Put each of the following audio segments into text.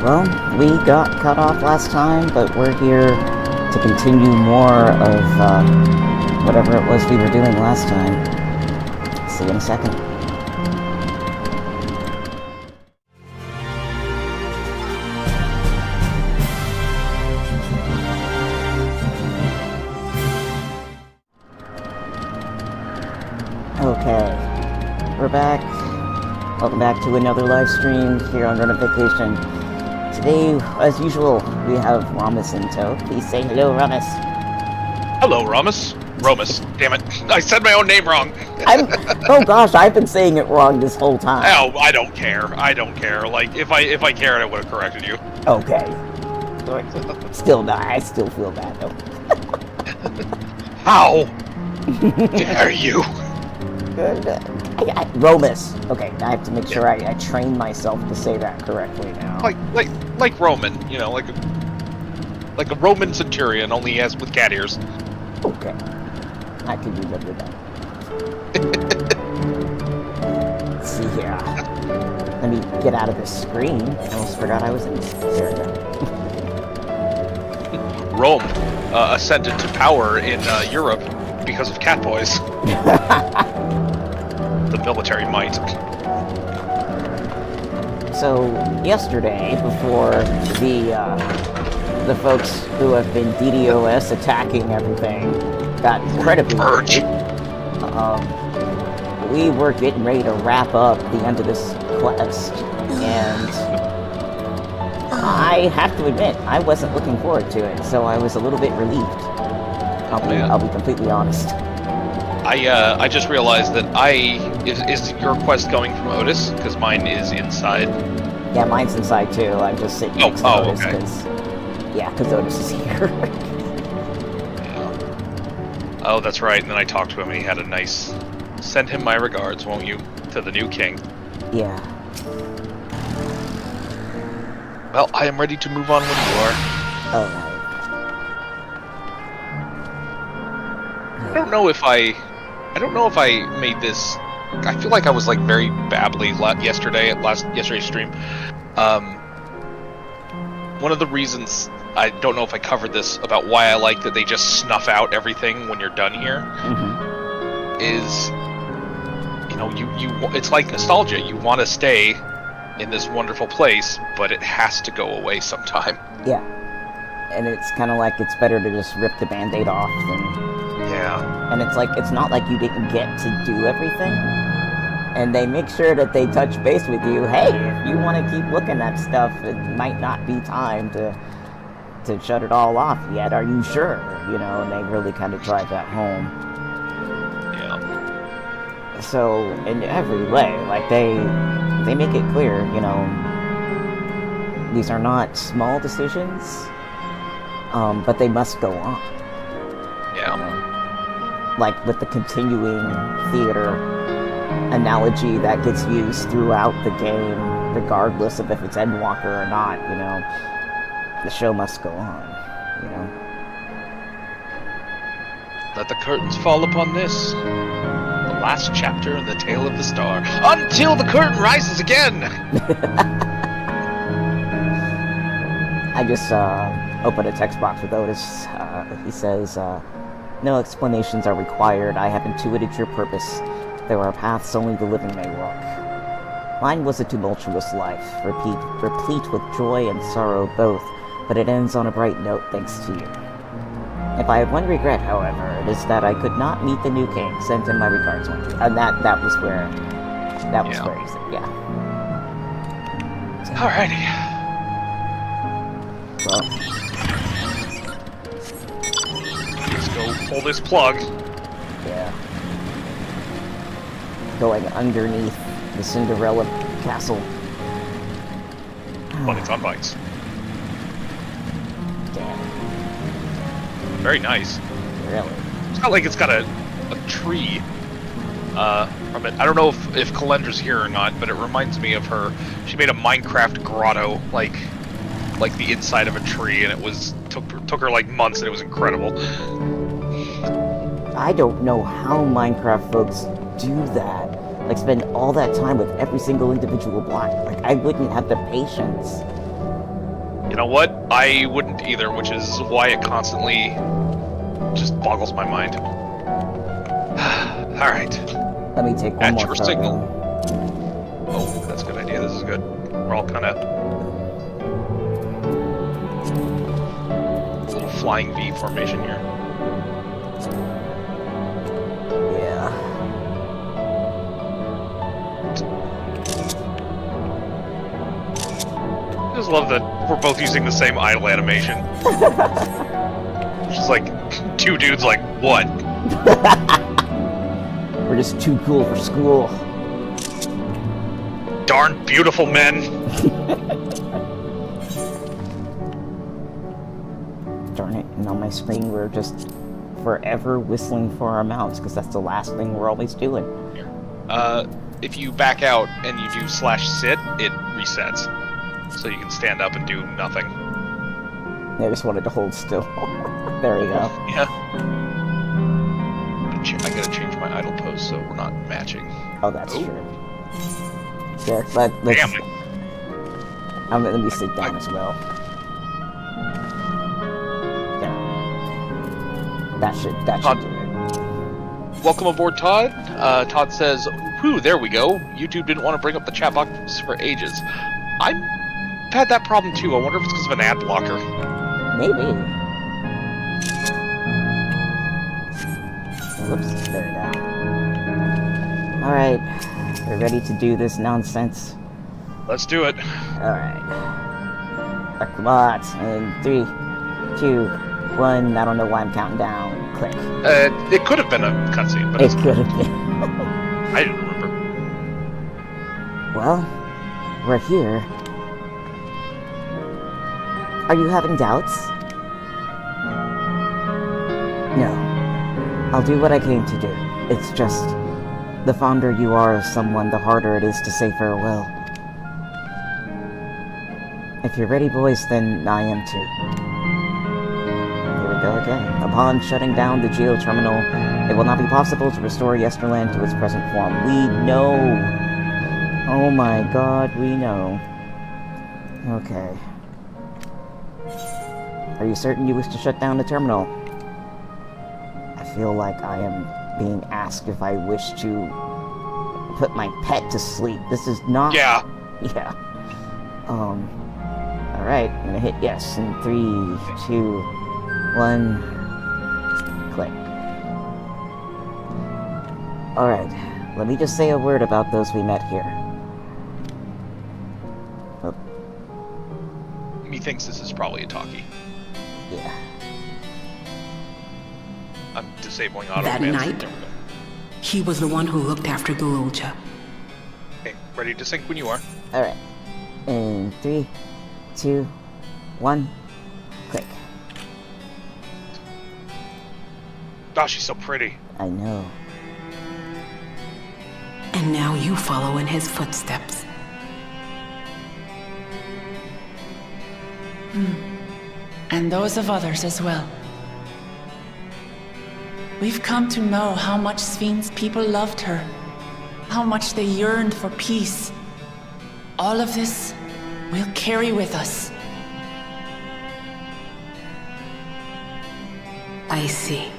Well, we got cut off last time, but we're here to continue more of whatever it was we were doing last time. See you in a second. Okay, we're back. Welcome back to another live stream here on Run Vacation. Today, as usual, we have Romus in tow. Please say hello, Romus. Hello, Romus. Romus. Damn it. I said my own name wrong. Oh gosh, I've been saying it wrong this whole time. Oh, I don't care. I don't care. Like, if I cared, I would have corrected you. Okay. Still not. I still feel bad, though. How dare you? Romus. Okay, I have to make sure I train myself to say that correctly now. Like Roman, you know, like a Roman centurion, only as with cat ears. Okay, I can do better than that. Let's see here. Let me get out of this screen. I almost forgot I was in this. There we go. Rome ascended to power in Europe because of cat boys. The military might. So yesterday, before the folks who have been DDoS attacking everything got incredibly purge. We were getting ready to wrap up the end of this quest, and I have to admit I wasn't looking forward to it, so I was a little bit relieved. I'll be completely honest. I just realized that is your quest going from Otis? Because mine is inside. Yeah, mine's inside too. I'm just sitting next to Otis okay. because Otis is here. Yeah. Oh, that's right. And then I talked to him and he had a nice... Send him my regards, won't you? To the new king. Yeah. Well, I am ready to move on when you are. Alright. I don't know if I made this. I feel like I was like very babbly yesterday's stream. One of the reasons I don't know if I covered this about why I like that they just snuff out everything when you're done here is, you know, you it's like nostalgia. You want to stay in this wonderful place, but it has to go away sometime. Yeah. And it's kind of like it's better to just rip the Band-Aid off than... Yeah. And it's like, it's not like you didn't get to do everything. And they make sure that they touch base with you. Hey, if you want to keep looking at stuff, it might not be time to shut it all off yet. Are you sure? You know, and they really kind of drive that home. Yeah. So, in every way, like, they make it clear, you know, these are not small decisions, but they must go on. Yeah. You know? Like with the continuing theater analogy that gets used throughout the game, regardless of if it's Endwalker or not, you know, the show must go on, you know. Let the curtains fall upon this, the last chapter in the Tale of the Star, until the curtain rises again! I just opened a text box with Otis. He says, no explanations are required. I have intuited your purpose. There are paths only the living may walk. Mine was a tumultuous life, replete with joy and sorrow both, but it ends on a bright note thanks to you. If I have one regret, however, it is that I could not meet the new king. Send him my regards, won't you? And that was where he said, yeah. So, alrighty. Well, let's go pull this plug. Yeah. Going underneath the Cinderella castle. But it's on bikes. Damn. Very nice. Really? It's not like it's got a tree from it. I don't know if Calendra's here or not, but it reminds me of her. She made a Minecraft grotto, like the inside of a tree, and it was took her like months, and it was incredible. I don't know how Minecraft folks do that. Like, spend all that time with every single individual block. Like, I wouldn't have the patience You know what? I wouldn't either, which is why it constantly just boggles my mind. Alright. Let me take one At more your photo. signal. Oh, that's a good idea. This is good. We're all kind of a little flying V formation here. Yeah. I just love that we're both using the same idle animation. It's just like two dudes like, what? We're just too cool for school. Darn beautiful men. Darn it, and on my screen we're just forever whistling for our mounts, because that's the last thing we're always doing. If you back out and you do /sit, it resets. So you can stand up and do nothing. I just wanted to hold still. There we go. Yeah. I gotta change my idle pose so we're not matching. Oh, that's Ooh. true. Here, let's... Damn it. Let me sit down as well. There. That should do it. Welcome aboard, Todd. Todd says, whew, there we go. YouTube didn't want to bring up the chat box for ages. I've had that problem too. I wonder if it's because of an ad blocker. Maybe. Whoops, there we go. Alright, we're ready to do this nonsense. Let's do it. Alright. Come on, in 3, 2, 1, I don't know why I'm counting down. Click. It could have been a cutscene, but It could have been. I didn't remember. Well, we're here. Are you having doubts? No. I'll do what I came to do. It's just, the fonder you are of someone, the harder it is to say farewell. If you're ready, boys, then I am too. Here we go again. Upon shutting down the geo-terminal, it will not be possible to restore Yesterland to its present form. We know! Oh my god, we know. Okay. Are you certain you wish to shut down the terminal? I feel like I am being asked if I wish to put my pet to sleep. This is not... Yeah. Yeah. Alright, I'm gonna hit yes in 3, 2, 1, click. Alright, let me just say a word about those we met here. Oh, Methinks this is probably a talkie. yeah. I'm disabling auto That commands. night? There we go. He was the one who looked after Gululja. Okay, ready to sync when you are. Alright. In 3, 2, 1, click. Oh, she's so pretty. I know. And now you follow in his footsteps. And those of others as well. We've come to know how much Sven's people loved her, how much they yearned for peace. All of this we'll carry with us. I see.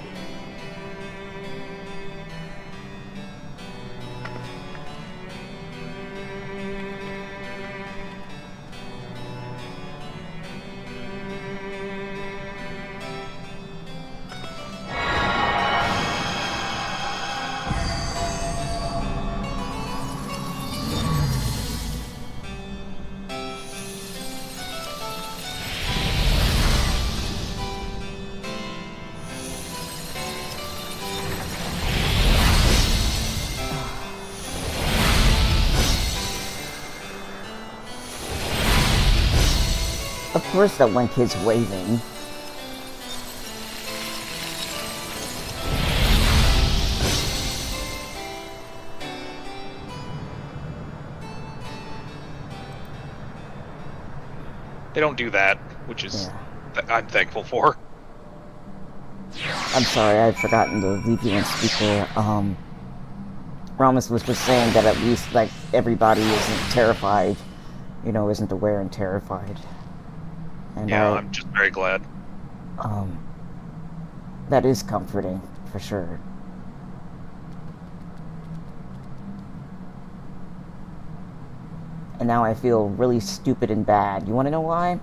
Of course that one kid's waving. They don't do that, which is I'm thankful for. I'm sorry, I'd forgotten to leave you on speaker. Romus was just saying that at least, like, everybody isn't terrified. You know, isn't aware and terrified. And Yeah, I'm just very glad. That is comforting, for sure. And now I feel really stupid and bad. You want to know why?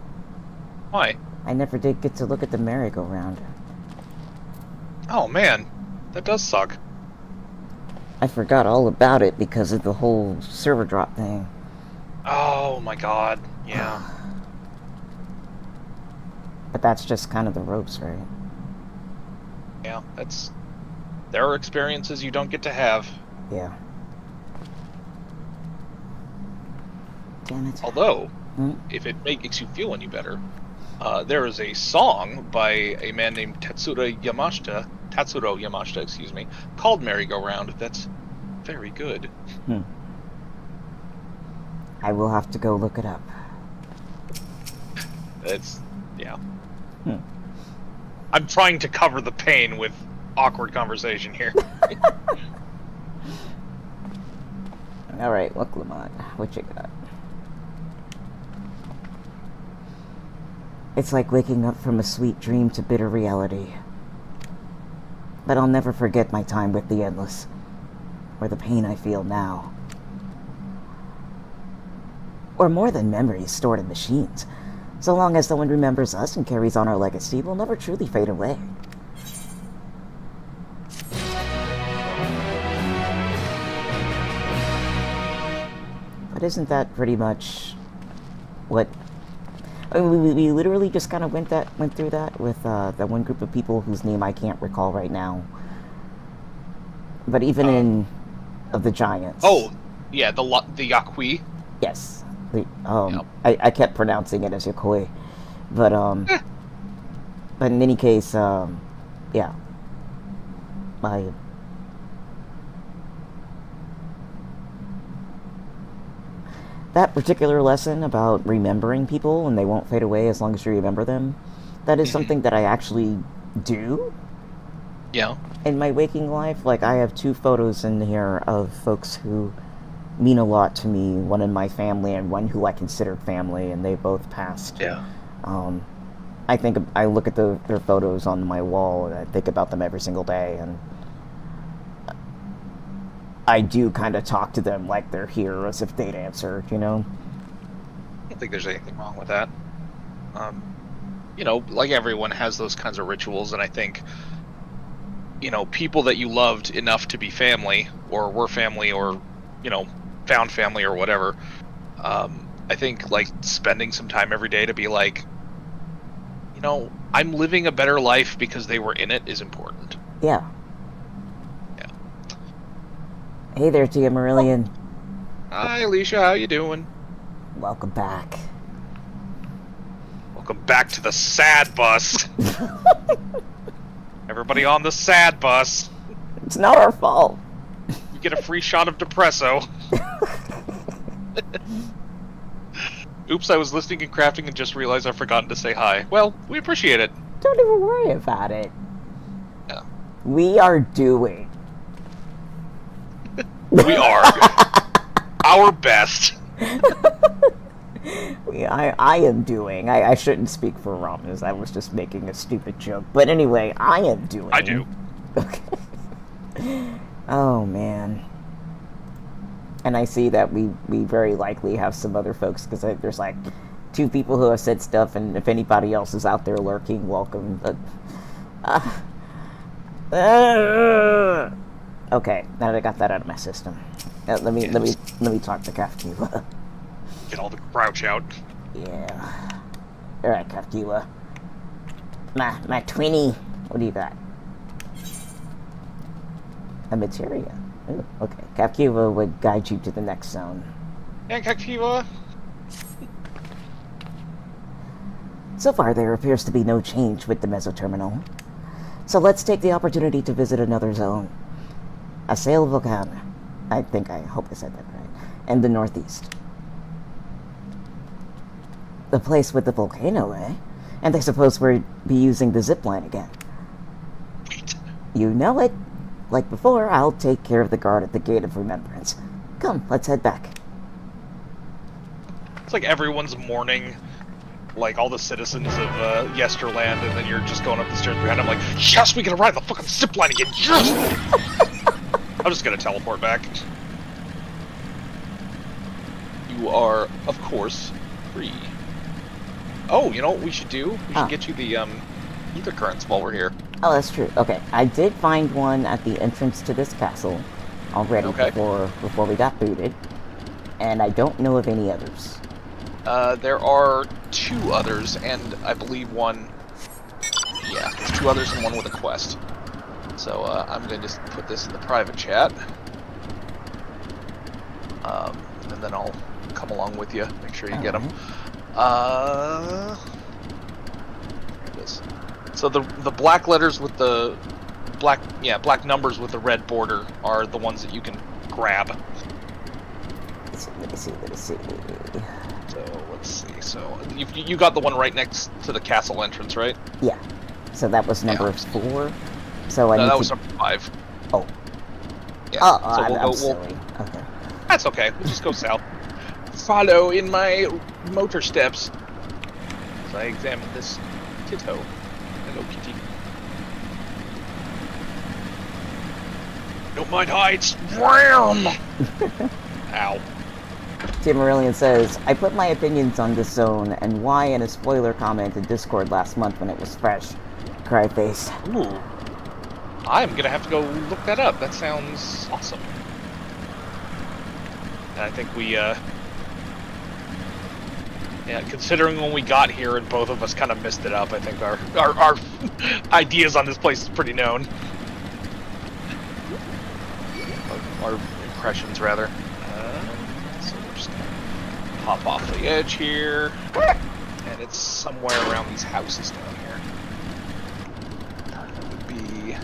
Why? I never did get to look at the merry-go-round. Oh man, that does suck. I forgot all about it because of the whole server drop thing. Oh my god, yeah. But that's just kind of the ropes, right? Yeah, there are experiences you don't get to have. Yeah. Damn it. Although, if it makes you feel any better, there is a song by a man named Tatsuro Yamashita, excuse me, called Merry Go Round that's very good. I will have to go look it up. Yeah. I'm trying to cover the pain with awkward conversation here. Alright, look, Lamont, what you got? It's like waking up from a sweet dream to bitter reality. But I'll never forget my time with the Endless, or the pain I feel now. Or more than memories stored in machines. So long as someone remembers us and carries on our legacy, we'll never truly fade away. But isn't that pretty much what... I mean, we literally just kind of went through that with that one group of people whose name I can't recall right now. But even in of the Giants. Oh, yeah, the Yakui. Yes. I kept pronouncing it as Yokoi. But but in any case, yeah. That particular lesson about remembering people and they won't fade away as long as you remember them, that is something that I actually do. Yeah. In my waking life. Like, I have 2 photos in here of folks who mean a lot to me, one in my family and one who I consider family, and they both passed. Yeah. I look at their photos on my wall and I think about them every single day, and I do kind of talk to them like they're here as if they'd answer, you know? I don't think there's anything wrong with that. You know, like everyone has those kinds of rituals, and I think, you know, people that you loved enough to be family, or were family, or, you know, found family or whatever, I think, like, spending some time every day to be like, you know, I'm living a better life because they were in it is important. Yeah. Yeah. Hey there, Tia Marillion. Hi, Alicia, how you doing? Welcome back. Welcome back to the sad bus. Everybody on the sad bus. It's not our fault. You get a free shot of Depresso. Oops, I was listening and crafting and just realized I've forgotten to say hi. Well, we appreciate it. Don't even worry about it. Yeah. We are doing. We are. Our best. I am doing. I shouldn't speak for Romus. I was just making a stupid joke. But anyway, I am doing. I do. Okay. Oh, man. And I see that we very likely have some other folks, because there's like 2 people who have said stuff, and if anybody else is out there lurking, welcome. But, okay, now that I got that out of my system, let me talk to Kafkiwa. Get all the grouch out. Yeah. All right, Kafkiwa. My twinny. What do you got? A materia. Ooh, okay. Kafkiwa would guide you to the next zone. Yeah, Kakiwa. So far, there appears to be no change with the mesoterminal. So let's take the opportunity to visit another zone. Asail Volcan. I hope I said that right. And the northeast. The place with the volcano, eh? And I suppose we'll be using the zipline again. Wait. You know it. Like before, I'll take care of the guard at the Gate of Remembrance. Come, let's head back. It's like everyone's mourning like all the citizens of Yesterland, and then you're just going up the stairs behind. I'm like, yes, we can ride the fucking zip line again. Yes. I'm just gonna teleport back. You are, of course, free. Oh, you know what we should do? We should get you the ether currents while we're here. Oh, that's true. Okay, I did find one at the entrance to this castle already before we got booted, and I don't know of any others. There are 2 others, and I believe one... Yeah, there's 2 others and one with a quest. So, I'm going to just put this in the private chat. And then I'll come along with you, make sure you get them. There it is. So the black letters with the black numbers with the red border are the ones that you can grab. Let me see. So let's see. So you got the one right next to the castle entrance, right? Yeah. So that was number 4. So that was number 5. Oh. Yeah. Oh, so I'm silly. Okay. That's okay. We'll just go south. Follow in my motor steps as I examine this Tito. Hello, kitty. Don't mind heights. Wham! Ow. Tim Marillion says, I put my opinions on this zone and why in a spoiler comment in Discord last month when it was fresh. Cry face. Ooh. I'm gonna have to go look that up. That sounds awesome. And I think we, yeah, considering when we got here and both of us kind of messed it up, I think our ideas on this place is pretty known. Our impressions, rather. So we're just gonna hop off the edge here. And it's somewhere around these houses down here. That would be...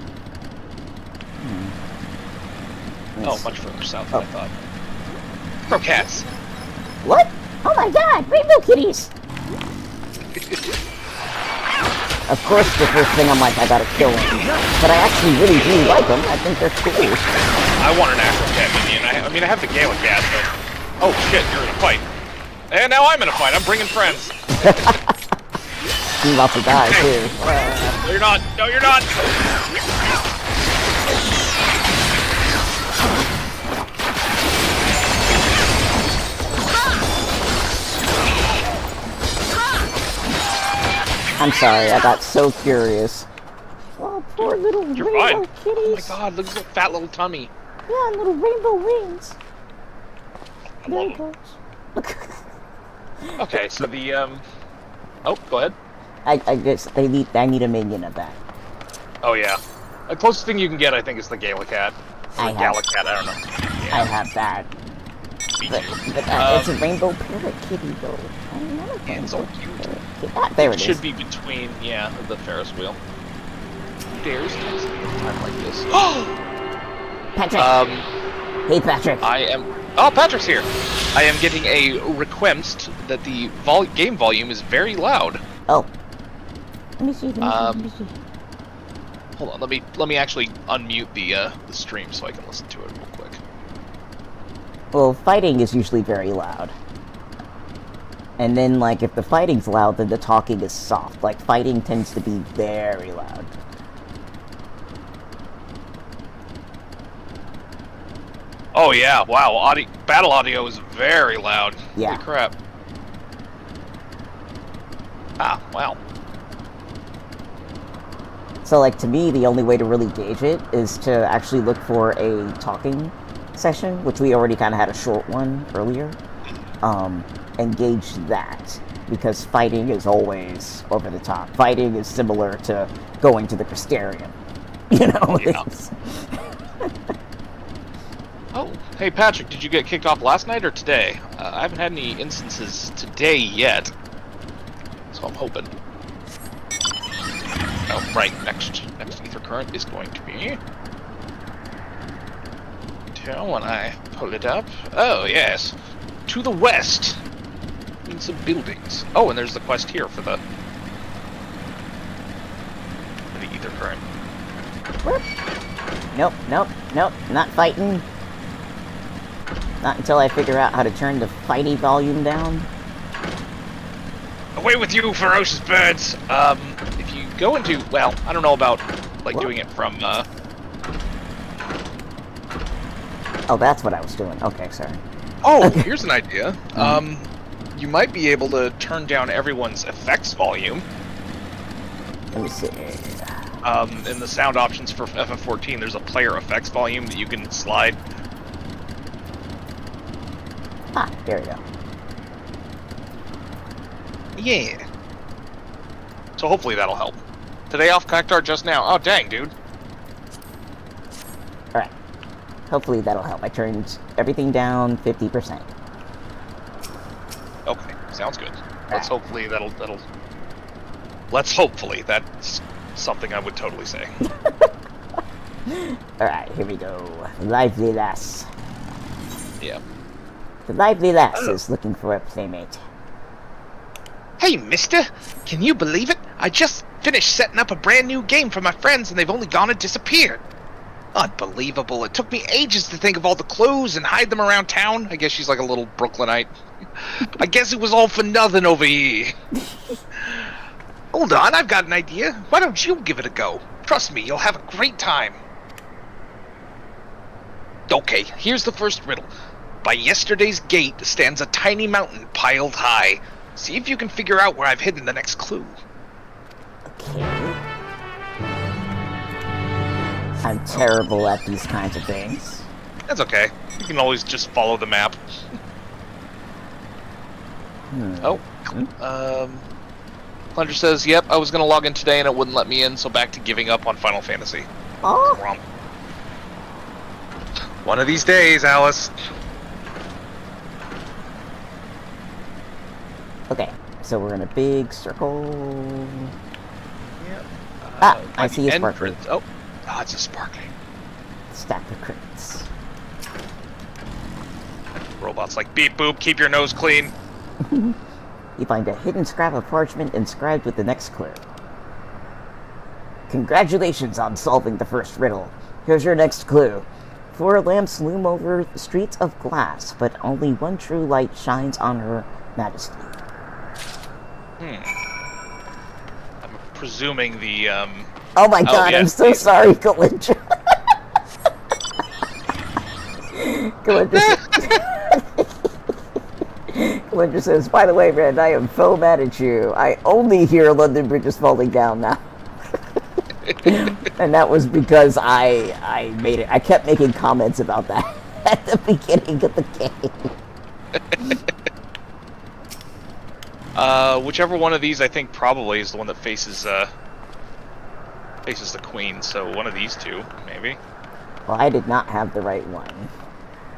Oh, much further south than I thought. Crocats! What? Oh my god, rainbow kitties! Of course, the first thing I'm like, I gotta kill them. But I actually really do like them. I think they're cool. I want an Acrocat minion. I mean, I have the Galic cat, but... Oh shit, you're in a fight. And now I'm in a fight. I'm bringing friends. You're about to die, too. No, you're not. No, you're not. I'm sorry, I got so curious. Oh, poor little You're rainbow fine. kitties. Oh my god, look at that fat little tummy. Yeah, little rainbow wings. There it goes. Okay, so the, Oh, go ahead. I guess I need a minion of that. Oh, yeah. The closest thing you can get, I think, is the Galic cat. Or Galic cat, I don't know. Yeah. I have that. Me But, too. it's a rainbow parrot kitty, though. I don't know. It's so cute. There it It is. should be between, yeah, the Ferris wheel. Who dares to take a time like this? Patrick! Hey, Patrick! I am... Oh, Patrick's here! I am getting a request that the game volume is very loud. Oh. Let me see, let me see. Hold on, let me actually unmute the stream so I can listen to it real quick. Well, fighting is usually very loud. And then, like, if the fighting's loud, then the talking is soft. Like, fighting tends to be very loud. Oh yeah, wow, battle audio is very loud. Yeah. Holy crap. Ah, wow. So, like, to me, the only way to really gauge it is to actually look for a talking session, which we already kind of had a short one earlier, and gauge that, because fighting is always over the top. Fighting is similar to going to the Crystarium, you know? Yeah. Oh, hey Patrick, did you get kicked off last night or today? I haven't had any instances today yet, so I'm hoping. Oh, right, next ether current is going to be... Till when I pull it up. Oh, yes. To the west. In some buildings. Oh, and there's the quest here for the ether current. Nope, not fighting. Not until I figure out how to turn the fighty volume down. Away with you, ferocious birds! If you go into... Well, I don't know about, like, doing it from, Oh, that's what I was doing. Okay, sorry. Oh, here's an idea. You might be able to turn down everyone's effects volume. Let me see. In the sound options for FF14, there's a player effects volume that you can slide. Ah, there we go. Yeah. So hopefully that'll help. Today off Cactar just now. Oh, dang, dude. Alright. Hopefully that'll help. I turned everything down 50%. Okay, sounds good. Let's hopefully that'll... Let's hopefully. That's something I would totally say. Alright, here we go. Lively Lass. Yeah. The Lively Lass is looking for a playmate. Hey, mister! Can you believe it? I just finished setting up a brand new game for my friends and they've only gone and disappeared. Unbelievable. It took me ages to think of all the clues and hide them around town. I guess she's like a little Brooklynite. I guess it was all for nothing over here. Hold on, I've got an idea. Why don't you give it a go? Trust me, you'll have a great time. Okay, here's the first riddle. By yesterday's gate stands a tiny mountain piled high. See if you can figure out where I've hidden the next clue. Okay. I'm terrible at these kinds of things. That's okay. You can always just follow the map. Oh. Plunger says, yep, I was going to log in today and it wouldn't let me in, so back to giving up on Final Fantasy. Oh. Wrong. One of these days, Alice. Okay, so we're in a big circle. Yep. I see a sparkly. entrance. Oh, it's a sparkly. Stack of crates. Robot's like, beep boop, keep your nose clean. You find a hidden scrap of parchment inscribed with the next clue. Congratulations on solving the first riddle. Here's your next clue. 4 lamps loom over the streets of glass, but only one true light shines on her majesty. I'm presuming the, Oh my god, yeah, I'm so sorry, Galinja. Galinja says, by the way, Red, I am so mad at you. I only hear London Bridge is falling down now. And that was because I made it. I kept making comments about that at the beginning of the game. Whichever one of these I think probably is the one that faces the queen, so one of these two, maybe. Well, I did not have the right one.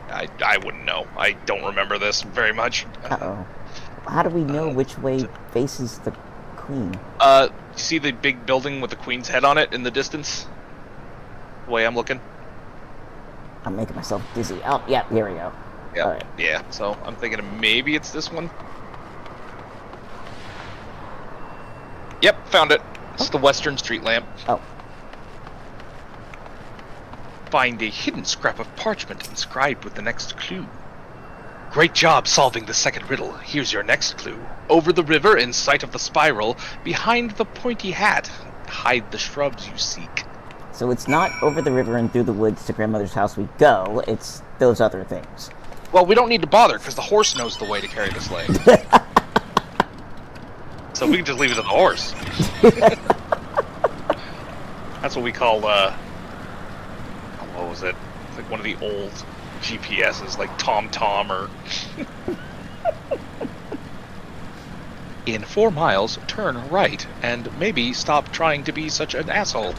I wouldn't know. I don't remember this very much. Uh-oh. How do we know which way faces the queen? You see the big building with the queen's head on it in the distance? The way I'm looking? I'm making myself dizzy. Oh, yeah, here we go. Yeah, All right. yeah. So I'm thinking maybe it's this one. Yep, found it. It's the Western Street lamp. Oh. Find a hidden scrap of parchment inscribed with the next clue. Great job solving the second riddle. Here's your next clue. Over the river, in sight of the spiral, behind the pointy hat, hide the shrubs you seek. So it's not over the river and through the woods to grandmother's house we go, it's those other things. Well, we don't need to bother, because the horse knows the way to carry the sleigh. So we can just leave it to the horse. That's what we call, what was it? It's like one of the old GPSs, like TomTom or... In 4 miles, turn right, and maybe stop trying to be such an asshole.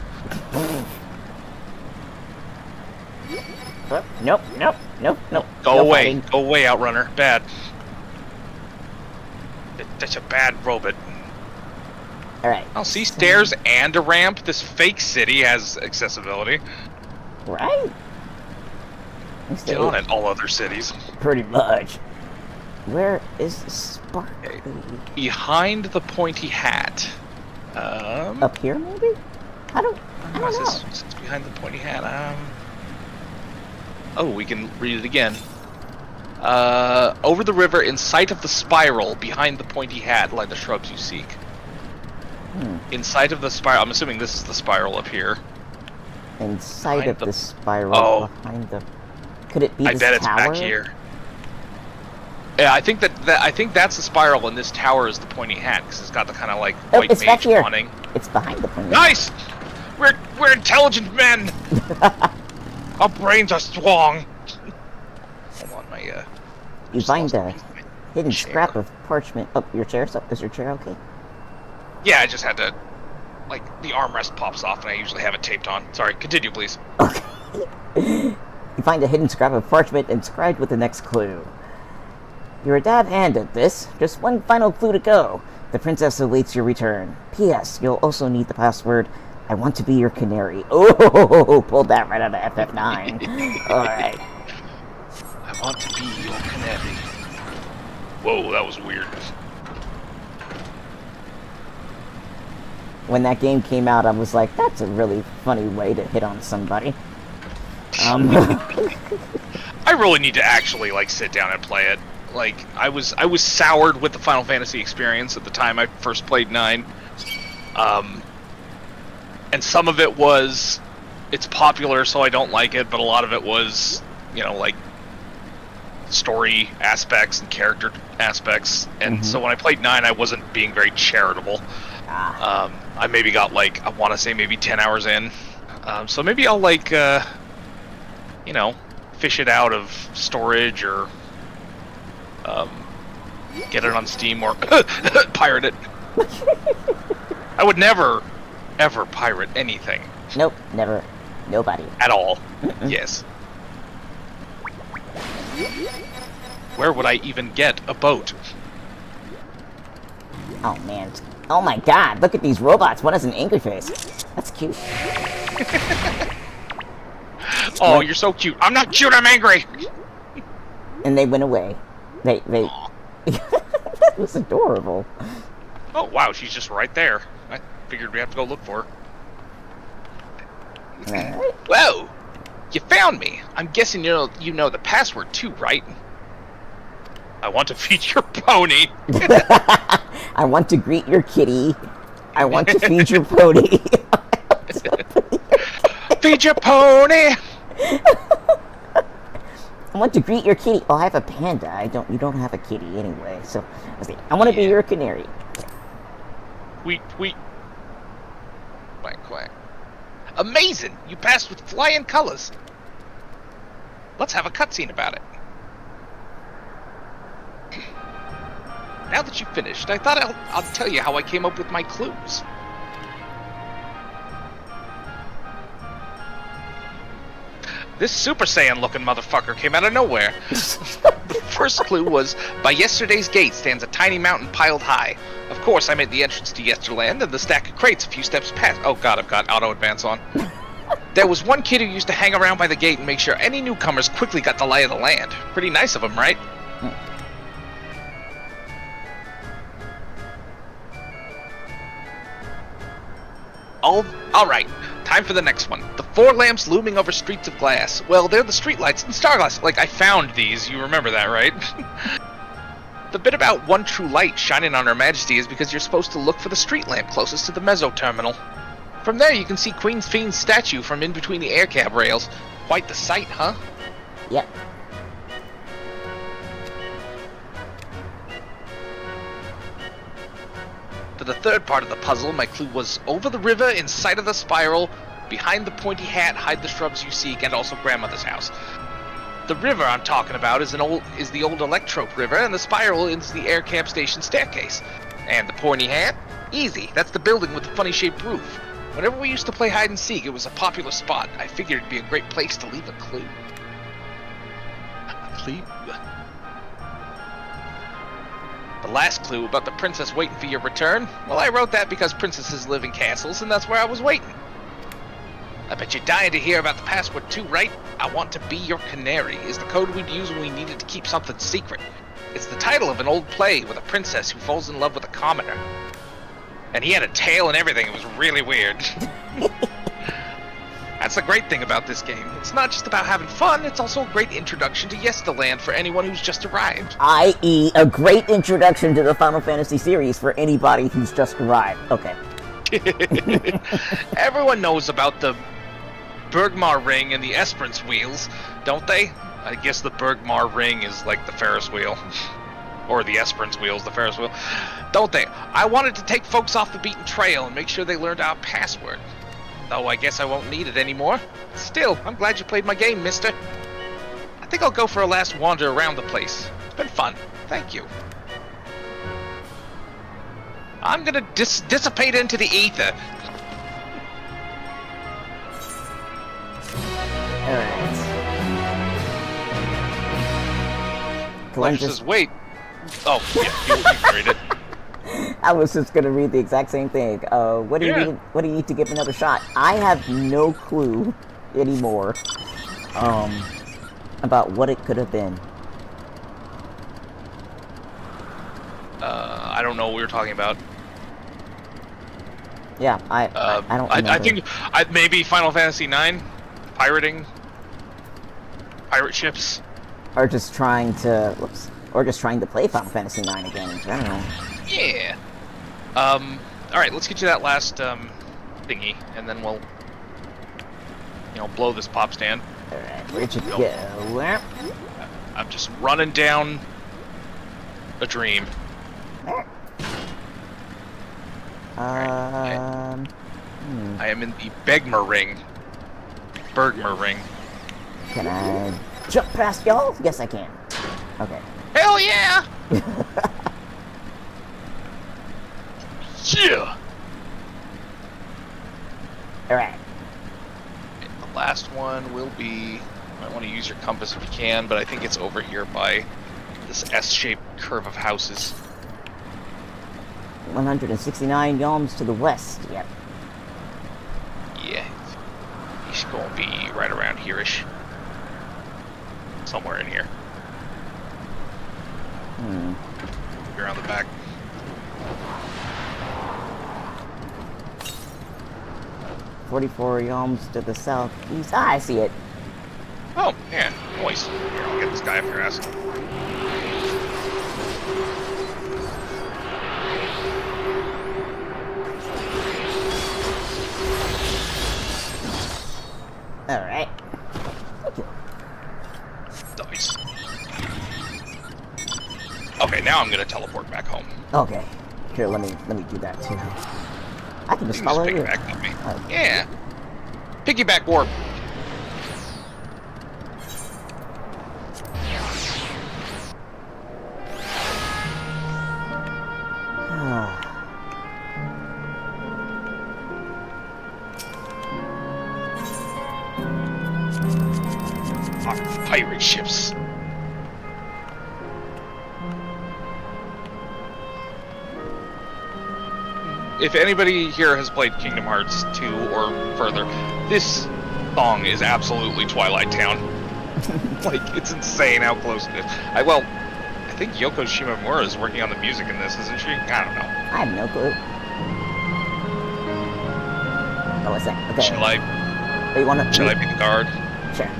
Nope. Go away, go away, Outrunner. Bad. That's a bad robot. Alright. I'll see stairs and a ramp. This fake city has accessibility. Right? Get on it, all other cities. Pretty much. Where is the sparkly? Behind the pointy hat. Up here, maybe? I don't know. It's behind the pointy hat. Oh, we can read it again. Over the river, in sight of the spiral, behind the pointy hat, lie the shrubs you seek. In sight of the spiral. I'm assuming this is the spiral up here. In sight Behind of the- the spiral, Oh. behind the... Could it be I this bet it's tower? back here. Yeah, I think I think that's the spiral, and this tower is the pointy hat because it's got the kind of like Oh, white it's back mage here. awning. It's behind the pointy. Nice. We're intelligent men. Our brains are strong. Hold on, my You find a my hidden chair. scrap of parchment. Oh, your chair's up. Is your chair okay? Yeah, I just had to, like, the armrest pops off, and I usually have it taped on. Sorry, continue, please. You find a hidden scrap of parchment inscribed with the next clue. You're a dab hand at this. Just one final clue to go. The princess awaits your return. P.S. You'll also need the password, I want to be your canary. Oh, pulled that right out of FF9. Alright. I want to be your canary. Whoa, that was weird. When that game came out, I was like, that's a really funny way to hit on somebody. I really need to actually, like, sit down and play it. Like, I was soured with the Final Fantasy experience at the time I first played 9. And some of it was, it's popular, so I don't like it, but a lot of it was, you know, like, story aspects and character aspects. And so when I played 9, I wasn't being very charitable. I maybe got, like, I want to say maybe 10 hours in. So maybe I'll, like, you know, fish it out of storage or get it on Steam or pirate it. I would never, ever pirate anything. Nope, never. Nobody. At all. Yes. Where would I even get a boat? Oh, man. Oh, my God. Look at these robots. One has an angry face. That's cute. Oh, you're so cute. I'm not cute, I'm angry! And they went away. They... That was adorable. Oh, wow, she's just right there. I figured we have to go look for her. Alright. Whoa! You found me! I'm guessing you know the password too, right? I want to feed your pony! I want to greet your kitty. I want to feed your pony. Feed your pony! I want to greet your kitty. Oh, I have a panda. You don't have a kitty anyway. So, let's see. I want to be your canary. Tweet. Quack, quack. Amazing! You passed with flying colors. Let's have a cutscene about it. Now that you've finished, I thought I'll tell you how I came up with my clues. This Super Saiyan looking motherfucker came out of nowhere. The first clue was, by yesterday's gate stands a tiny mountain piled high. Of course, I made the entrance to Yesterland and the stack of crates a few steps past. Oh god, I've got auto advance on. There was one kid who used to hang around by the gate and make sure any newcomers quickly got the lay of the land. Pretty nice of him, right? Alright, time for the next one. The 4 lamps looming over streets of glass. Well, they're the streetlights in Starglass. Like, I found these, you remember that, right? The bit about one true light shining on Her Majesty is because you're supposed to look for the street lamp closest to the Mezzo terminal. From there, you can see Queen Fiend's statue from in between the air cab rails. Quite the sight, huh? Yep. For the third part of the puzzle, my clue was over the river, in sight of the spiral, behind the pointy hat, hide the shrubs you seek, and also grandmother's house. The river I'm talking about is the old Electrope River, and the spiral is the air cab station staircase. And the pointy hat? Easy, that's the building with the funny-shaped roof. Whenever we used to play hide and seek, it was a popular spot. I figured it'd be a great place to leave a clue. A clue? The last clue about the princess waiting for your return? Well, I wrote that because princesses live in castles, and that's where I was waiting. I bet you're dying to hear about the password too, right? I want to be your canary is the code we'd use when we needed to keep something secret. It's the title of an old play with a princess who falls in love with a commoner. And he had a tail and everything. It was really weird. That's the great thing about this game. It's not just about having fun, it's also a great introduction to Yesterland for anyone who's just arrived. I.e., a great introduction to the Final Fantasy series for anybody who's just arrived. Okay. Everyone knows about the Bergmar Ring and the Esperance Wheels, don't they? I guess the Bergmar Ring is like the Ferris wheel. Or the Esperance Wheel's the Ferris wheel. Don't they? I wanted to take folks off the beaten trail and make sure they learned our password. Though I guess I won't need it anymore. Still, I'm glad you played my game, mister. I think I'll go for a last wander around the place. It's been fun. Thank you. I'm gonna dissipate into the ether. Alright. Fletcher says, wait. Oh, yeah, you can read it. I was just gonna read the exact same thing. What do you need to give another shot? I have no clue anymore about what it could have been. I don't know what we were talking about. Yeah, I don't remember. I think maybe Final Fantasy IX, pirate ships, or just trying to play Final Fantasy IX again in general. Yeah. Alright, let's get you that last thingy, and then we'll, blow this pop stand. Alright, where'd you go? Where? I'm just running down a dream. I am in the Bergmar Ring. Can I jump past y'all? Yes, I can. Okay. Hell yeah! Yeah! Alright. The last one will be... You might want to use your compass if you can, but I think it's over here by this S-shaped curve of houses. 169 yalms to the west, yep. Yeah. He's going to be right around here-ish. Somewhere in here. Around the back. "44 yalms to the southeast." Ah, I see it. Oh, yeah. Nice. Here, I'll get this guy up your ass. Alright. Nice. Okay, now I'm gonna teleport back home. Okay. Here, let me do that too. I can just follow you. Piggyback up me. Yeah. Piggyback warp. Pirate ships. If anybody here has played Kingdom Hearts 2 or further, this song is absolutely Twilight Town. Like, it's insane how close it is. I think Yoko Shimomura is working on the music in this, isn't she? I don't know. I have no clue. Oh, what's that? Okay. Should I be the guard? Sure.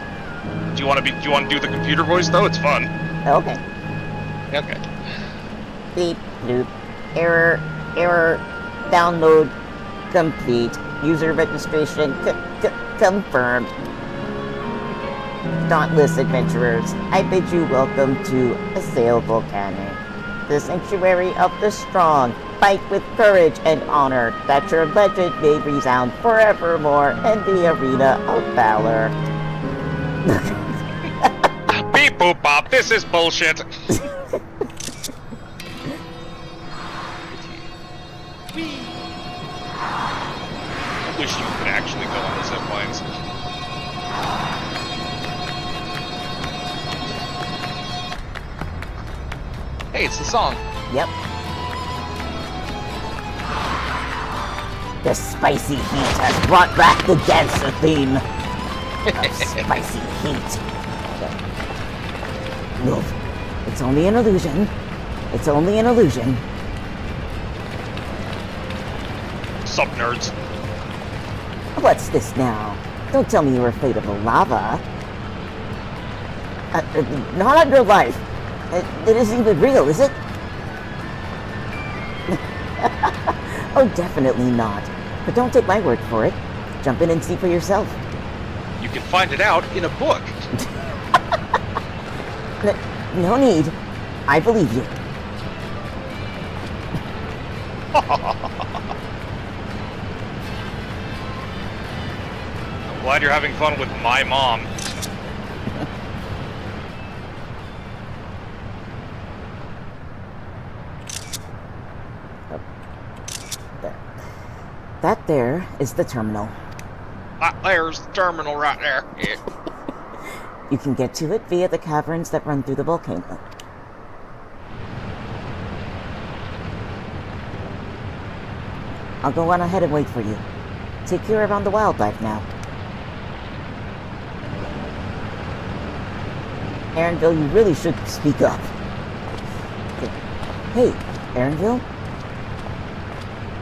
Do you want to do the computer voice though? It's fun. Okay. Okay. Beep, bloop. Error. Download complete. User registration confirmed. Dauntless adventurers, I bid you welcome to Assail Volcanic, the sanctuary of the strong. Fight with courage and honor, that your legend may resound forevermore in the arena of valor. Beep boop bop, this is bullshit. I wish you could actually go on the zip lines. Hey, it's the song. Yep. The spicy heat has brought back the dancer theme of spicy heat. Look, it's only an illusion. It's only an illusion. Sup, nerds? What's this now? Don't tell me you were afraid of the lava. Not on your life. It isn't even real, is it? Oh, definitely not. But don't take my word for it. Jump in and see for yourself. You can find it out in a book. No need. I believe you. I'm glad you're having fun with my mom. That there is the terminal. There's the terminal right there. Yeah. You can get to it via the caverns that run through the volcano. I'll go on ahead and wait for you. Take care around the wildlife now. Aaronville, you really should speak up. Hey, Aaronville?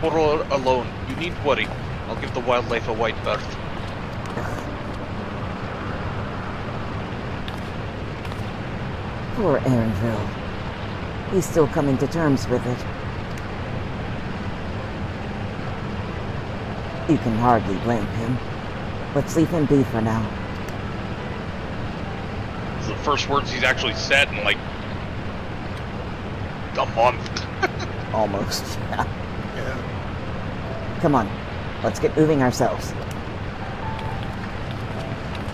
Portal alone. You need worry. I'll give the wildlife a white berth. Poor Aaronville. He's still coming to terms with it. You can hardly blame him. Let's leave him be for now. It's the first words he's actually said in like a month. Almost, yeah. Come on, let's get moving ourselves.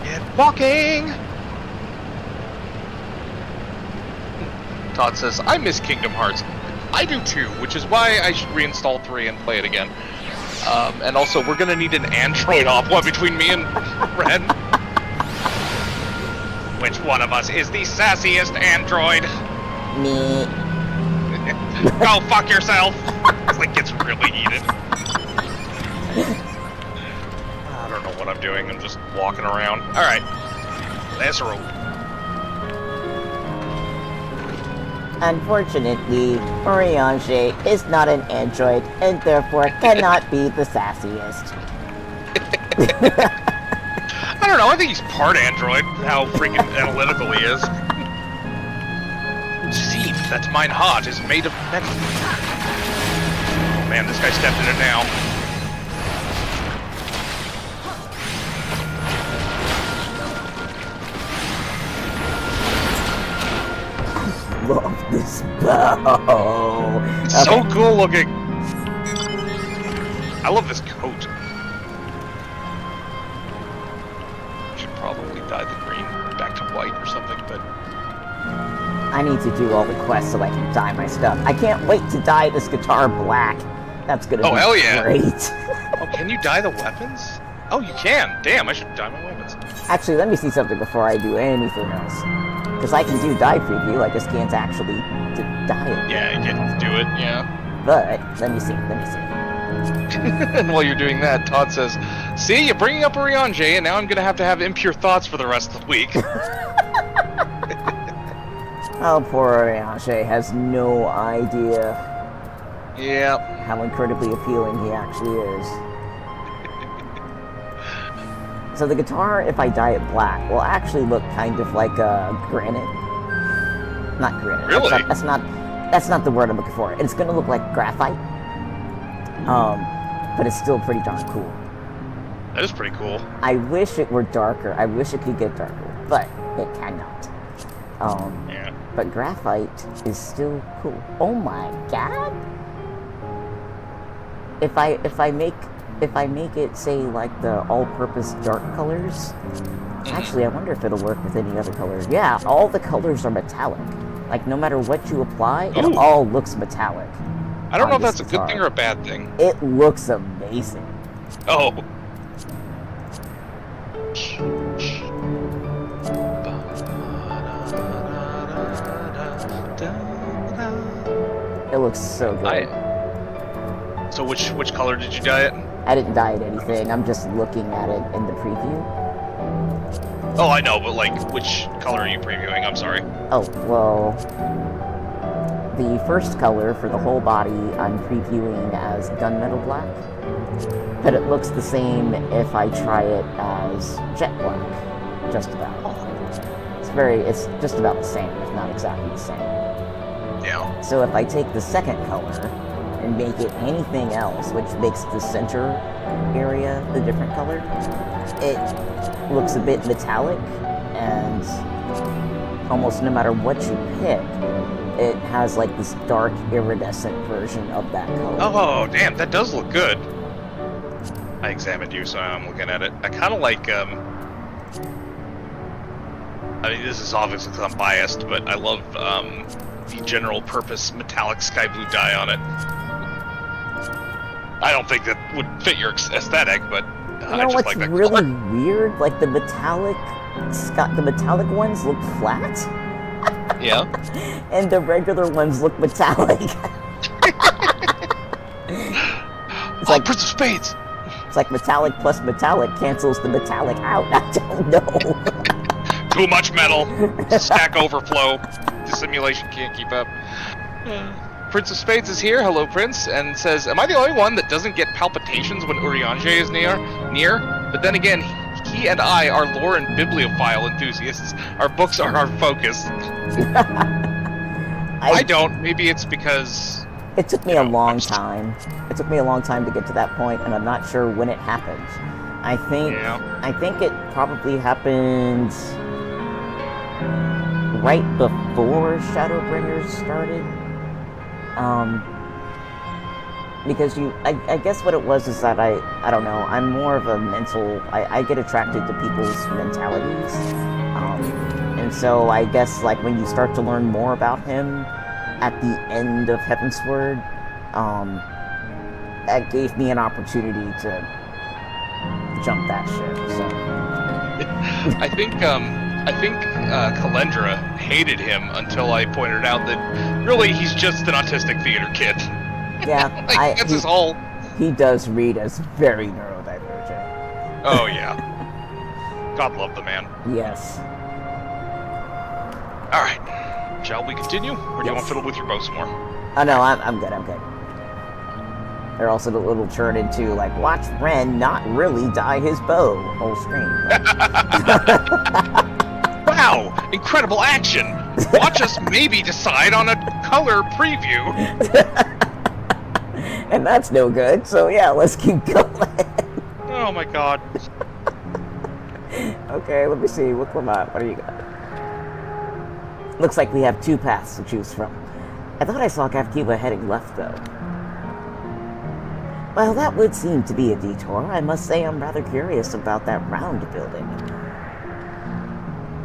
Get walking! Todd says, I miss Kingdom Hearts. I do too, which is why I should reinstall 3 and play it again. And also, we're gonna need an Android opera between me and Ren. Which one of us is the sassiest android? Me. Go fuck yourself! It's like gets really heated. I don't know what I'm doing, I'm just walking around. Alright. Let's roll. Unfortunately, Oriange is not an android and therefore cannot be the sassiest. I don't know, I think he's part android, how freaking analytical he is. See, that mine heart is made of metal. Oh man, this guy stepped in it now. Love this bow. It's so cool looking. I love this coat. Should probably dye the green back to white or something, but I need to do all the quests so I can dye my stuff. I can't wait to dye this guitar black. That's gonna be hell yeah. great. Oh, can you dye the weapons? Oh, you can. Damn, I should dye my weapons. Actually, let me see something before I do anything else. Because I can do dye preview, I just can't actually dye it. Yeah, you can do it, yeah. But, let me see. And while you're doing that, Todd says, see, you're bringing up Oriange, and now I'm going to have impure thoughts for the rest of the week. Oh, poor Oriange has no idea Yep. how incredibly appealing he actually is. So the guitar, if I dye it black, will actually look kind of like granite. Not granite. Really? That's not the word I'm looking for. It's gonna look like graphite. But it's still pretty darn cool. That is pretty cool. I wish it were darker. I wish it could get darker, but it cannot. Yeah. But graphite is still cool. Oh my god! If I make it, say, like the all-purpose dark colors, actually, I wonder if it'll work with any other colors. Yeah, all the colors are metallic. Like, no matter what you apply, it all looks metallic. I don't know if that's a good thing or a bad thing. It looks amazing. Oh. It looks so good. So which color did you dye it? I didn't dye it anything. I'm just looking at it in the preview. Oh, I know, but like, which color are you previewing? I'm sorry. Oh, well... The first color for the whole body I'm previewing as gunmetal black, but it looks the same if I try it as jet black, just about. It's just about the same, if not exactly the same. Yeah. So if I take the second color and make it anything else, which makes the center area the different color, it looks a bit metallic, and almost no matter what you pick, it has like this dark iridescent version of that color. Oh, damn, that does look good. I examined you, so I'm looking at it. I kind of like, I mean, this is obviously because I'm biased, but I love, the general purpose metallic sky blue dye on it. I don't think that would fit your aesthetic, but I just like that really color. Weird? Like the metallic ones look flat, Yeah. and the regular ones look metallic. It's like Prince of Spades! It's like metallic plus metallic cancels the metallic out. I don't know. Too much metal. Stack overflow. The simulation can't keep up. Prince of Spades is here. Hello, Prince. And says, am I the only one that doesn't get palpitations when Urianger is near? But then again, he and I are lore and bibliophile enthusiasts. Our books are our focus. I don't. Maybe it's because... It took me a long time. It took me a long time to get to that point, and I'm not sure when it happened. I think it probably happened right before Shadowbringers started. Because I guess what it was is that I don't know, I'm more of a mental, I get attracted to people's mentalities. And so I guess like when you start to learn more about him at the end of Heavensward, that gave me an opportunity to jump that ship, so. I think Kalendra hated him until I pointed out that really he's just an autistic theater kid. Yeah, like, that's his whole... He does read as very neurodivergent. Oh yeah. God love the man. Yes. Alright. Shall we continue? Or do you want to fiddle with your bow some more? Oh no, I'm good. They're also a little turned into, like, watch Ren not really dye his bow. Whole screen. Wow! Incredible action! Watch us maybe decide on a color preview. And that's no good, so yeah, let's keep going. Oh my god. Okay, let me see. What do you got? Looks like we have two paths to choose from. I thought I saw Kafkiba heading left, though. Well, that would seem to be a detour. I must say I'm rather curious about that round building.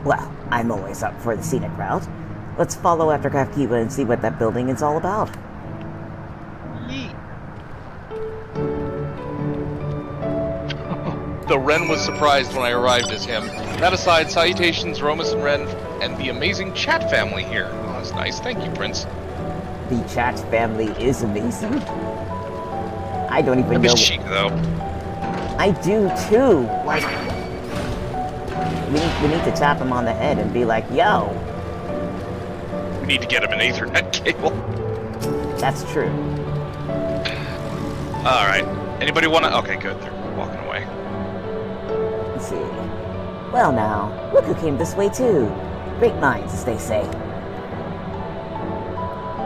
Well, I'm always up for the scenic route. Let's follow after Kafkiba and see what that building is all about. Yeet. The Ren was surprised when I arrived as him. That aside, salutations Romus and Ren and the amazing chat family here. Oh, that's nice. Thank you, Prince. The chat family is amazing. I don't even know. Cheek, though. I do too. Like, we need to tap him on the head and be like, "Yo." We need to get him an Ethernet cable. That's true. All right. Anybody want to? Okay, good. They're walking away. Let's see. Well, now, look who came this way too. Great minds, as they say.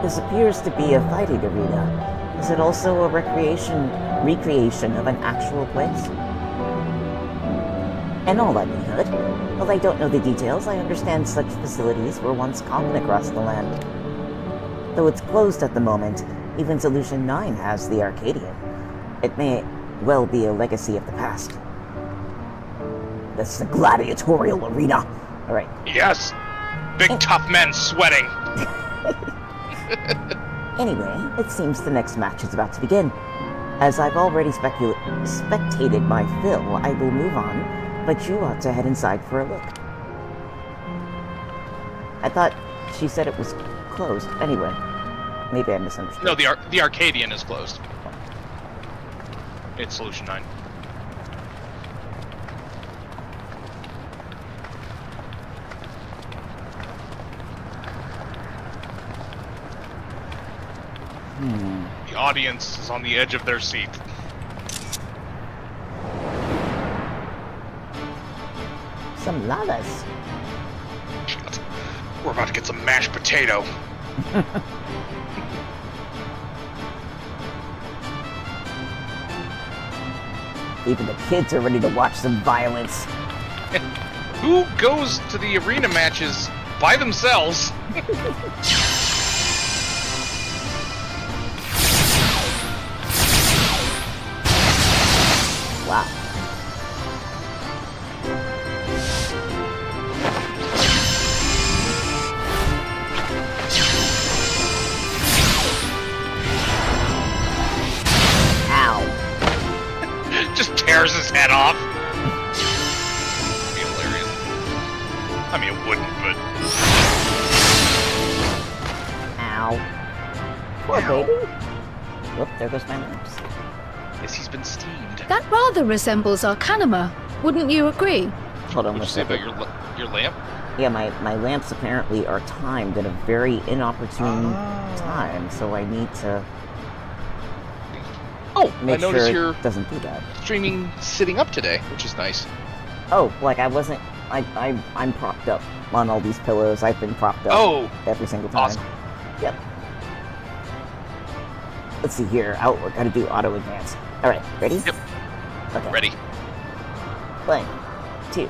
This appears to be a fighting arena. Is it also a recreation of an actual place? In all likelihood, while I don't know the details, I understand such facilities were once common across the land. Though it's closed at the moment, even Solution 9 has the Arcadian. It may well be a legacy of the past. This is a gladiatorial arena. Alright. Yes! Big tough men sweating! Anyway, it seems the next match is about to begin. As I've already spectated my fill, I will move on, but you ought to head inside for a look. I thought she said it was closed. Anyway, maybe I misunderstood. No, the Arcadian is closed. It's Solution 9. audience is on the edge of their seat. Some llamas. Shit. We're about to get some mashed potato. Even the kids are ready to watch some violence. Who goes to the arena matches by themselves? Wow. Ow. Just tears his head off. That'd be hilarious. I mean, it wouldn't, but... Ow. Poor baby. Whoop, there goes my lamps. Yes, he's been steamed. That rather resembles Arcanima, wouldn't you agree? Hold on What'd one you say second. about your lamp? Yeah, my lamps apparently are timed at a very inopportune time, so I need to Oh, make I noticed sure you're it doesn't do that. streaming sitting up today, which is nice. Oh, like I wasn't. I'm propped up on all these pillows. I've been propped up every single time. Awesome. Yep. Let's see here. Oh, we're gonna do auto advance. All right, ready? Yep. Okay. Ready. 1, 2,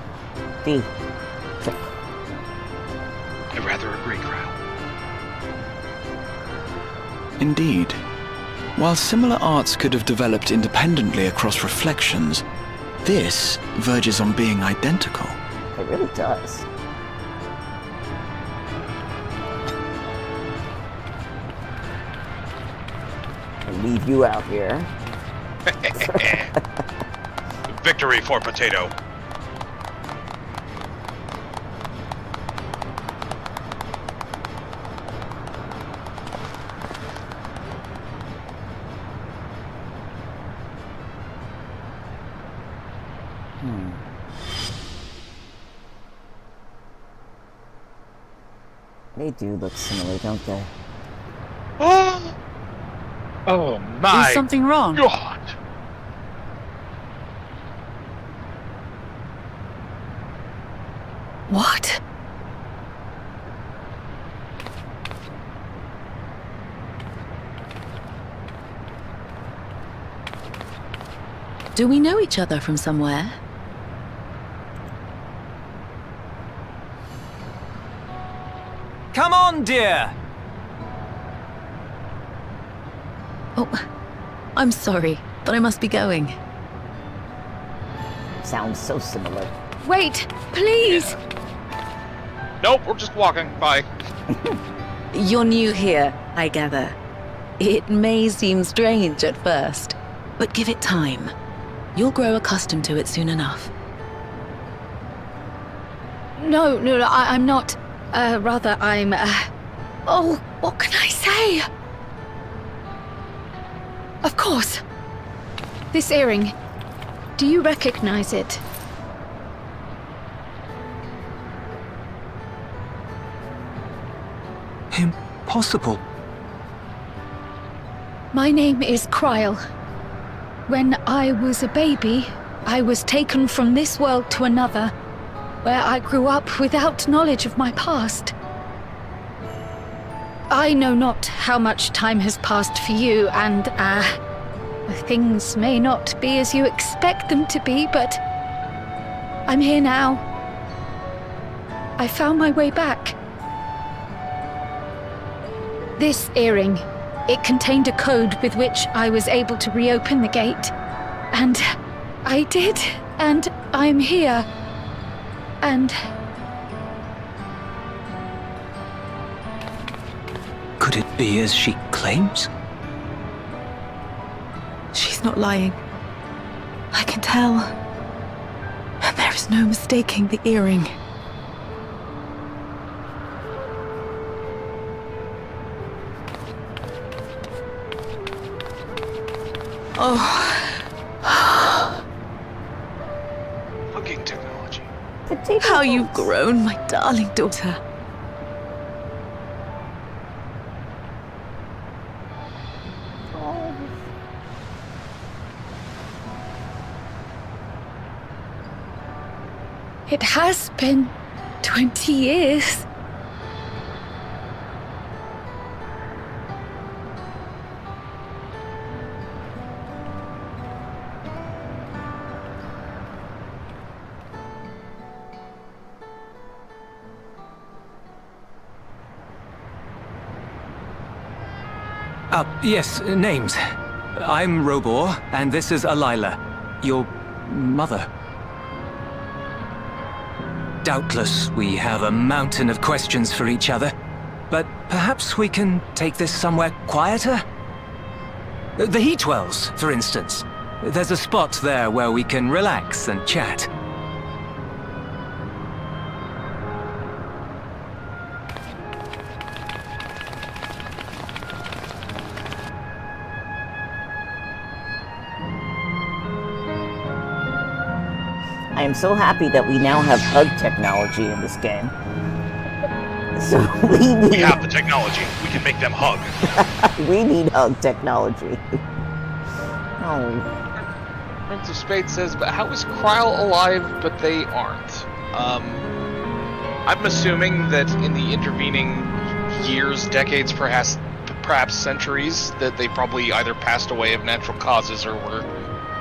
3, click. I'd rather agree, Kryle. Indeed. While similar arts could have developed independently across reflections, this verges on being identical. It really does. I'll leave you out here. Victory for Potato. They do look similar, don't they? Oh my Is something wrong? God! What? Do we know each other from somewhere? Come on, dear! Oh, I'm sorry, but I must be going. Sounds so similar. Wait, please! Nope, we're just walking. Bye. You're new here, I gather. It may seem strange at first, but give it time. You'll grow accustomed to it soon enough. No, I'm not. Rather, I'm, Oh, what can I say? Of course. This earring. Do you recognize it? Impossible. My name is Kryle. When I was a baby, I was taken from this world to another, where I grew up without knowledge of my past. I know not how much time has passed for you, and, things may not be as you expect them to be, but I'm here now. I found my way back. This earring, it contained a code with which I was able to reopen the gate. And I did, and I'm here. And Could it be as she claims? She's not lying. I can tell. And there is no mistaking the earring. Oh, Fucking technology. how you've grown, my darling daughter. Oh. It has been 20 years. Yes, names. I'm Robor, and this is Alila, your mother. Doubtless, we have a mountain of questions for each other, but perhaps we can take this somewhere quieter? The Heatwells, for instance. There's a spot there where we can relax and chat. I am so happy that we now have hug technology in this game. So We have the technology. We can make them hug. we need hug technology. Oh. Prince of Spades says, but how is Kryle alive, but they aren't? I'm assuming that in the intervening years, decades, perhaps centuries, that they probably either passed away of natural causes or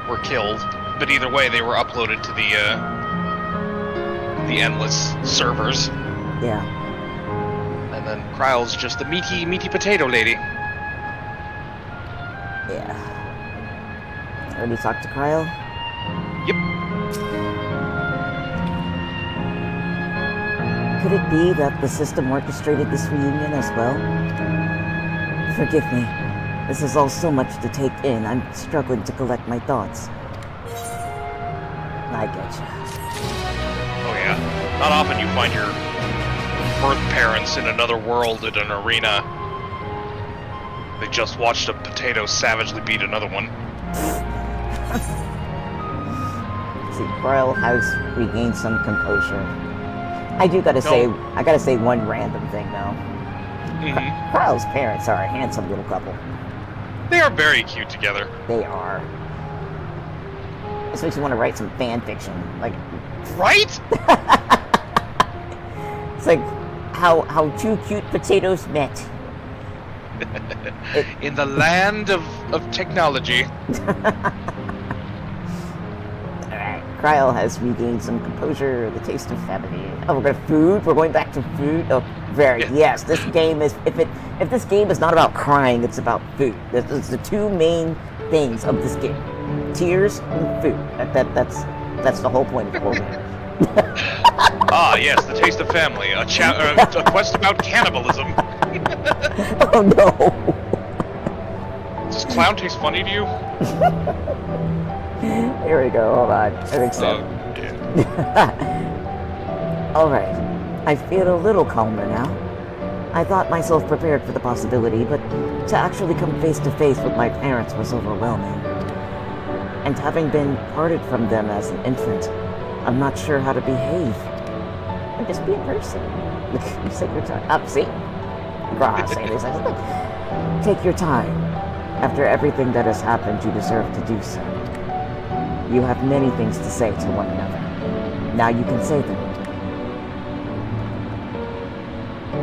were killed. But either way, they were uploaded to the endless servers. Yeah. And then Kryle's just a meaty potato lady. Yeah. Already talked to Kryle? Yep. Could it be that the system orchestrated this reunion as well? Forgive me. This is all so much to take in. I'm struggling to collect my thoughts. I get you. Oh yeah. Not often you find your birth parents in another world at an arena. They just watched a potato savagely beat another one. See, Kryle has regained some composure. I gotta say one random thing though. Mm-hmm. Kryle's parents are a handsome little couple. They are very cute together. They are. This makes you want to write some fan fiction, like. Right? It's like how two cute potatoes met. In the land of technology. Alright, Kryle has regained some composure, the taste of family. Oh, we're going to food? We're going back to food? Oh, yes, this game is, if this game is not about crying, it's about food. That's the two main things of this game. Tears and food. That's the whole point of the whole game. Ah, yes, the taste of family. A quest about cannibalism. Oh no! Does clown taste funny to you? Here we go, hold on. I think so. Alright. I feel a little calmer now. I thought myself prepared for the possibility, but to actually come face to face with my parents was overwhelming. And having been parted from them as an infant, I'm not sure how to behave. And just be a person. You take your time. Up, see? Take your time. After everything that has happened, you deserve to do so. You have many things to say to one another. Now you can say them.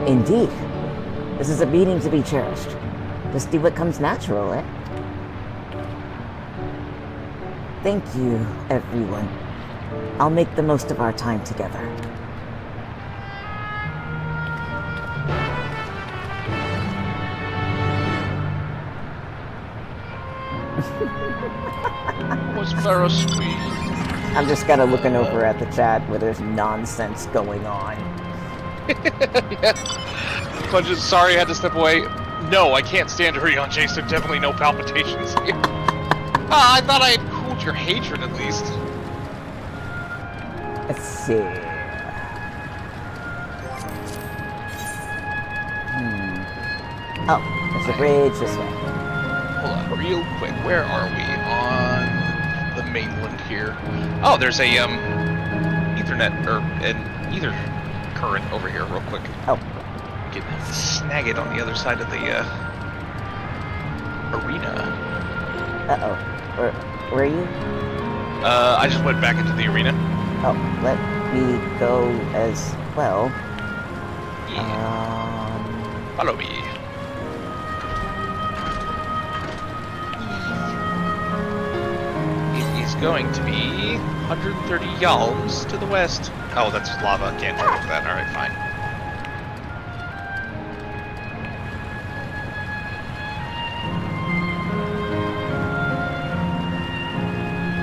Indeed. This is a meeting to be cherished. Just do what comes natural, eh? Thank you, everyone. I'll make the most of our time together. Was very sweet. I'm just kind of looking over at the chat where there's nonsense going on. Yeah. Bunch of sorry I had to step away. No, I can't stand to hurry on, Jason. Definitely no palpitations here. I thought I had cooled your hatred at least. Let's see. Oh, there's a bridge this way. Hold on, real quick. Where are we? On the mainland here. Oh, there's a Ethernet or an Ether current over here, real quick. Oh. Snag it on the other side of the arena. Uh-oh. Where are you? I just went back into the arena. Oh, let me go as well. Follow me. It is going to be 130 yalms to the west. Oh, that's lava. Can't talk about that. Alright, fine.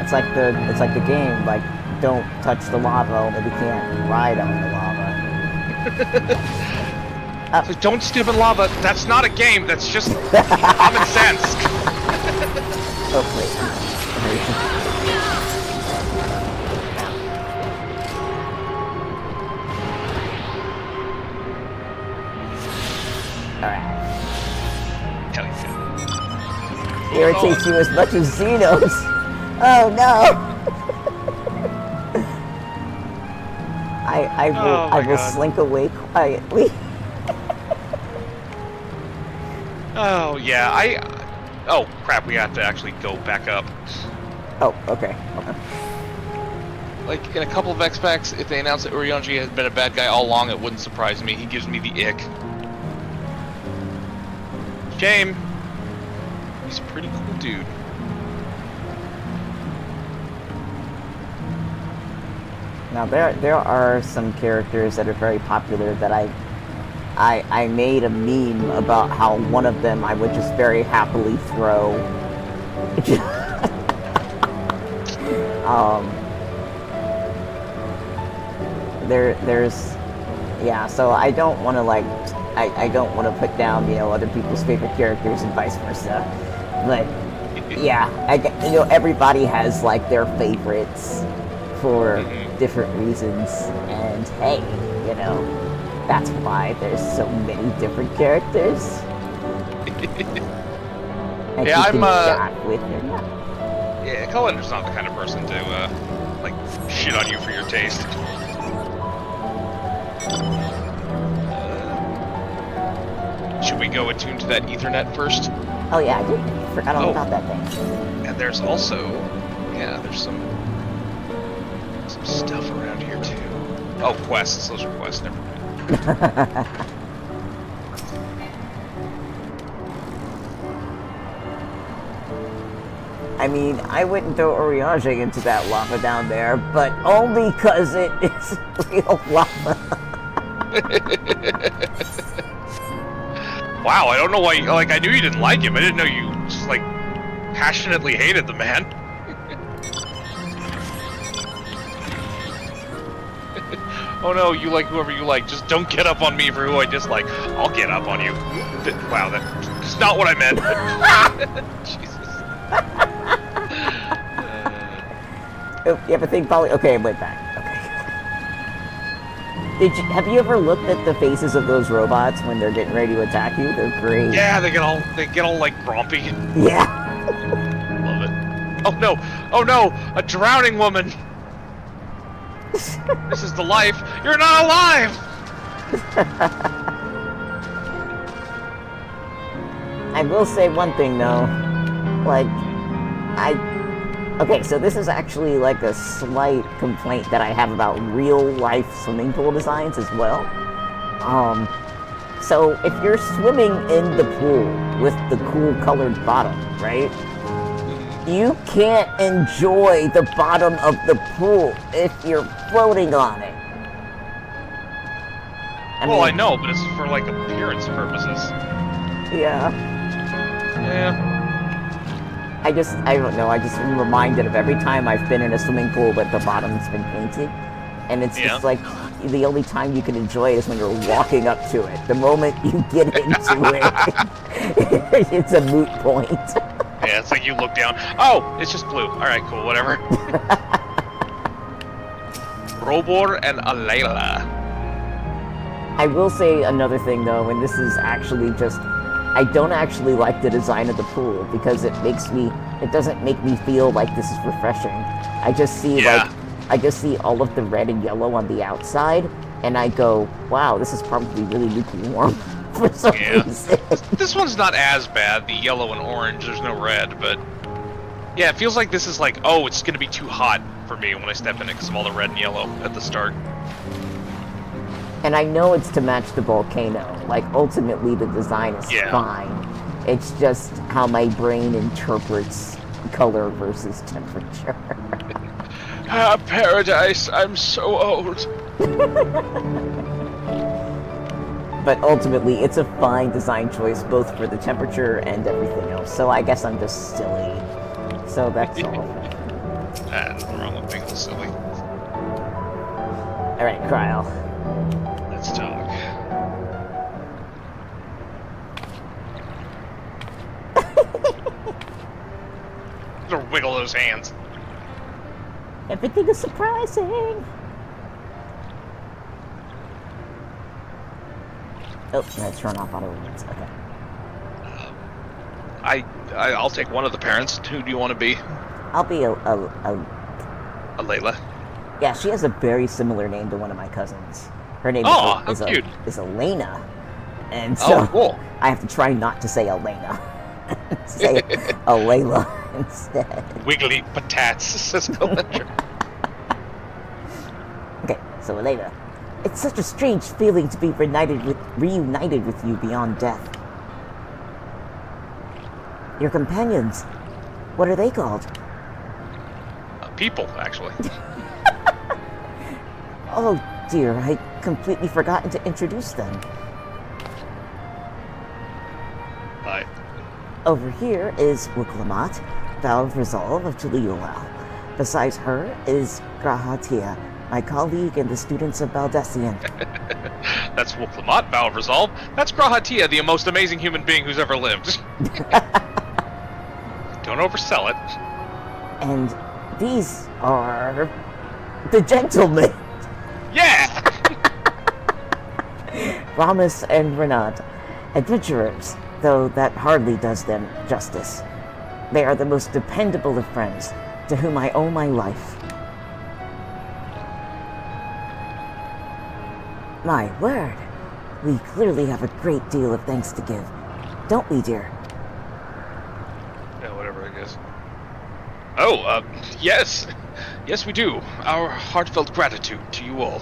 It's like the game, like, don't touch the lava, only we can't ride on the lava. So don't step in lava. That's not a game. That's just common sense. Oh, wait. Alright. Hell yeah. Irritates you as much as Xenos. Oh no! I will slink away quietly. Oh yeah, oh crap, we have to actually go back up. Oh, okay. Like in a couple of X packs, if they announce that Urianji has been a bad guy all along, it wouldn't surprise me. He gives me the ick. Shame. He's a pretty cool dude. Now there are some characters that are very popular that I made a meme about how one of them I would just very happily throw. So I don't want to like I don't want to put down, you know, other people's favorite characters and vice versa, but yeah, everybody has like their favorites for different reasons, and hey, you know, that's why there's so many different characters. And yeah, I'm with him. Yeah, Cullender's not the kind of person to like shit on you for your taste. Should we go attune to that Ethernet first? Oh yeah, I did. Forgot all about that thing. And there's also, yeah, there's some stuff around here too. Oh, quests. Those are quests. Never mind. I mean, I wouldn't throw Urianji into that lava down there, but only because it is real lava. Wow, I don't know why. Like, I knew you didn't like him. I didn't know you just like passionately hated the man. Oh no, you like whoever you like. Just don't get up on me for who I dislike. I'll get up on you. Wow, that's not what I meant. Jesus. You ever think probably? Okay, wait back. Okay. Have you ever looked at the faces of those robots when they're getting ready to attack you? They're great. Yeah, they get all like rompy. Yeah. Love it. Oh no, a drowning woman. This is the life. You're not alive. I will say one thing though, like, okay, so this is actually like a slight complaint that I have about real-life swimming pool designs as well. So if you're swimming in the pool with the cool colored bottom, right? You can't enjoy the bottom of the pool if you're floating on it. I know, but it's for like appearance purposes. Yeah. Yeah. I don't know, I just am reminded of every time I've been in a swimming pool but the bottom's been painted. And it's just like, the only time you can enjoy it is when you're walking up to it. The moment you get into it, it's a moot point. Yeah, it's like you look down. Oh, it's just blue. Alright, cool, whatever. Robor and Alayla. I will say another thing though, and this is actually just, I don't actually like the design of the pool because it doesn't make me feel like this is refreshing. I just see I just see all of the red and yellow on the outside, and I go, wow, this is probably really lukewarm for some reason. This one's not as bad, the yellow and orange, there's no red, but Yeah, it feels like this is like, oh, it's gonna be too hot for me when I step in it because of all the red and yellow at the start. And I know it's to match the volcano. Like, ultimately, the design is fine. It's just how my brain interprets color versus temperature. Ah, paradise, I'm so old. But ultimately, it's a fine design choice, both for the temperature and everything else. So I guess I'm just silly. So that's all. Nothing wrong with being silly. Alright, Kryle. Let's talk. Just wiggle those hands. Everything is surprising! Oh, let's turn off auto limits. Okay. I'll take one of the parents. Who do you want to be? I'll be a Layla. Yeah, she has a very similar name to one of my cousins. Her name is Elena. And so cool. I have to try not to say Elena. Say Alayla instead. Wiggly patats, says Collector. Okay, so Elena. It's such a strange feeling to be reunited with you beyond death. Your companions, what are they called? People, actually. Oh dear, I completely forgotten to introduce them. Hi. Over here is Wuklamat, Vow of Resolve of Tuliulal. Besides her is Grahatia, my colleague and the students of Baldessian. That's Wuklamat, Vow of Resolve. That's Grahatia, the most amazing human being who's ever lived. Don't oversell it. And these are the gentlemen. Yeah! Romus and Renat, adventurers, though that hardly does them justice. They are the most dependable of friends, to whom I owe my life. My word, we clearly have a great deal of thanks to give, don't we, dear? Yeah, whatever, I guess. Oh, yes. Yes, we do. Our heartfelt gratitude to you all.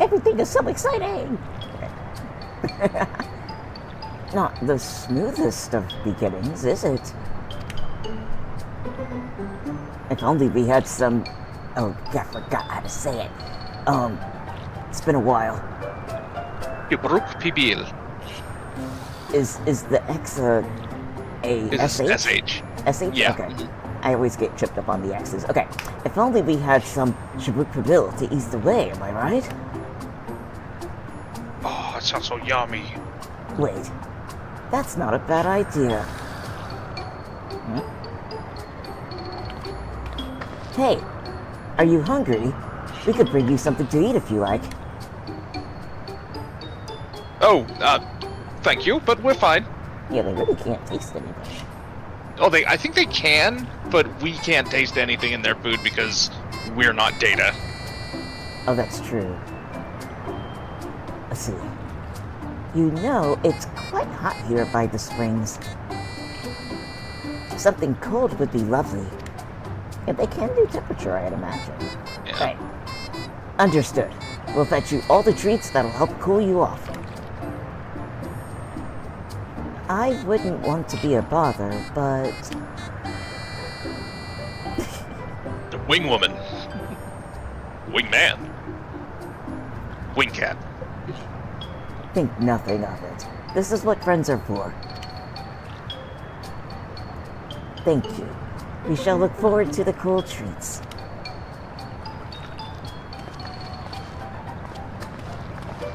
Everything is so exciting! Not the smoothest of beginnings, is it? If only we had some... Oh, I forgot how to say it. It's been a while. Ibruk Pibil. Is the X a SH? SH. SH? Yeah. Okay. I always get tripped up on the X's. Okay. If only we had some Shabuk Pibil to ease the way, am I right? Oh, it sounds so yummy. Wait. That's not a bad idea. Hey, are you hungry? We could bring you something to eat if you like. Oh, thank you, but we're fine. Yeah, they really can't taste anything. Oh, I think they can, but we can't taste anything in their food because we're not Data. Oh, that's true. Let's see. You know, it's quite hot here by the springs. Something cold would be lovely. And they can do temperature, I'd imagine. Yeah. Right. Understood. We'll fetch you all the treats that'll help cool you off. I wouldn't want to be a bother, but... The wing woman. Wing man. Wing cat. Think nothing of it. This is what friends are for. Thank you. We shall look forward to the cool treats.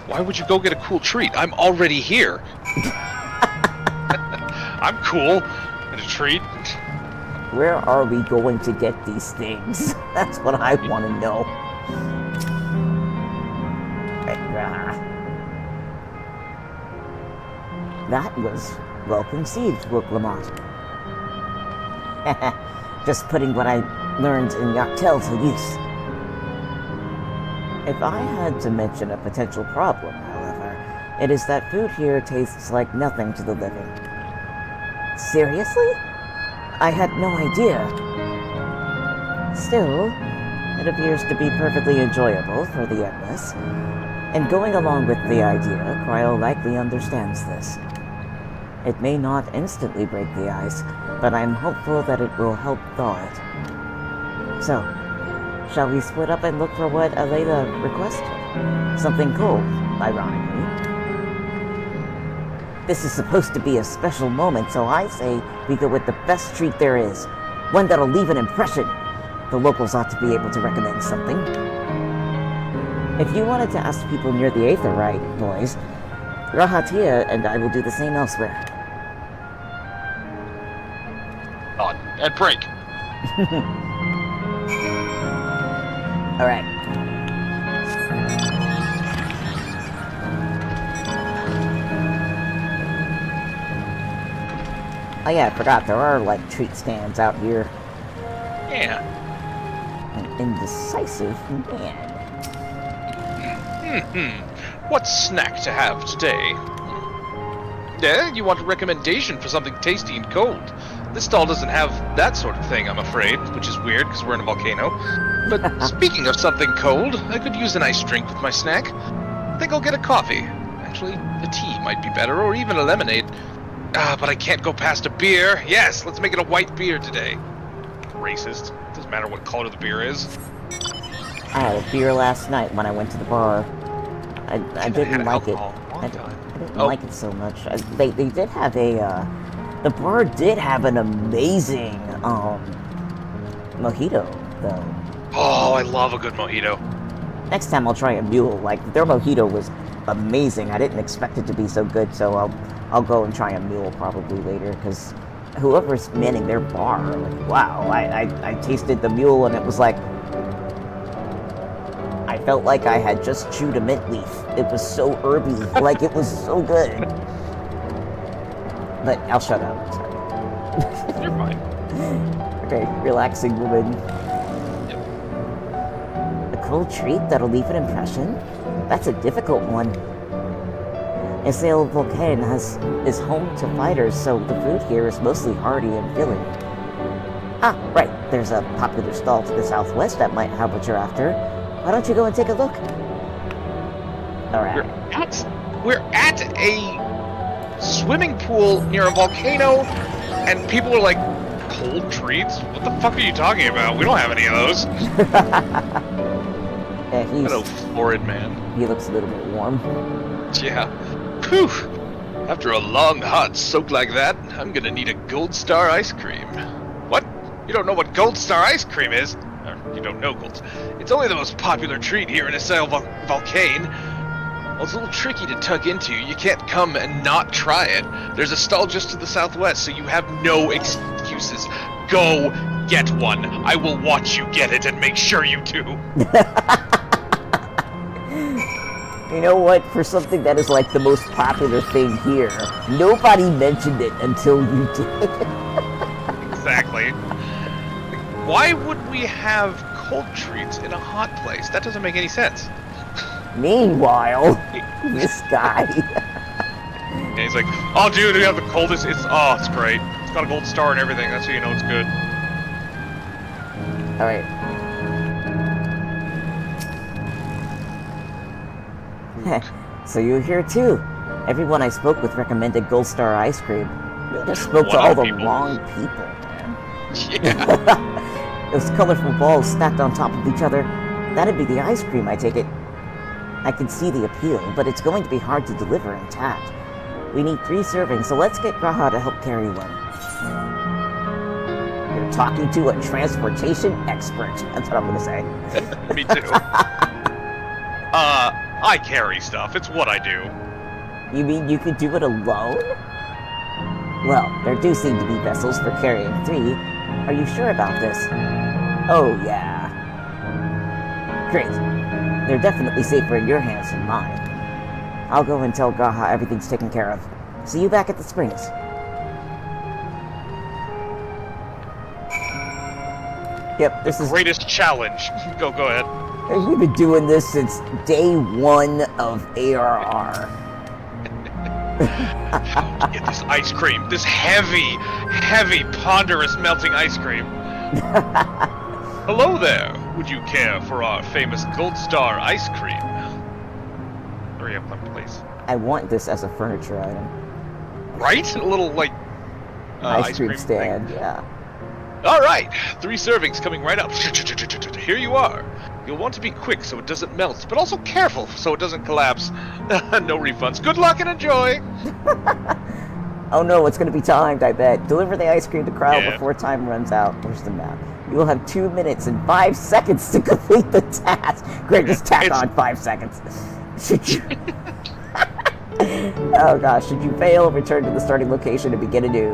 Why would you go get a cool treat? I'm already here. I'm cool. And a treat. Where are we going to get these things? That's what I want to know. That was well conceived, Rook Lamont. Just putting what I learned in Yachtel to use. If I had to mention a potential problem, however, it is that food here tastes like nothing to the living. Seriously? I had no idea. Still, it appears to be perfectly enjoyable for the endless. And going along with the idea, Kryle likely understands this. It may not instantly break the ice, but I'm hopeful that it will help thaw it. So, shall we split up and look for what Aleda requested? Something cold, ironically. This is supposed to be a special moment, so I say we go with the best treat there is. One that'll leave an impression. The locals ought to be able to recommend something. If you wanted to ask people near the Aetherite, boys, Rahatia and I will do the same elsewhere. On and break. Alright. Oh yeah, I forgot, there are, like, treat stands out here. Yeah. An indecisive man. What snack to have today? Yeah, you want a recommendation for something tasty and cold. This stall doesn't have that sort of thing, I'm afraid, which is weird because we're in a volcano. But speaking of something cold, I could use an iced drink with my snack. I think I'll get a coffee. Actually, a tea might be better, or even a lemonade. But I can't go past a beer. Yes, let's make it a white beer today. Racist. Doesn't matter what color the beer is. I had a beer last night when I went to the bar. I didn't like it. I didn't like it so much. They did have a, the bar did have an amazing, mojito, though. Oh, I love a good mojito. Next time I'll try a mule. Like, their mojito was amazing. I didn't expect it to be so good, so I'll go and try a mule probably later, because whoever's manning their bar, like, wow, I tasted the mule and it was like, I felt like I had just chewed a mint leaf. It was so herby, like it was so good. But I'll shut up. Sorry. You're fine. Okay, relaxing woman. Yep. A cold treat that'll leave an impression? That's a difficult one. Isail Volcane is home to fighters, so the food here is mostly hearty and filling. Ah, right, there's a popular stall to the southwest that might have what you're after. Why don't you go and take a look? Alright. We're at a swimming pool near a volcano, and people are like, cold treats? What the fuck are you talking about? We don't have any of those. Yeah, Hello, florid man. He looks a little bit warm. Yeah. Phew. After a long hot soak like that, I'm gonna need a Gold Star ice cream. What? You don't know what Gold Star ice cream is? Or you don't know Gold. It's only the most popular treat here in Isail Volcane. Well, it's a little tricky to tuck into. You can't come and not try it. There's a stall just to the southwest, so you have no excuses. Go get one. I will watch you get it and make sure you do. You know what? For something that is like the most popular thing here, nobody mentioned it until you did. Exactly. Why would we have cold treats in a hot place? That doesn't make any sense. Meanwhile, this guy. And he's like, oh dude, we have the coldest, it's great. It's got a gold star and everything, that's how you know it's good. Alright. So you're here too. Everyone I spoke with recommended Gold Star ice cream. You just spoke to all the wrong people, man. Yeah. Those colorful balls stacked on top of each other. That'd be the ice cream, I take it. I can see the appeal, but it's going to be hard to deliver intact. We need 3 servings, so let's get Graha to help carry one. You're talking to a transportation expert. That's what I'm gonna say. Me too. I carry stuff. It's what I do. You mean you could do it alone? Well, there do seem to be vessels for carrying 3. Are you sure about this? Oh, yeah. Great. They're definitely safer in your hands than mine. I'll go and tell Graha everything's taken care of. See you back at the springs. Yep, this is... Greatest challenge. Go ahead. We've been doing this since day 1 of ARR. Get this ice cream. This heavy, ponderous melting ice cream. Hello there. Would you care for our famous Gold Star ice cream? Hurry up, please. I want this as a furniture item. Right? A little, like, ice cream stand, thing. yeah. Alright, 3 servings coming right up. Here you are. You'll want to be quick so it doesn't melt, but also careful so it doesn't collapse. No refunds. Good luck and enjoy! Oh no, it's gonna be timed, I bet. Deliver the ice cream to Kryle before time runs out. Where's the map? You will have 2 minutes and 5 seconds to complete the task. Great, just tack on 5 seconds. Should you... Oh gosh, should you fail, return to the starting location and begin anew.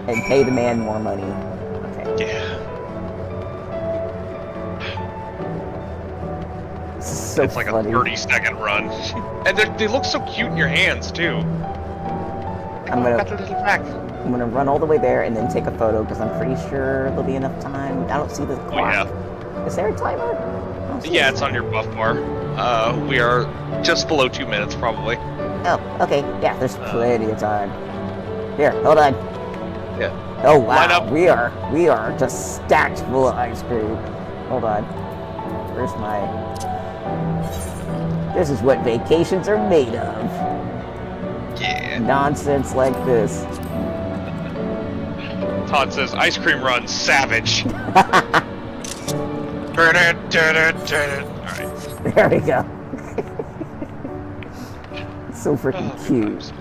And pay the man more money. Okay. Yeah. This is so It's like funny. a 30-second run. And they look so cute in your hands, too. I'm Got the little back. gonna run all the way there and then take a photo because I'm pretty sure there'll be enough time. I don't see the clock. Oh, yeah. Is there a timer? I don't see Yeah, a it's on timer. your buff bar. We are just below 2 minutes, probably. Oh, okay. Yeah, there's plenty of time. Here, hold on. Yeah. Oh Line wow, up. we are just stacked full of ice cream. Hold on. Where's my... This is what vacations are made of. Yeah. Nonsense like this. Todd says, ice cream run, savage. Alright. There we go. So freaking cute.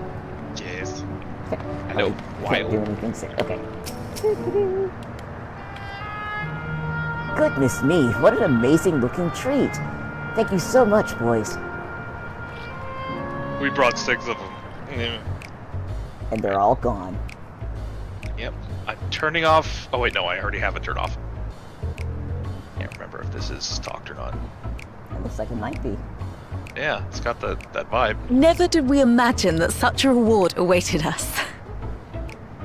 Yes. Okay. I know. Can't do anything sick. Okay. Goodness me, what an amazing looking treat. Thank you so much, boys. We brought 6 of them. Yeah. And they're all gone. Yep. I'm turning off... Oh, wait, no, I already have it turned off. Can't remember if this is talked or not. It looks like it might be. Yeah, it's got that vibe. Never did we imagine that such a reward awaited us.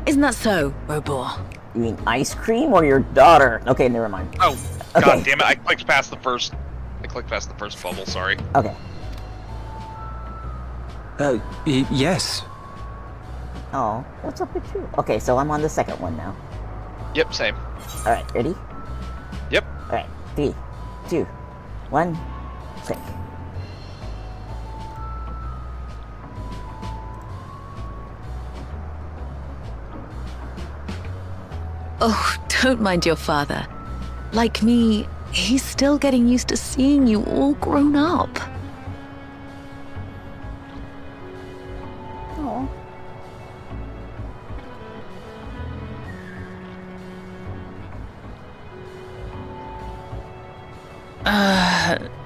Isn't that so, Robor? You mean ice cream or your daughter? Okay, never mind. Oh, Okay. god damn it, I clicked past the first bubble, sorry. Okay. Yes. Oh, what's up with you? Okay, so I'm on the second one now. Yep, same. Alright, ready? Yep. Alright, 3, 2, 1, click. Oh, don't mind your father. Like me, he's still getting used to seeing you all grown up. Oh.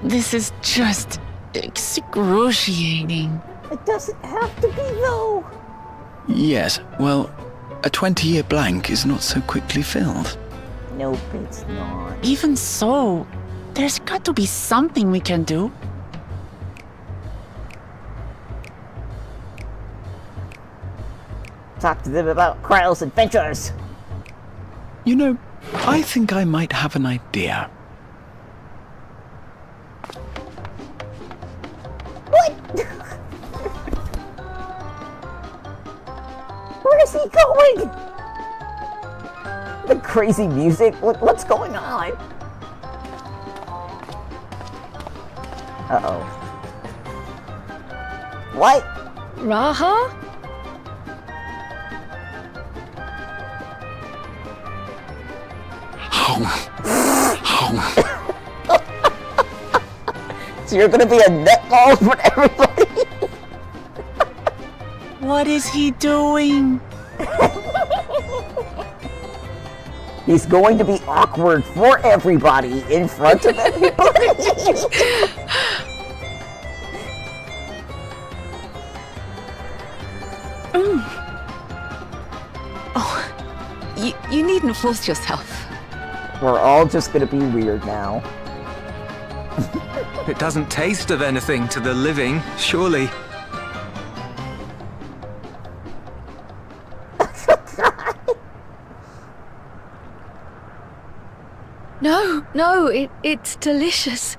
This is just excruciating. It doesn't have to be, though. Yes, well, a 20-year blank is not so quickly filled. Nope, it's not. Even so, there's got to be something we can do. Talk to them about Kryle's adventures. You know, I think I might have an idea. What? Where is he going? The crazy music? What's going on? Uh-oh. What? Raha? So you're gonna be a nutball for everybody? What is he doing? He's going to be awkward for everybody in front of everybody. You needn't force yourself. We're all just gonna be weird now. It doesn't taste of anything to the living, surely. No. No, it's delicious.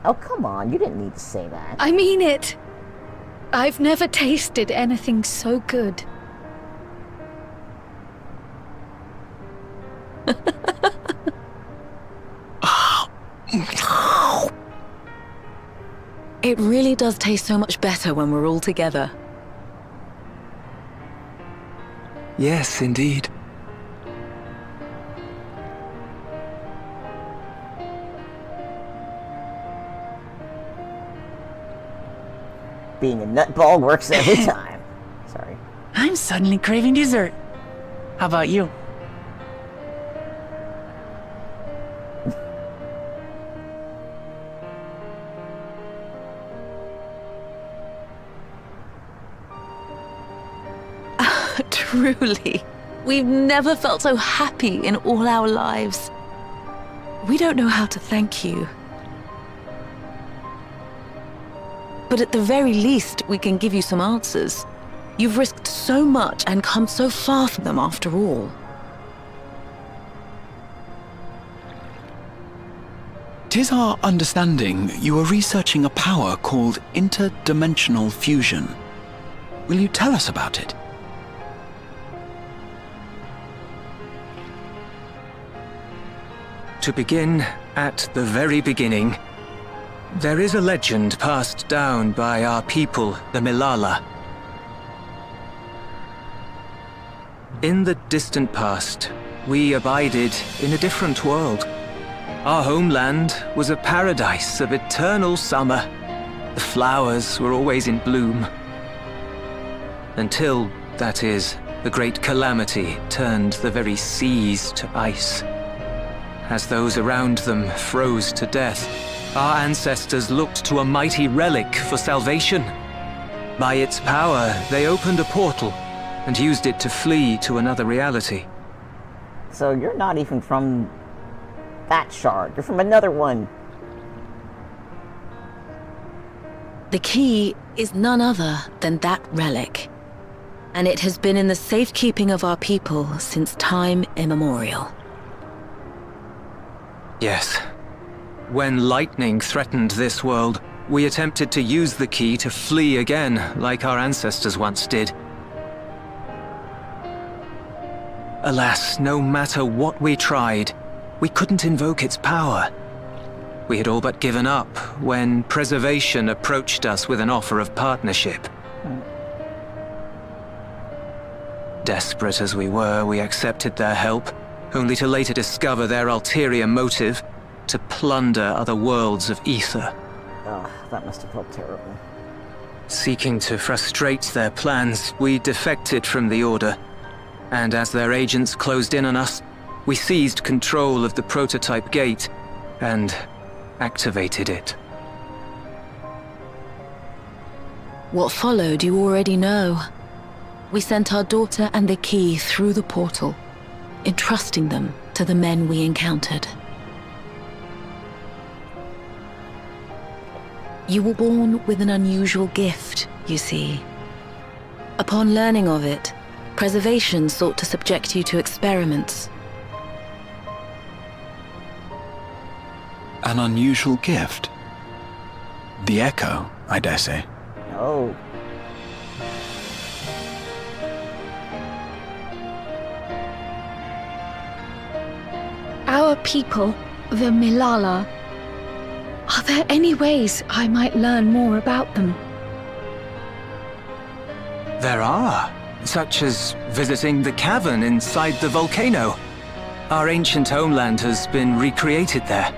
Oh, come on, you didn't need to say that. I mean it. I've never tasted anything so good. It really does taste so much better when we're all together. Yes, indeed. Being a nutball works every time. Sorry. I'm suddenly craving dessert. How about you? Truly, we've never felt so happy in all our lives. We don't know how to thank you. But at the very least, we can give you some answers. You've risked so much and come so far from them after all. Tis our understanding you are researching a power called interdimensional fusion. Will you tell us about it? To begin at the very beginning, there is a legend passed down by our people, the Milala. In the distant past, we abided in a different world. Our homeland was a paradise of eternal summer. The flowers were always in bloom. Until, that is, the great calamity turned the very seas to ice. As those around them froze to death, our ancestors looked to a mighty relic for salvation. By its power, they opened a portal and used it to flee to another reality. So you're not even from that shard. You're from another one. The key is none other than that relic. And it has been in the safekeeping of our people since time immemorial. Yes. When lightning threatened this world, we attempted to use the key to flee again, like our ancestors once did. Alas, no matter what we tried, we couldn't invoke its power. We had all but given up when Preservation approached us with an offer of partnership. Desperate as we were, we accepted their help, only to later discover their ulterior motive, to plunder other worlds of ether. Oh, that must have felt terrible. Seeking to frustrate their plans, we defected from the Order, and as their agents closed in on us, we seized control of the prototype gate and activated it. What followed you already know. We sent our daughter and the key through the portal, entrusting them to the men we encountered. You were born with an unusual gift, you see. Upon learning of it, Preservation sought to subject you to experiments. An unusual gift? The Echo, I dare say. Oh. Our people, the Milala. Are there any ways I might learn more about them? There are, such as visiting the cavern inside the volcano. Our ancient homeland has been recreated there.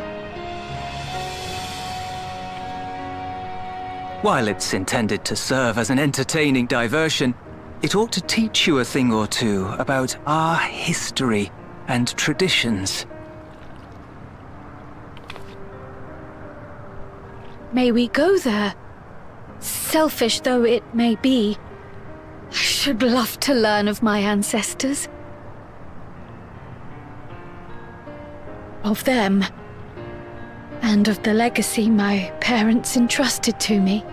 While it's intended to serve as an entertaining diversion, it ought to teach you a thing or two about our history and traditions. May we go there? Selfish though it may be, I should love to learn of my ancestors. Of them. And of the legacy my parents entrusted to me.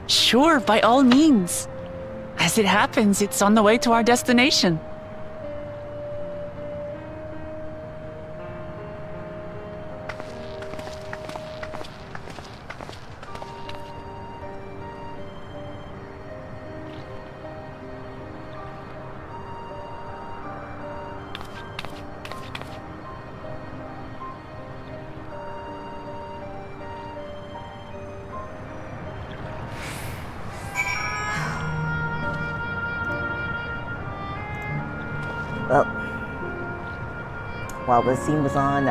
Sure, by all means. As it happens, it's on the way to our destination. Well, while this scene was on,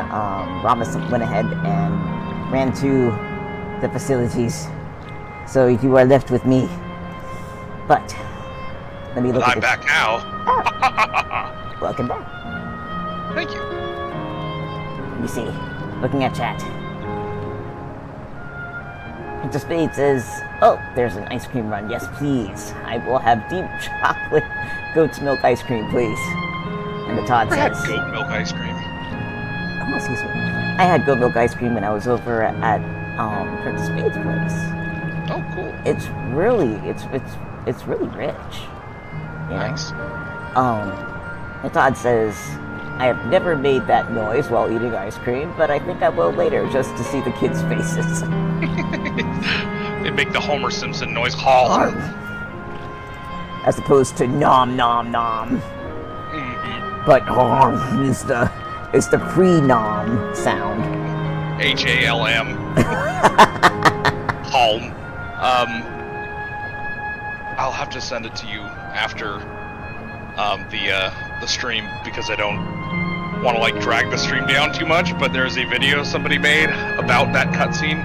Romus went ahead and ran to the facilities. So you are left with me. But let me look at I'm back now. Welcome back. Thank you. Let me see. Looking at chat. Mr. Spade says, "Oh, there's an ice cream run. Yes, please. I will have deep chocolate goat's milk ice cream, please." And the Todd I had says, goat milk ice cream. "Oh, excuse me. I had goat milk ice cream when I was over at Prince Spade's place. Oh, cool. It's really rich. You know? Nice. And Todd says, I have never made that noise while eating ice cream, but I think I will later just to see the kids' faces." They make the Homer Simpson noise. Holler. As opposed to nom nom nom. But is the pre-nom sound. HALM. Halm. I'll have to send it to you after the stream because I don't want to like drag the stream down too much. But there's a video somebody made about that cutscene.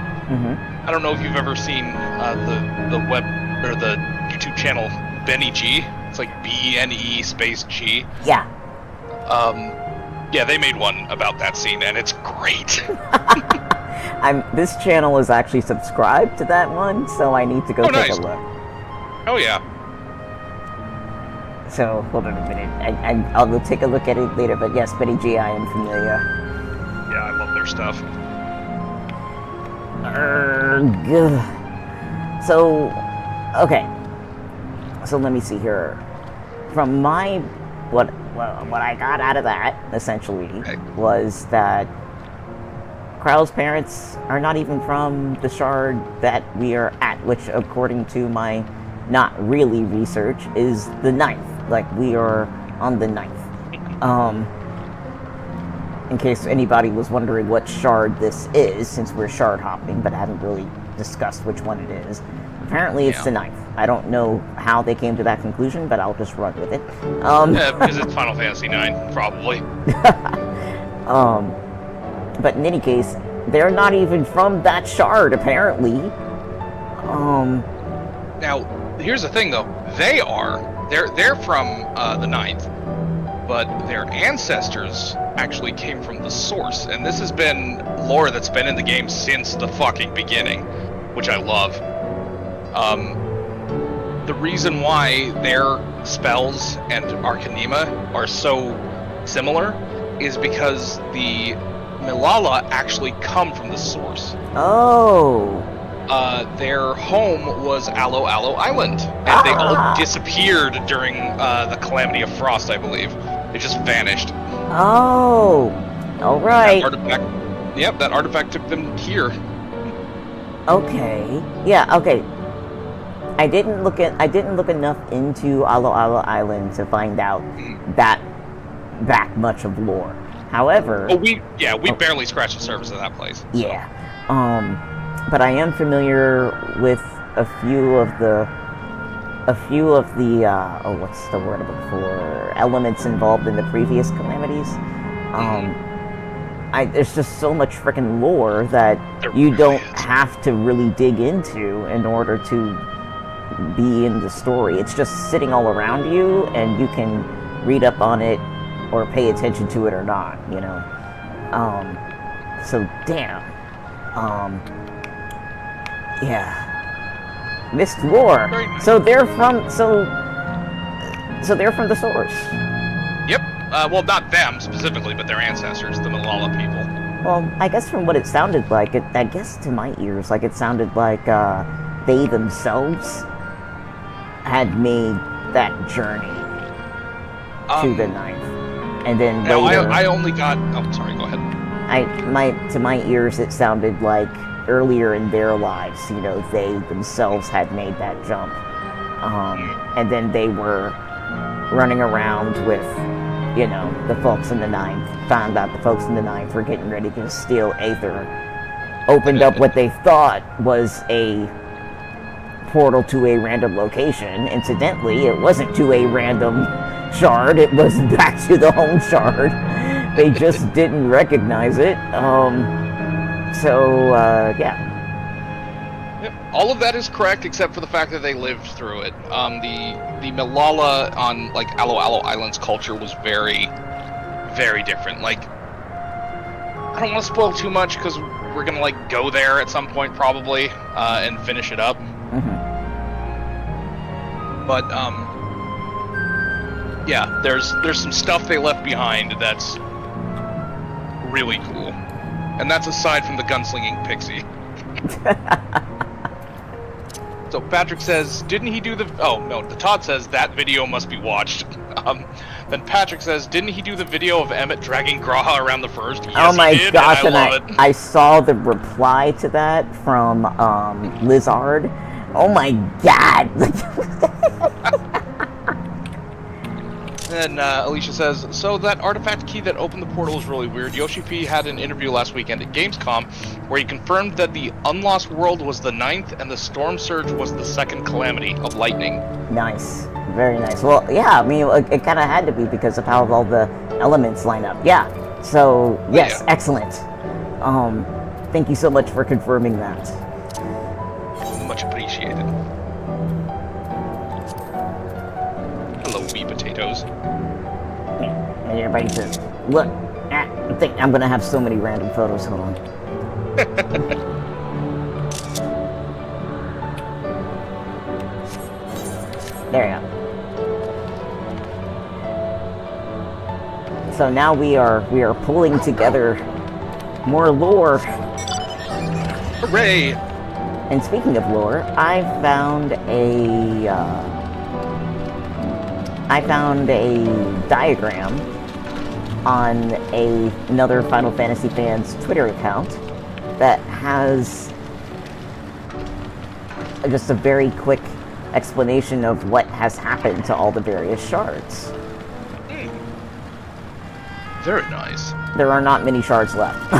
I don't know if you've ever seen the web or the YouTube channel Benny G. It's like BNE space G. Yeah. Yeah, they made one about that scene, and it's great. This channel is actually subscribed to that one, so I need to go take a look. Oh yeah. So, hold on a minute. I'll go take a look at it later, but yes, Betty G, I am familiar. Yeah, I love their stuff. So, okay. So let me see here. From what I got out of that, essentially, was that Kryle's parents are not even from the shard that we are at, which, according to my not really research, is the 9th. Like, we are on the 9th. In case anybody was wondering what shard this is, since we're shard hopping, but I haven't really discussed which one it is. Apparently it's the 9th. I don't know how they came to that conclusion, but I'll just run with it. Yeah, because it's Final Fantasy IX, probably. But in any case, they're not even from that shard, apparently. Now, here's the thing, though. They're from the 9th, but their ancestors actually came from the source, and this has been lore that's been in the game since the fucking beginning, which I love. The reason why their spells and Arcanema are so similar is because the Milala actually come from the source. Oh. Their home was Aloe Island, and they all disappeared during the Calamity of Frost, I believe. They just vanished. Oh. All right. That artifact took them here. Okay. Yeah. Okay. I didn't look enough into Aloe Island to find out that much of lore. However, we barely scratched the surface of that place. So. Yeah. But I am familiar with a few of the what's the word I'm looking for? Elements involved in the previous calamities. There's just so much freaking lore that you don't have to really dig into in order to be in the story. It's just sitting all around you, and you can read up on it or pay attention to it or not, you know. So damn. Yeah. Missed lore. Nice. So they're from the source. Yep. Well, not them specifically, but their ancestors, the Milala people. Well, I guess from what it sounded like, I guess to my ears, like it sounded like they themselves had made that journey to the ninth. And then Now, later, I only got... Oh, sorry, go ahead. to my ears, it sounded like earlier in their lives, you know, they themselves had made that jump. And then they were running around with, you know, the folks in the ninth, found out the folks in the ninth were getting ready to steal Aether, opened up what they thought was a portal to a random location. Incidentally, it wasn't to a random shard, it was back to the home shard. They just didn't recognize it. Yeah. Yep. All of that is correct, except for the fact that they lived through it. The Malala on, like, Alo Alo Island's culture was very, very different. Like, I don't want to spoil too much, because we're gonna, like, go there at some point, probably, and finish it up. But, yeah, there's some stuff they left behind that's really cool. And that's aside from the gunslinging pixie. So Patrick says, didn't he do the... Oh, no, the Todd says that video must be watched. Then Patrick says, didn't he do the video of Emmett dragging Graha around the first? Yes, oh my he did, gosh, and I love it. I saw the reply to that from Lizard. Oh my god! And Alicia says, so that artifact key that opened the portal is really weird. Yoshi P had an interview last weekend at Gamescom where he confirmed that the Unlost World was the 9th and the Storm Surge was the 2nd calamity of lightning. Nice. Very nice. Well, yeah, I mean, it kind of had to be because of how all the elements line up. Yeah. So, yes, yeah. Excellent. Thank you so much for confirming that. Much appreciated. Hello, wee potatoes. And everybody says, look, I think I'm going to have so many random photos. Hold on. There you go. So now we are pulling together more lore. Hooray! And speaking of lore, I found a diagram on another Final Fantasy fan's Twitter account that has just a very quick explanation of what has happened to all the various shards. Very nice. There are not many shards left.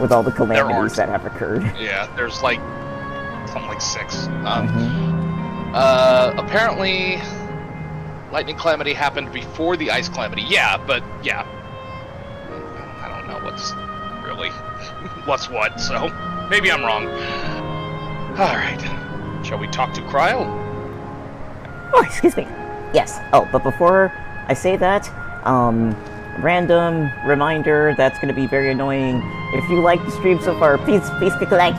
With all the calamities that have occurred. Yeah, there's like something like 6. Apparently Lightning Calamity happened before the Ice Calamity. Yeah, but yeah. I don't know what's really what's what, so maybe I'm wrong. Alright. Shall we talk to Kryle? Oh, excuse me. Yes. Oh, but before I say that, random reminder that's going to be very annoying. If you like the stream so far, please click like.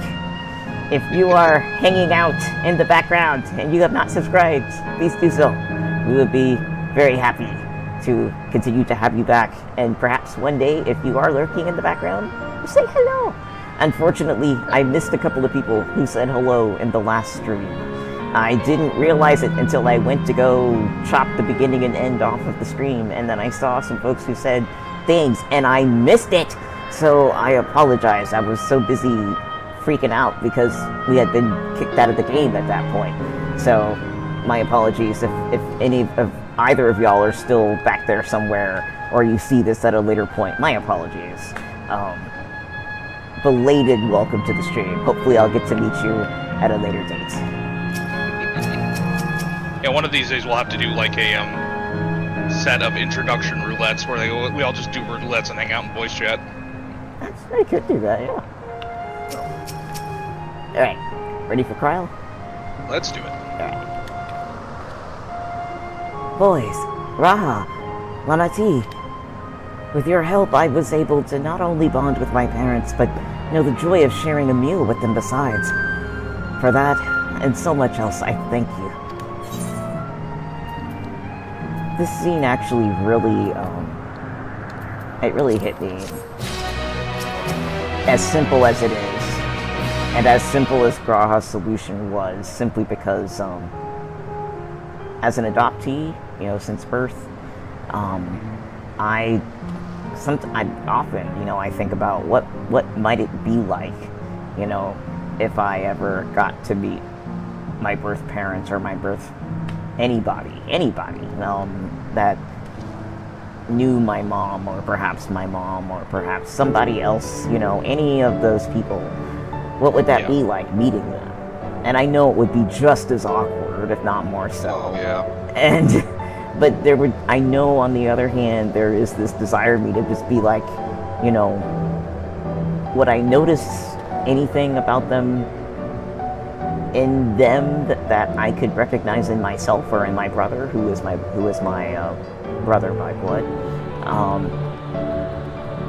If you are hanging out in the background and you have not subscribed, please do so. We would be very happy to continue to have you back. And perhaps one day, if you are lurking in the background, say hello. Unfortunately, I missed a couple of people who said hello in the last stream. I didn't realize it until I went to go chop the beginning and end off of the stream, and then I saw some folks who said things, and I missed it! So I apologize. I was so busy freaking out because we had been kicked out of the game at that point. So my apologies if any of either of y'all are still back there somewhere, or you see this at a later point. My apologies. Belated welcome to the stream. Hopefully I'll get to meet you at a later date. Yeah, one of these days we'll have to do like a set of introduction roulettes where we all just do roulettes and hang out in voice chat. I could do that, yeah. Alright, ready for Kryle? Let's do it. Alright. Boys, Raha, Lanati, with your help I was able to not only bond with my parents, but know the joy of sharing a meal with them besides. For that, and so much else, I thank you. This scene actually really, it really hit me. As simple as it is, and as simple as Graha's solution was, simply because, as an adoptee, since birth, I often, I think about what might it be like, if I ever got to meet my birth parents or anybody, that knew my mom, or perhaps my mom, or perhaps somebody else, any of those people. What would that be like, meeting them? And I know it would be just as awkward, if not more so. Oh, yeah. But I know on the other hand, there is this desire in me to just be like, would I notice anything about them, in them, that I could recognize in myself or in my brother, who is my brother by blood?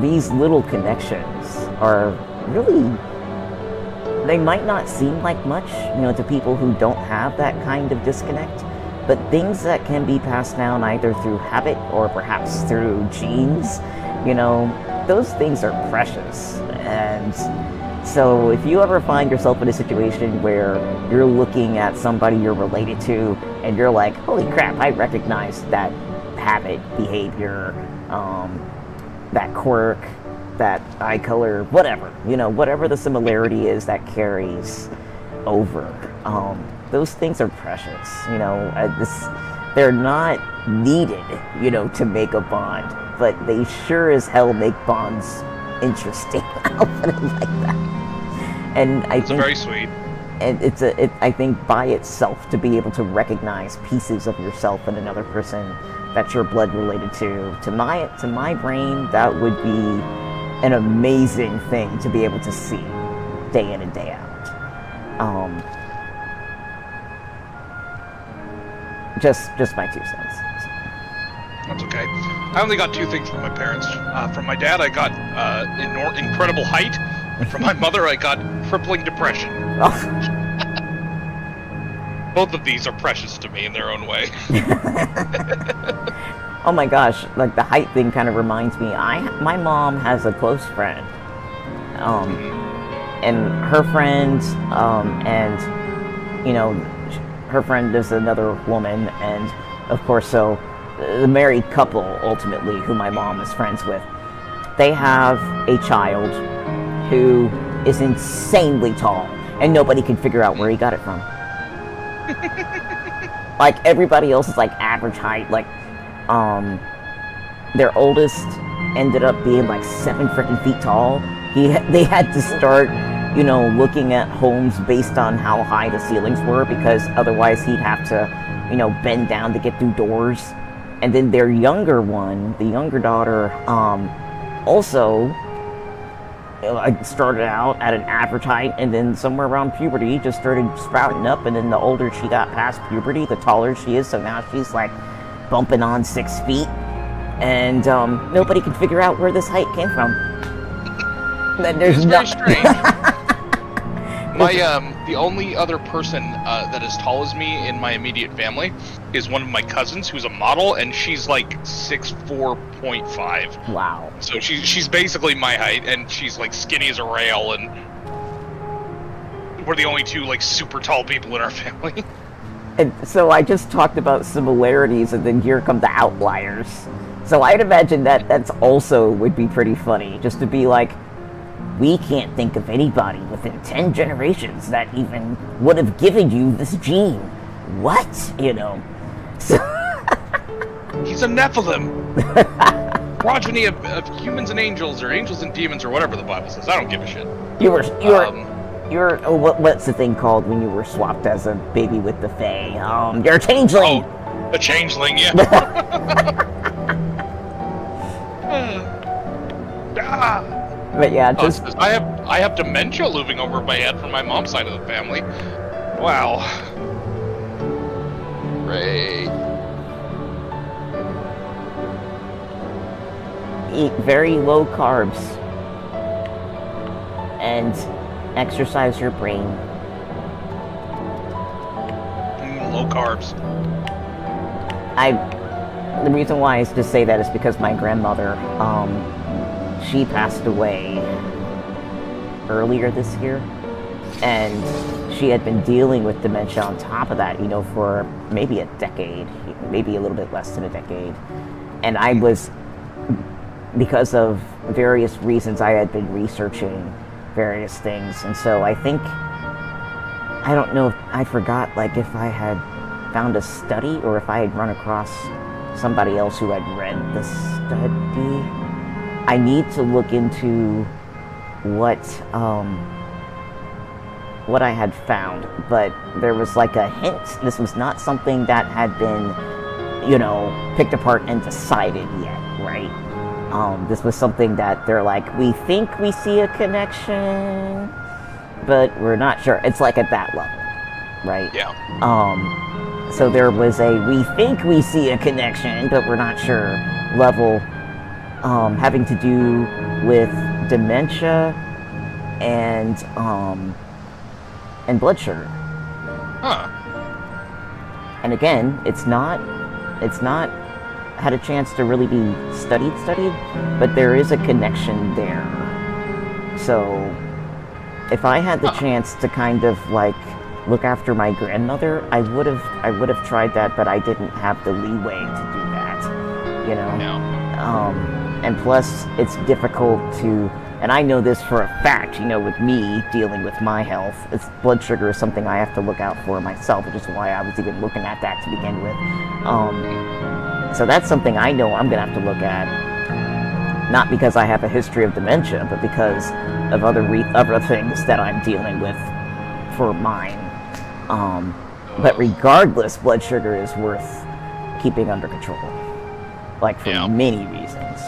These little connections are really, they might not seem like much, to people who don't have that kind of disconnect, but things that can be passed down either through habit or perhaps through genes, those things are precious. And so if you ever find yourself in a situation where you're looking at somebody you're related to and you're like, holy crap, I recognize that habit, behavior, that quirk, that eye color, whatever, whatever the similarity is that carries over, those things are precious. They're not needed, to make a bond, but they sure as hell make bonds interesting. I'll put it like that. And I think very sweet. And I think by itself, to be able to recognize pieces of yourself in another person that you're blood related to my brain, that would be an amazing thing to be able to see day in and day out. Just my 2 cents. That's okay. I only got 2 things from my parents. From my dad, I got incredible height, and from my mother, I got crippling depression. Both of these are precious to me in their own way. Oh my gosh, like the height thing kind of reminds me, my mom has a close friend, and her friend, her friend is another woman, and of course, so the married couple, ultimately, who my mom is friends with, they have a child who is insanely tall, and nobody can figure out where he got it from. Like, everybody else is like average height, like, their oldest ended up being like 7 freaking feet tall. They had to start, looking at homes based on how high the ceilings were, because otherwise he'd have to, bend down to get through doors. And then their younger one, the younger daughter, also started out at an average height, and then somewhere around puberty just started sprouting up, and then the older she got past puberty, the taller she is, so now she's like bumping on 6 feet, and nobody can figure out where this height came from. There's very strange. The only other person that is tall as me in my immediate family is one of my cousins, who's a model, and she's like 6'4.5". Wow. So she's basically my height, and she's like skinny as a rail, and we're the only 2 like super tall people in our family. And so I just talked about similarities, and then here come the outliers. So I'd imagine that's also would be pretty funny, just to be like, we can't think of anybody within 10 generations that even would have given you this gene. What? So He's a Nephilim. Progeny of humans and angels, or angels and demons, or whatever the Bible says. I don't give a shit. What's the thing called when you were swapped as a baby with the Fae? You're a changeling. Oh, a changeling, yeah. But yeah, just I have dementia looming over my head from my mom's side of the family. Wow. Great. Eat very low carbs and exercise your brain. Low carbs. The reason why I just say that is because my grandmother, she passed away earlier this year. And she had been dealing with dementia on top of that, for maybe a decade, maybe a little bit less than a decade. And I was, because of various reasons, I had been researching various things. And so I think, I don't know if I forgot, if I had found a study or if I had run across somebody else who had read the study. I need to look into what I had found, but there was a hint. This was not something that had been, picked apart and decided yet, right? This was something that they're we think we see a connection, but we're not sure. It's at that level, right? Yeah. So there was a we think we see a connection, but we're not sure level, having to do with dementia and blood sugar. Huh. And again, it's not had a chance to really be studied, but there is a connection there. So if I had the chance to kind of look after my grandmother, I would have tried that, but I didn't have the leeway to do that, Yeah. And plus it's difficult to, and I know this for a fact, with me dealing with my health, blood sugar is something I have to look out for myself, which is why I was even looking at that to begin with. So that's something I know I'm gonna have to look at, not because I have a history of dementia, but because of other things that I'm dealing with for mine. But regardless, blood sugar is worth keeping under control, for many reasons.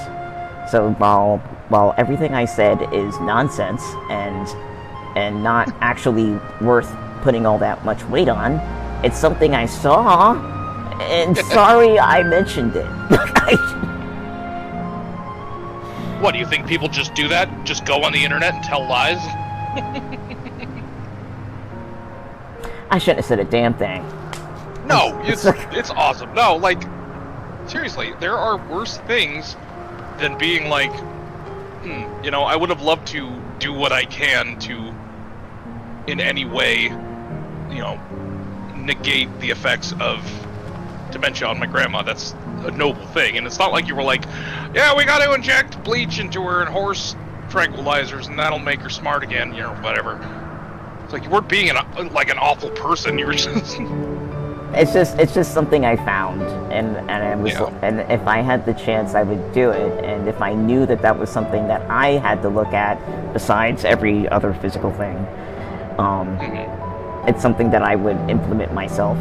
So while everything I said is nonsense and not actually worth putting all that much weight on, it's something I saw, and sorry I mentioned it. What, do you think people just do that? Just go on the internet and tell lies? I shouldn't have said a damn thing. No, it's awesome. No, seriously, there are worse things than being I would have loved to do what I can to, in any way, negate the effects of dementia on my grandma. That's a noble thing. And it's not like you were yeah, we got to inject bleach into her and horse tranquilizers and that'll make her smart again, whatever. It's you weren't being an awful person. You were just... It's just something I found, and I was, and if I had the chance, I would do it. And if I knew that was something that I had to look at, besides every other physical thing, it's something that I would implement myself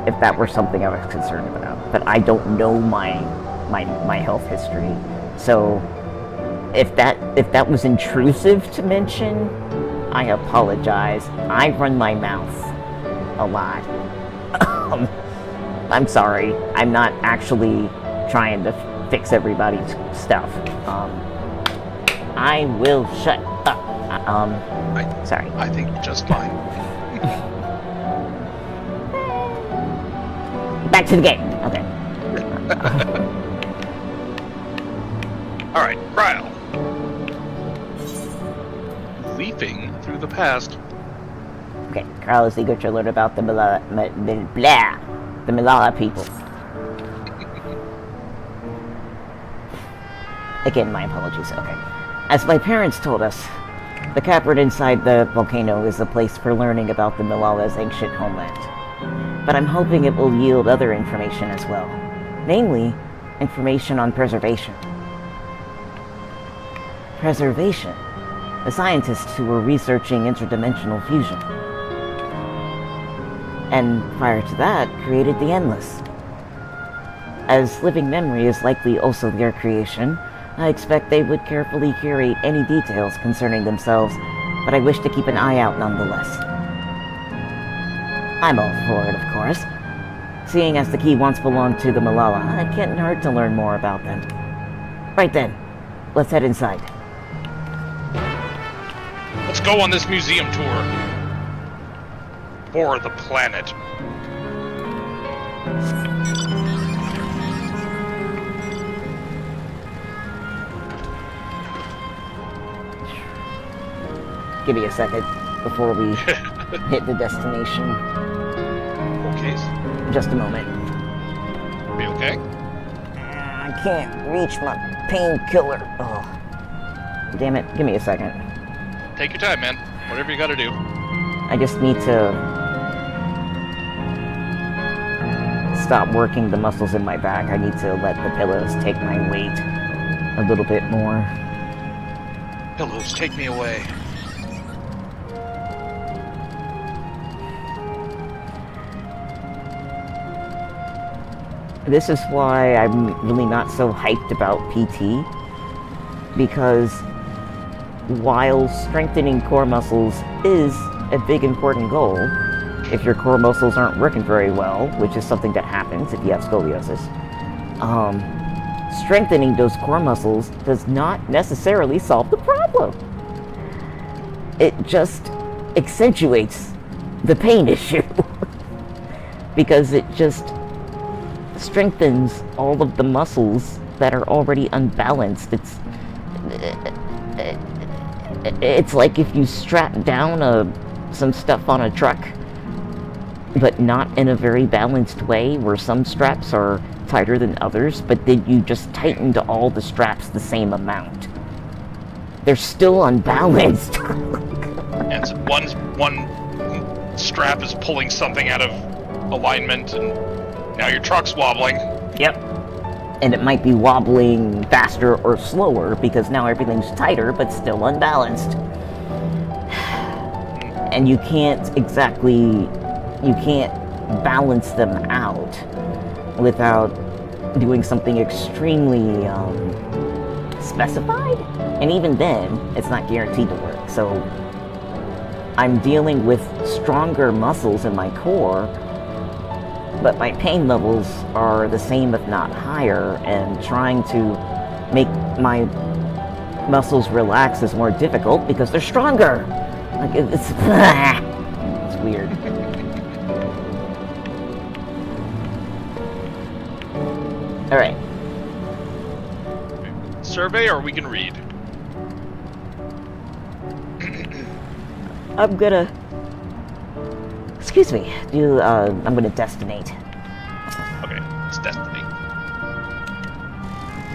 if that were something I was concerned about. But I don't know my health history, so if that was intrusive to mention, I apologize. I run my mouth a lot. I'm sorry. I'm not actually trying to fix everybody's stuff. I will shut up. Sorry. I think you're just fine. Back to the game. Okay. All right, Kryle. Leaping through the past. Okay, Kryle is eager to learn about the Malala people. Again, my apologies. Okay. As my parents told us, the cavern inside the volcano is a place for learning about the Malala's ancient homeland. But I'm hoping it will yield other information as well. Namely, information on preservation. Preservation? The scientists who were researching interdimensional fusion. And prior to that, created the Endless. As living memory is likely also their creation, I expect they would carefully curate any details concerning themselves, but I wish to keep an eye out nonetheless. I'm all for it, of course. Seeing as the key once belonged to the Malala, it can't hurt to learn more about them. Right then, let's head inside. Let's go on this museum tour. For the planet. Give me a second. before we hit the destination. Okay. Just a moment. Be okay? I can't reach my painkiller. Oh. Damn it. Give me a second. Take your time, man. Whatever you gotta do. I just need to stop working the muscles in my back. I need to let the pillows take my weight a little bit more. Pillows, take me away. This is why I'm really not so hyped about PT, because while strengthening core muscles is a big important goal, if your core muscles aren't working very well, which is something that happens if you have scoliosis, strengthening those core muscles does not necessarily solve the problem. It just accentuates the pain issue because it just strengthens all of the muscles that are already unbalanced. It's like if you strap down some stuff on a truck, but not in a very balanced way, where some straps are tighter than others, but then you just tightened all the straps the same amount. They're still unbalanced. And so one strap is pulling something out of alignment, and now your truck's wobbling. Yep. And it might be wobbling faster or slower because now everything's tighter but still unbalanced. And you can't balance them out without doing something extremely specified. And even then, it's not guaranteed to work. So I'm dealing with stronger muscles in my core, but my pain levels are the same if not higher, and trying to make my muscles relax is more difficult because they're stronger. Like, it's weird. Alright. Survey, or we can read? I'm gonna... Excuse me. I'm gonna destinate. Okay, it's destiny.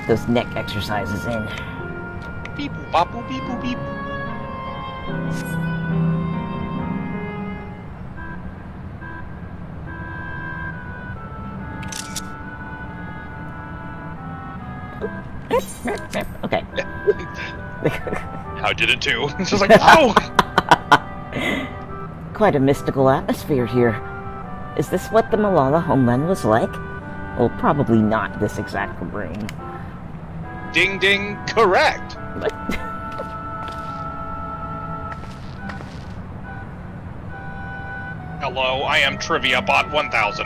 Those neck exercises in. Beep boop bop boop beep boop beep. Okay. How did it do? It's just like, oh! Quite a mystical atmosphere here. Is this what the Malala homeland was like? Well, probably not this exact room. Ding ding, correct! But Hello, I am Trivia Bot 1000.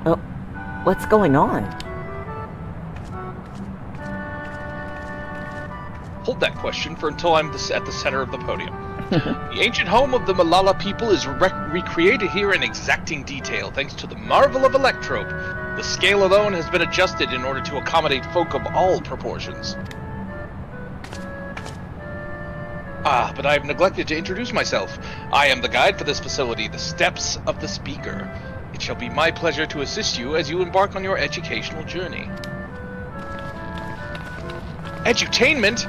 oh, what's going on? Hold that question for until I'm at the center of the podium. The ancient home of the Malala people is recreated here in exacting detail thanks to the marvel of Electrope. The scale alone has been adjusted in order to accommodate folk of all proportions. Ah, but I have neglected to introduce myself. I am the guide for this facility, the Steps of the Speaker. It shall be my pleasure to assist you as you embark on your educational journey. Edutainment?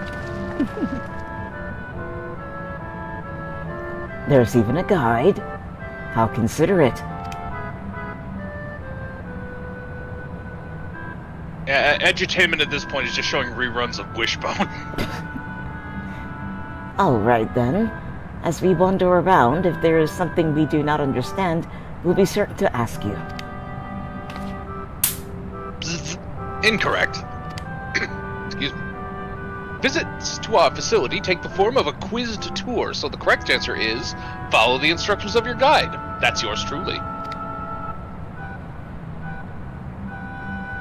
There's even a guide. How considerate. Edutainment at this point is just showing reruns of Wishbone. Alright then. As we wander around, if there is something we do not understand, we'll be certain to ask you. Incorrect. Excuse me. Visits to our facility take the form of a quizzed tour, so the correct answer is follow the instructions of your guide. That's yours truly.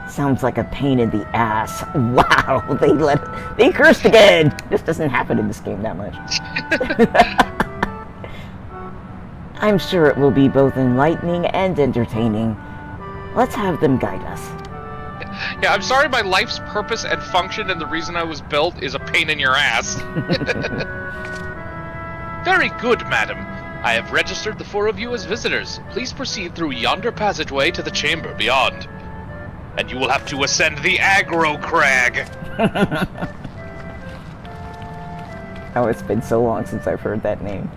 Sounds like a pain in the ass. Wow, they cursed again! This doesn't happen in this game that much. I'm sure it will be both enlightening and entertaining. Let's have them guide us. Yeah, I'm sorry my life's purpose and function and the reason I was built is a pain in your ass. Very good, madam. I have registered the 4 of you as visitors. Please proceed through yonder passageway to the chamber beyond. And you will have to ascend the aggro crag. Oh, it's been so long since I've heard that name.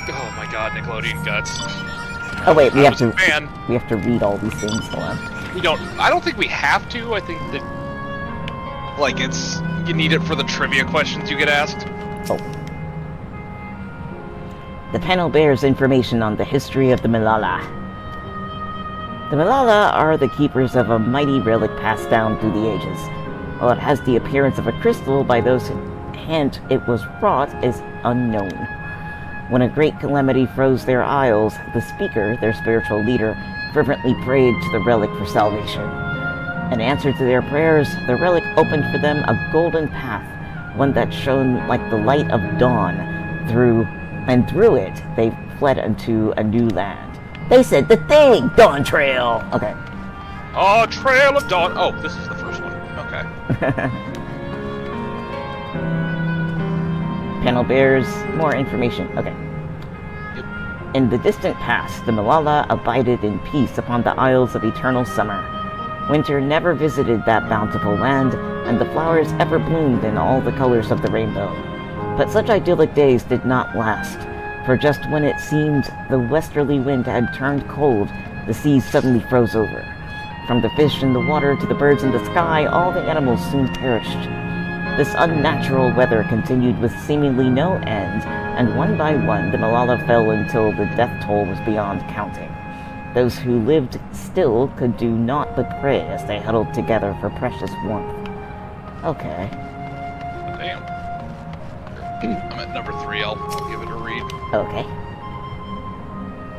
Oh my god, Nickelodeon Guts. Oh wait, we have to read all these things. Hold on. I don't think we have to. I think that, like, you need it for the trivia questions you get asked. Oh. The panel bears information on the history of the Malala. The Malala are the keepers of a mighty relic passed down through the ages. While it has the appearance of a crystal by those whose hand it was wrought is unknown. When a great calamity froze their isles, the speaker, their spiritual leader, fervently prayed to the relic for salvation. In answer to their prayers, the relic opened for them a golden path, one that shone like the light of dawn. Through it, they fled into a new land. They said the thing! Dawntrail! Okay. Oh, Trail of Dawn. Oh, this is the first one. Okay. Panel bears more information. Okay. Yep. In the distant past, the Malala abided in peace upon the Isles of Eternal Summer. Winter never visited that bountiful land, and the flowers ever bloomed in all the colors of the rainbow. But such idyllic days did not last, for just when it seemed the westerly wind had turned cold, the seas suddenly froze over. From the fish in the water to the birds in the sky, all the animals soon perished. This unnatural weather continued with seemingly no end, and one by one the Malala fell until the death toll was beyond counting. Those who lived still could do naught but pray as they huddled together for precious warmth. Okay. Damn. I'm at number 3. I'll give it a read. Okay.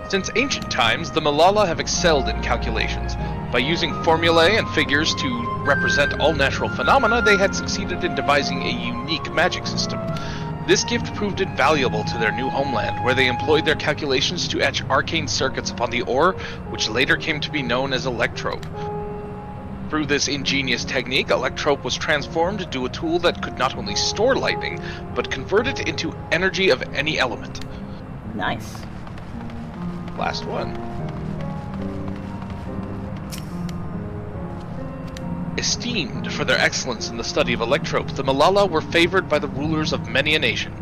Since ancient times, the Malala have excelled in calculations. By using formulae and figures to represent all natural phenomena, they had succeeded in devising a unique magic system. This gift proved invaluable to their new homeland, where they employed their calculations to etch arcane circuits upon the ore, which later came to be known as electrope. Through this ingenious technique, electrope was transformed into a tool that could not only store lightning, but convert it into energy of any element. Nice. Last one. Esteemed for their excellence in the study of electrope, the Malala were favored by the rulers of many a nation.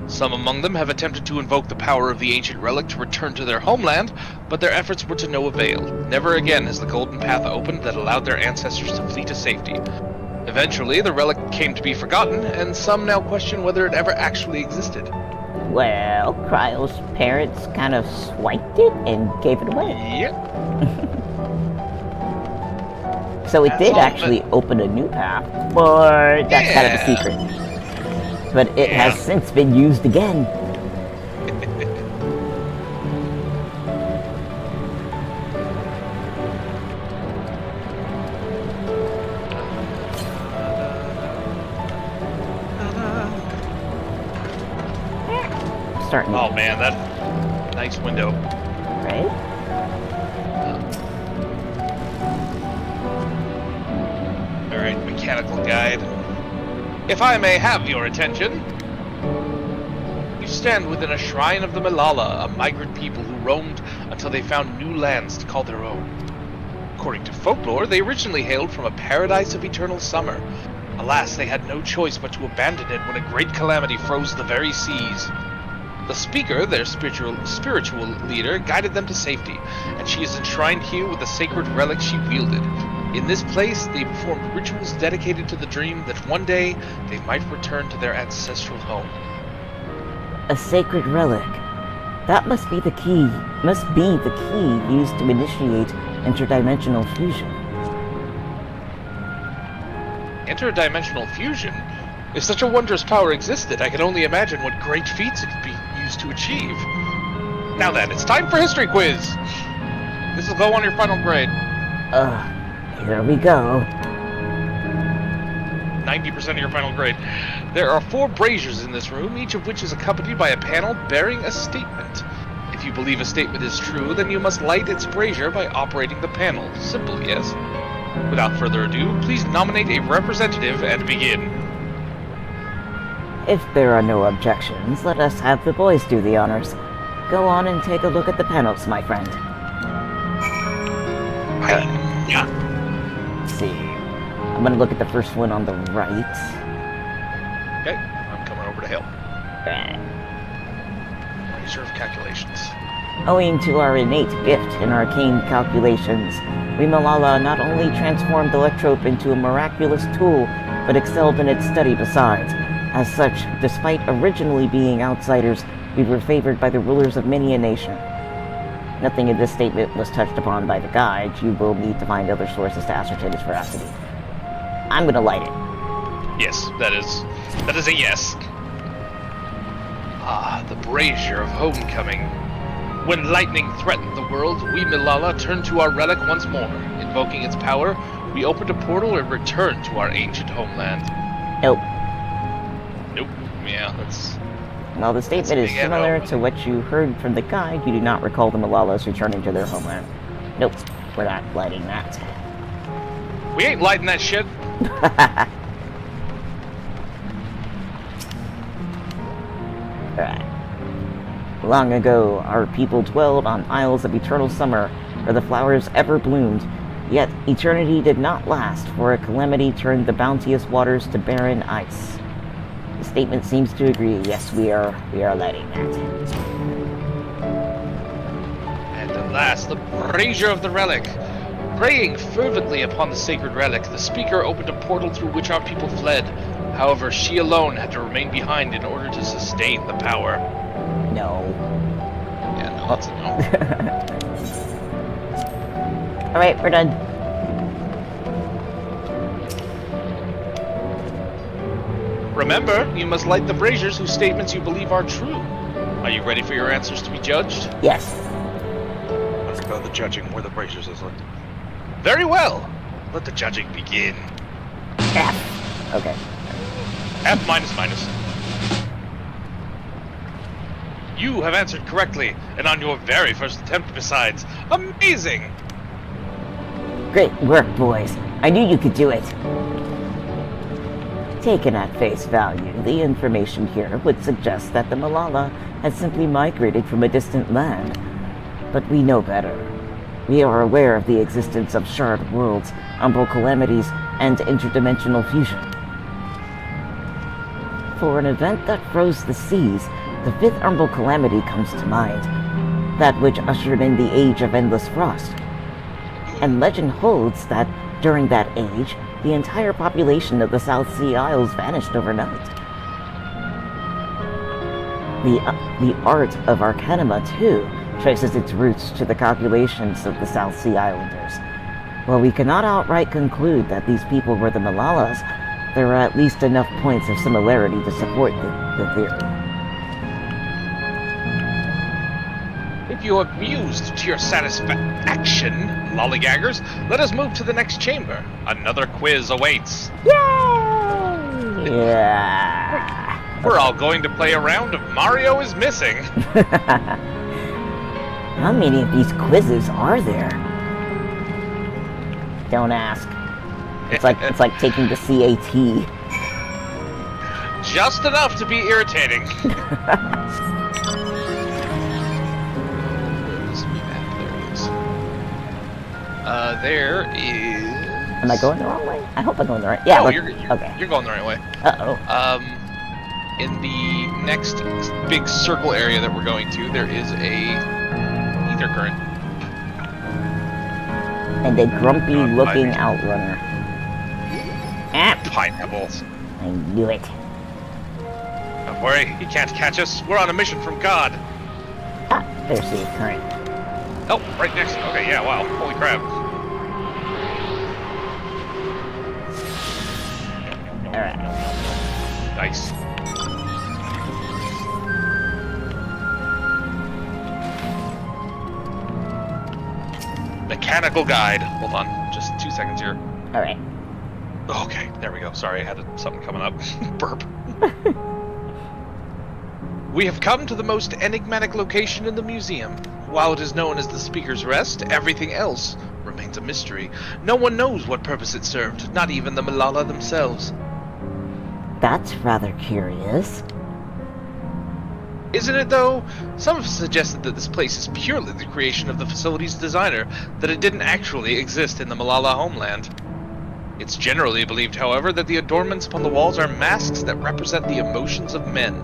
Some among them have attempted to invoke the power of the ancient relic to return to their homeland, but their efforts were to no avail. Never again has the golden path opened that allowed their ancestors to flee to safety. Eventually, the relic came to be forgotten, and some now question whether it ever actually existed. Well, Kryle's parents kind of swiped it and gave it away. Yep. So it did actually open a new path, but that's kind of a secret. But it has since been used again. Starting. Oh man, that nice window. Right? Alright, mechanical guide. If I may have your attention. You stand within a shrine of the Malala, a migrant people who roamed until they found new lands to call their own. According to folklore, they originally hailed from a paradise of eternal summer. Alas, they had no choice but to abandon it when a great calamity froze the very seas. The speaker, their spiritual leader, guided them to safety, and she is enshrined here with the sacred relic she wielded. In this place, they performed rituals dedicated to the dream that one day they might return to their ancestral home. A sacred relic. That must be the key. Used to initiate interdimensional fusion. Interdimensional fusion? If such a wondrous power existed, I can only imagine what great feats it could be used to achieve. Now then, it's time for history quiz. This will go on your final grade. Here we go. 90% of your final grade. There are 4 braziers in this room, each of which is accompanied by a panel bearing a statement. If you believe a statement is true, then you must light its brazier by operating the panel. Simple, yes? Without further ado, please nominate a representative and begin. If there are no objections, let us have the boys do the honors. Go on and take a look at the panels, my friend. Let's see. I'm gonna look at the first one on the right. Okay, I'm coming over to help. Reserve calculations. Owing to our innate gift in arcane calculations, we Malala not only transformed Electrope into a miraculous tool, but excelled in its study besides. As such, despite originally being outsiders, we were favored by the rulers of many a nation. Nothing in this statement was touched upon by the guide. You will need to find other sources to ascertain its veracity. I'm gonna light it. Yes, that is a yes. Ah, the brazier of homecoming. When lightning threatened the world, we Malala turned to our relic once more. Invoking its power, we opened a portal and returned to our ancient homeland. Nope. Nope. Yeah, that's... While the statement is similar to what you heard from the guide, you do not recall the Malalas returning to their homeland. Nope, we're not lighting that. We ain't lighting that shit. Alright. Long ago, our people dwelled on isles of eternal summer, where the flowers ever bloomed. Yet, eternity did not last, for a calamity turned the bounteous waters to barren ice. The statement seems to agree. Yes, we are lighting that. And alas, the brazier of the relic. Praying fervently upon the sacred relic, the speaker opened a portal through which our people fled. However, she alone had to remain behind in order to sustain the power. No. Yeah, no, that's a no. Alright, we're done. Remember, you must light the braziers whose statements you believe are true. Are you ready for your answers to be judged? Yes. Ask about the judging where the braziers is lit. Very well. Let the judging begin. F. Okay. F minus minus. You have answered correctly, and on your very first attempt besides. Amazing! Great work, boys. I knew you could do it. Taken at face value, the information here would suggest that the Malala had simply migrated from a distant land. But we know better. We are aware of the existence of shard worlds, umbral calamities, and interdimensional fusion. For an event that froze the seas, the fifth umbral calamity comes to mind, that which ushered in the Age of Endless Frost. And legend holds that, during that age, the entire population of the South Sea Isles vanished overnight. The art of Arcanima, too, traces its roots to the calculations of the South Sea Islanders. While we cannot outright conclude that these people were the Malalas, there are at least enough points of similarity to support the theory. If you have mused to your satisfaction, lollygaggers, let us move to the next chamber. Another quiz awaits. Yay! Yeah. We're all going to play a round of Mario is Missing. How many of these quizzes are there? Don't ask. It's like taking the CAT. Just enough to be irritating. There is... Am I going the wrong way? I hope I'm going the right... Yeah, oh, okay. You're going the right way. Uh-oh. In the next big circle area that we're going to, there is a ether current. And a grumpy-looking outrunner. Ah! Pineapples. I knew it. Don't worry, he can't catch us. We're on a mission from God. Ah, there's the current. Oh, right next. Okay, yeah, wow. Holy crap. Alright. Nice. Mechanical guide. Hold on, just 2 seconds here. Alright. Okay, there we go. Sorry, I had something coming up. Burp. We have come to the most enigmatic location in the museum. While it is known as the Speaker's Rest, everything else remains a mystery. No one knows what purpose it served, not even the Malala themselves. That's rather curious. Isn't it, though? Some have suggested that this place is purely the creation of the facility's designer, that it didn't actually exist in the Malala homeland. It's generally believed, however, that the adornments upon the walls are masks that represent the emotions of men.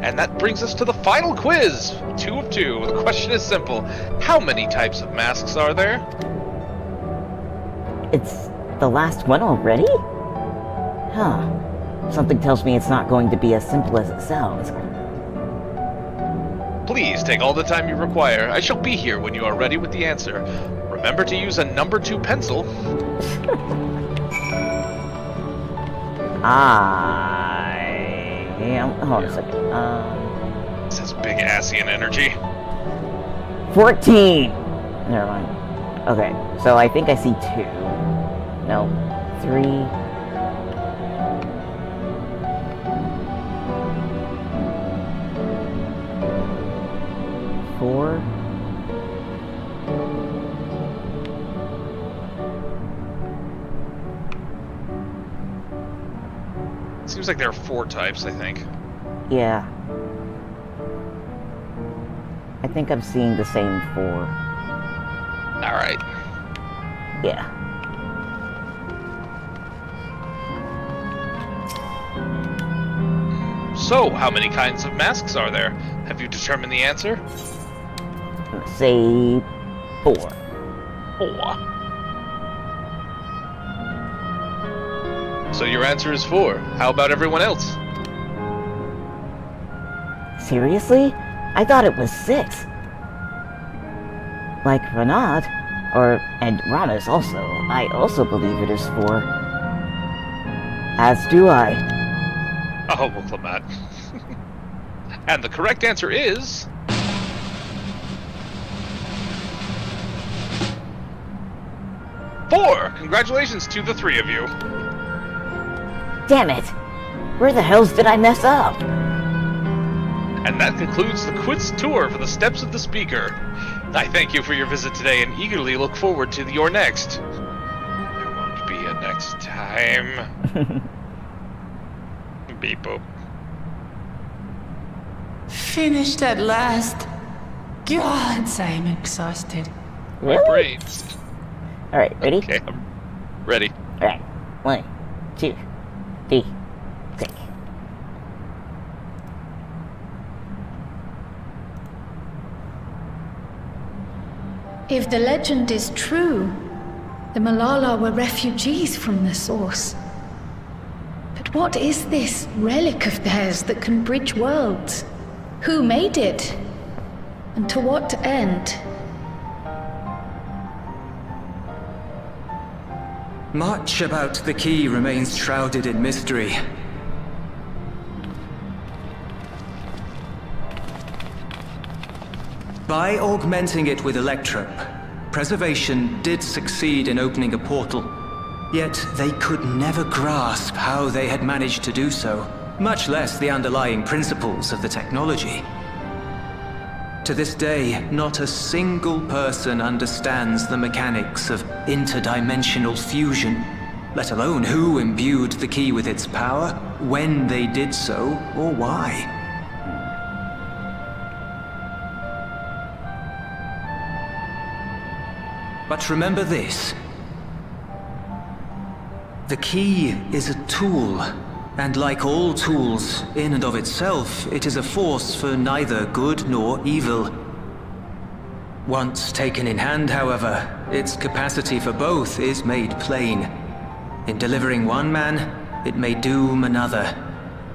And that brings us to the final quiz! 2 of 2. The question is simple. How many types of masks are there? It's the last one already? Huh. Something tells me it's not going to be as simple as it sounds. Please take all the time you require. I shall be here when you are ready with the answer. Remember to use a number 2 pencil. Hold on a second. This has big Asian energy. 14! Never mind. Okay, so I think I see 2. No, 3. 4. Seems like there are 4 types, I think. Yeah. I think I'm seeing the same 4. Alright. Yeah. So, how many kinds of masks are there? Have you determined the answer? Say 4. 4. So your answer is 4. How about everyone else? Seriously? I thought it was 6. Like Renat, and Romus also. I also believe it is 4. As do I. Oh, well, Clement. And the correct answer is... 4! Congratulations to the 3 of you. Damn it! Where the hells did I mess up? And that concludes the quiz tour for the Steps of the Speaker. I thank you for your visit today and eagerly look forward to your next. There won't be a next time. Beep boop. Finished at last. God, I'm exhausted. My brains. Alright, ready? Okay, I'm ready. Alright. 1, 2, 3, click. If the legend is true, the Malala were refugees from the source. But what is this relic of theirs that can bridge worlds? Who made it? And to what end? Much about the key remains shrouded in mystery. By augmenting it with Electrope, Preservation did succeed in opening a portal. Yet they could never grasp how they had managed to do so, much less the underlying principles of the technology. To this day, not a single person understands the mechanics of interdimensional fusion, let alone who imbued the key with its power, when they did so, or why. But remember this. The key is a tool, and like all tools, in and of itself, it is a force for neither good nor evil. Once taken in hand, however, its capacity for both is made plain. In delivering one man, it may doom another,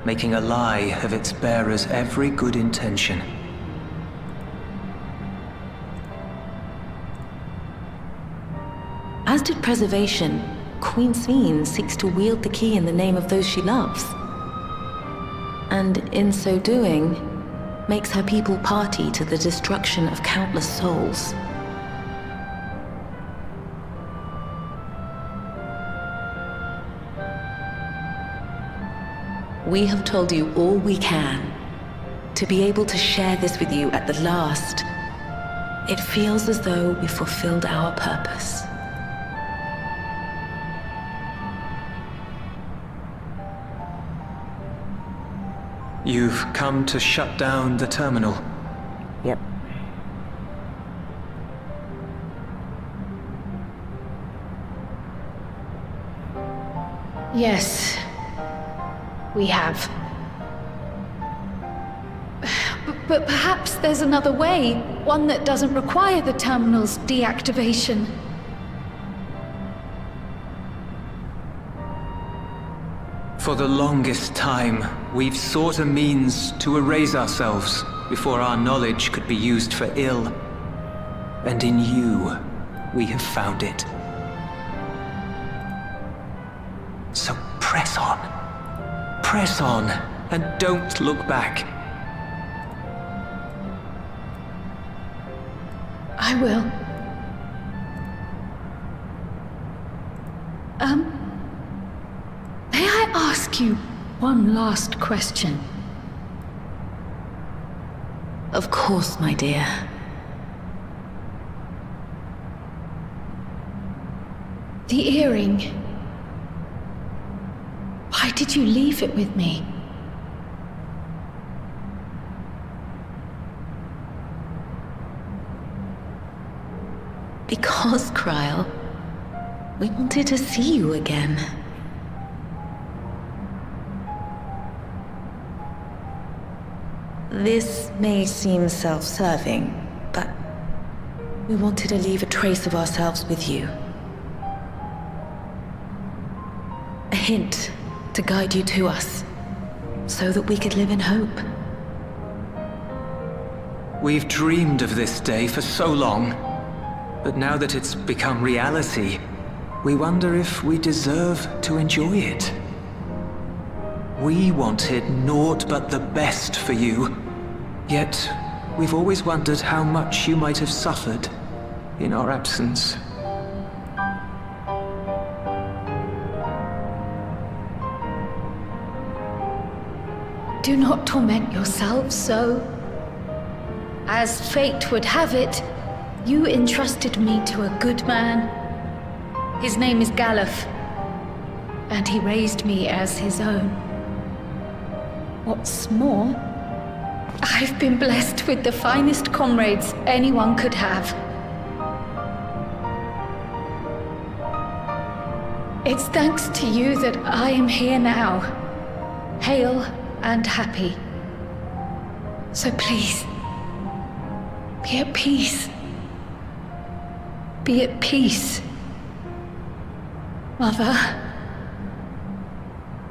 making a lie of its bearer's every good intention. As did Preservation, Queen Sveen seeks to wield the key in the name of those she loves. And in so doing, makes her people party to the destruction of countless souls. We have told you all we can, to be able to share this with you at the last. It feels as though we fulfilled our purpose. You've come to shut down the terminal. Yep. Yes, we have. But perhaps there's another way, one that doesn't require the terminal's deactivation. For the longest time, we've sought a means to erase ourselves before our knowledge could be used for ill. And in you, we have found it. So press on. Press on, and don't look back. I will. May I ask you one last question? Of course, my dear. The earring. Why did you leave it with me? Because, Kryle, we wanted to see you again. This may seem self-serving, but we wanted to leave a trace of ourselves with you. A hint to guide you to us, so that we could live in hope. We've dreamed of this day for so long, but now that it's become reality, we wonder if we deserve to enjoy it. We wanted naught but the best for you, yet we've always wondered how much you might have suffered in our absence. Do not torment yourselves so. As fate would have it, you entrusted me to a good man. His name is Galuf, and he raised me as his own. What's more, I've been blessed with the finest comrades anyone could have. It's thanks to you that I am here now, hale and happy. So please, be at peace. Be at peace. Mother.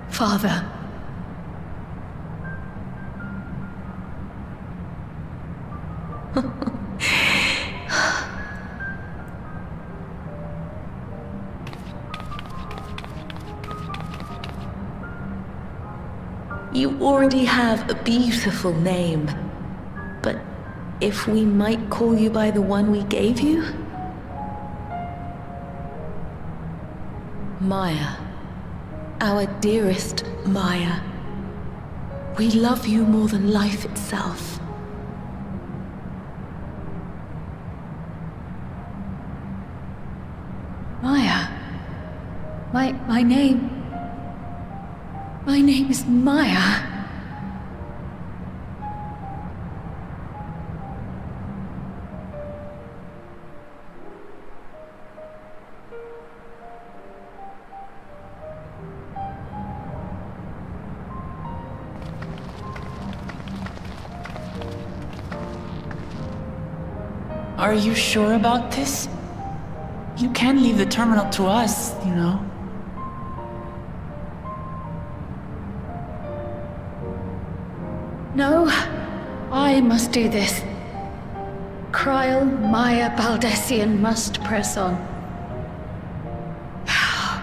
Father. You already have a beautiful name, but if we might call you by the one we gave you? Maya. Our dearest Maya. We love you more than life itself. Maya. My name... My name is Maya. Are you sure about this? You can leave the terminal to us, you know. No, I must do this. Kryle, Maya, Baldessian must press on.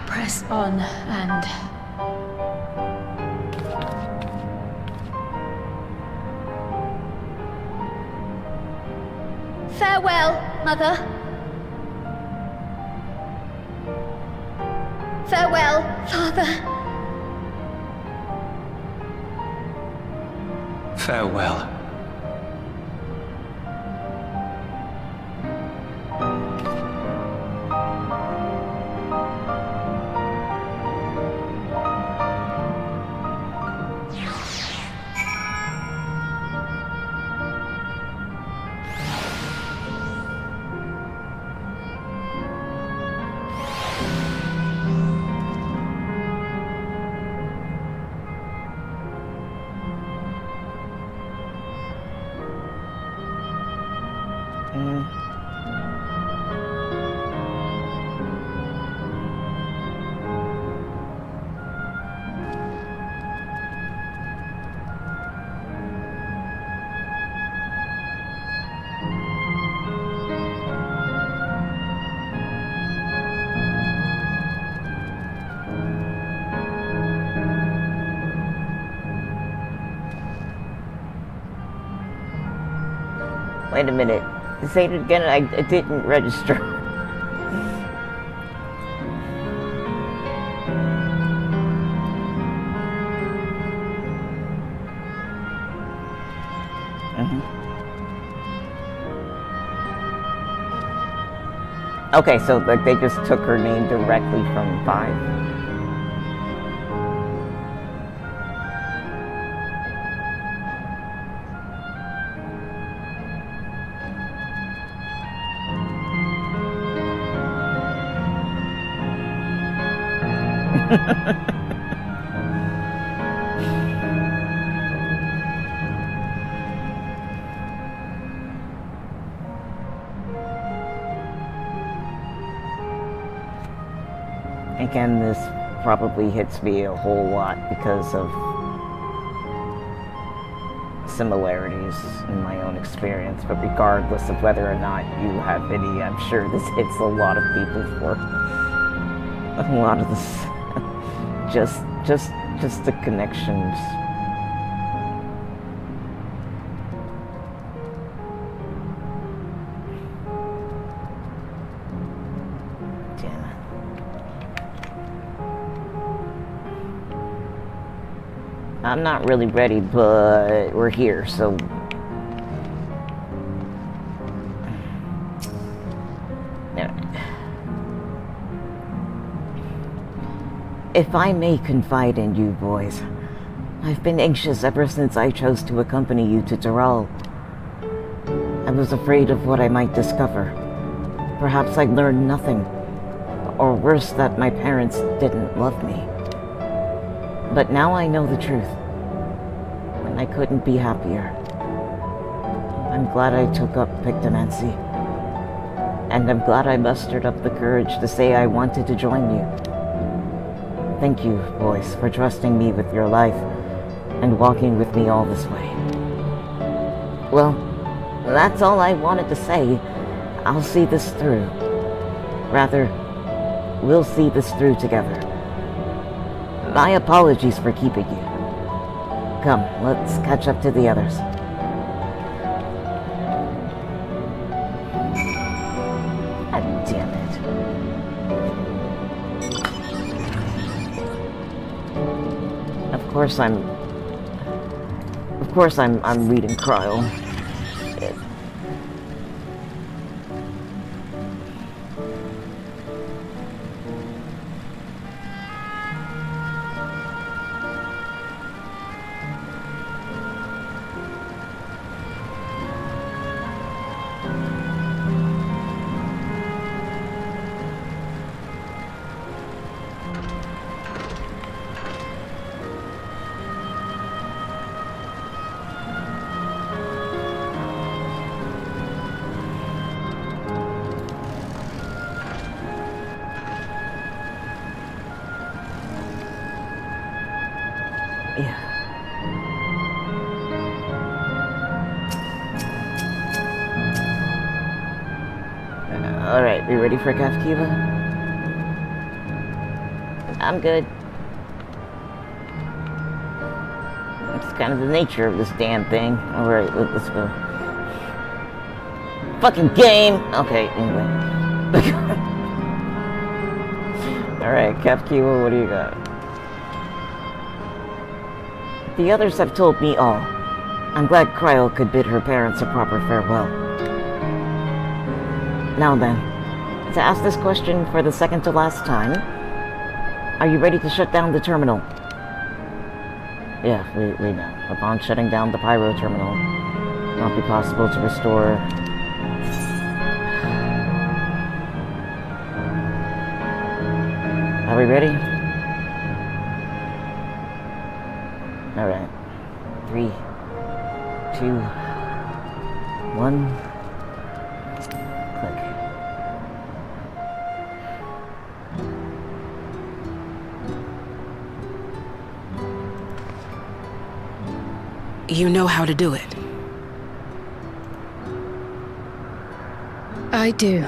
Press on and... Farewell, Mother. Farewell, Father. Farewell. Wait a minute. Say it again, I didn't register. Okay, so like they just took her name directly from 5. Again, this probably hits me a whole lot because of similarities in my own experience, but regardless of whether or not you have any, I'm sure this hits a lot of people for a lot of this. just the connections. Damn it. I'm not really ready, but we're here, so... If I may confide in you, boys, I've been anxious ever since I chose to accompany you to Dawntrail. I was afraid of what I might discover. Perhaps I'd learn nothing, or worse, that my parents didn't love me. But now I know the truth, and I couldn't be happier. I'm glad I took up Pictomancy, and I'm glad I mustered up the courage to say I wanted to join you. Thank you, boys, for trusting me with your life and walking with me all this way. Well, that's all I wanted to say. I'll see this through. Rather, we'll see this through together. My apologies for keeping you. Come, let's catch up to the others. God damn it. Of course I'm reading Kryle. Alright, we ready for Kafkiva? I'm good. It's kind of the nature of this damn thing. Alright, let's go. Fucking game! Okay, anyway. Alright, Kafkiva, what do you got? The others have told me all. I'm glad Kryle could bid her parents a proper farewell. Now then, to ask this question for the second to last time, are you ready to shut down the terminal? Yeah, we know. Upon shutting down the pyro terminal, it won't be possible to restore... Are we ready? Alright. 3, 2, 1... You know how to do it. I do.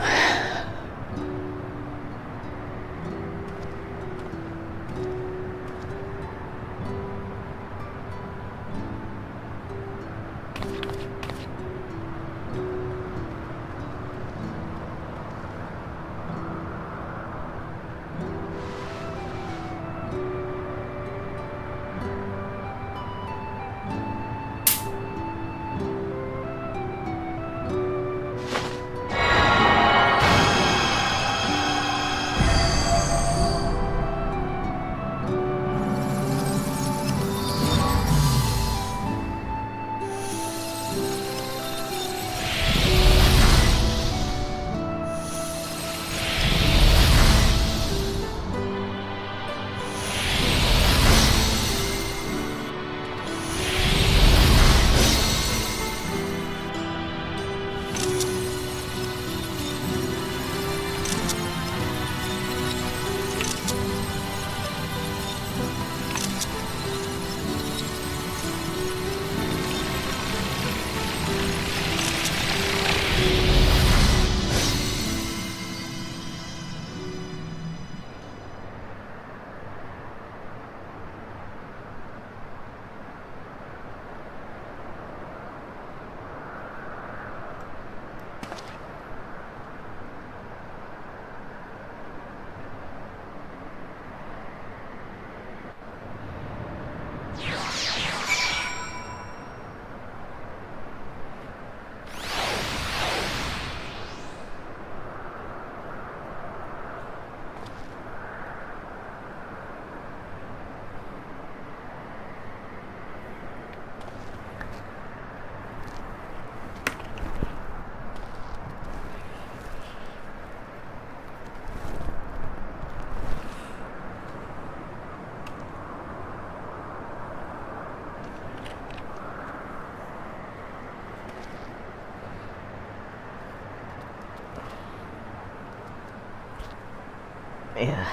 Yeah.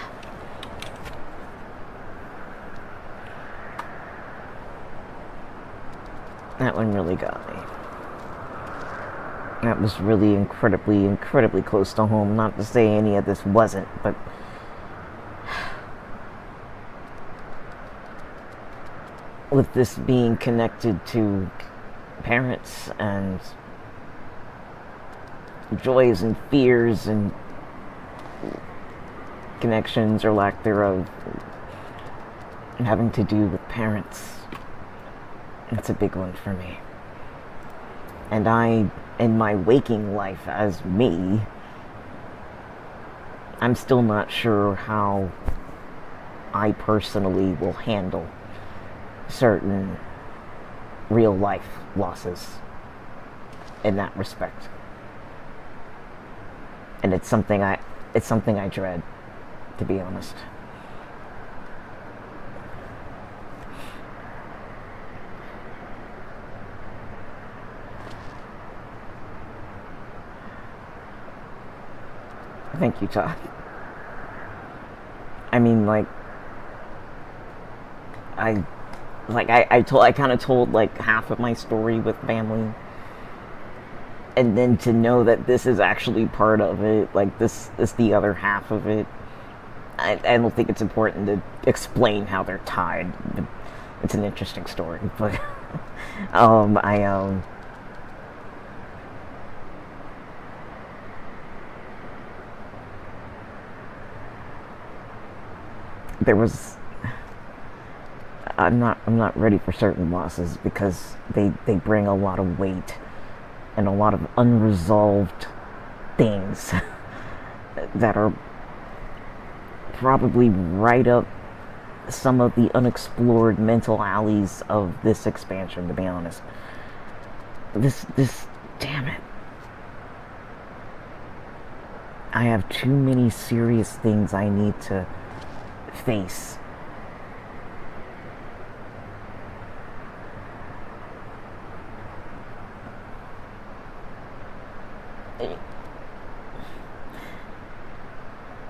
That one really got me. That was really incredibly close to home. Not to say any of this wasn't, but... with this being connected to parents and joys and fears and connections or lack thereof having to do with parents, it's a big one for me. And I, in my waking life as me, I'm still not sure how I personally will handle certain real life losses in that respect. And it's something I dread, to be honest. Thank you, Todd. I mean, like, I kind of told like half of my story with family, and then to know that this is actually part of it, like this is the other half of it. I don't think it's important to explain how they're tied. It's an interesting story, but there was. I'm not ready for certain losses because they bring a lot of weight and a lot of unresolved things that are probably right up some of the unexplored mental alleys of this expansion, to be honest. This damn it. I have too many serious things I need to face.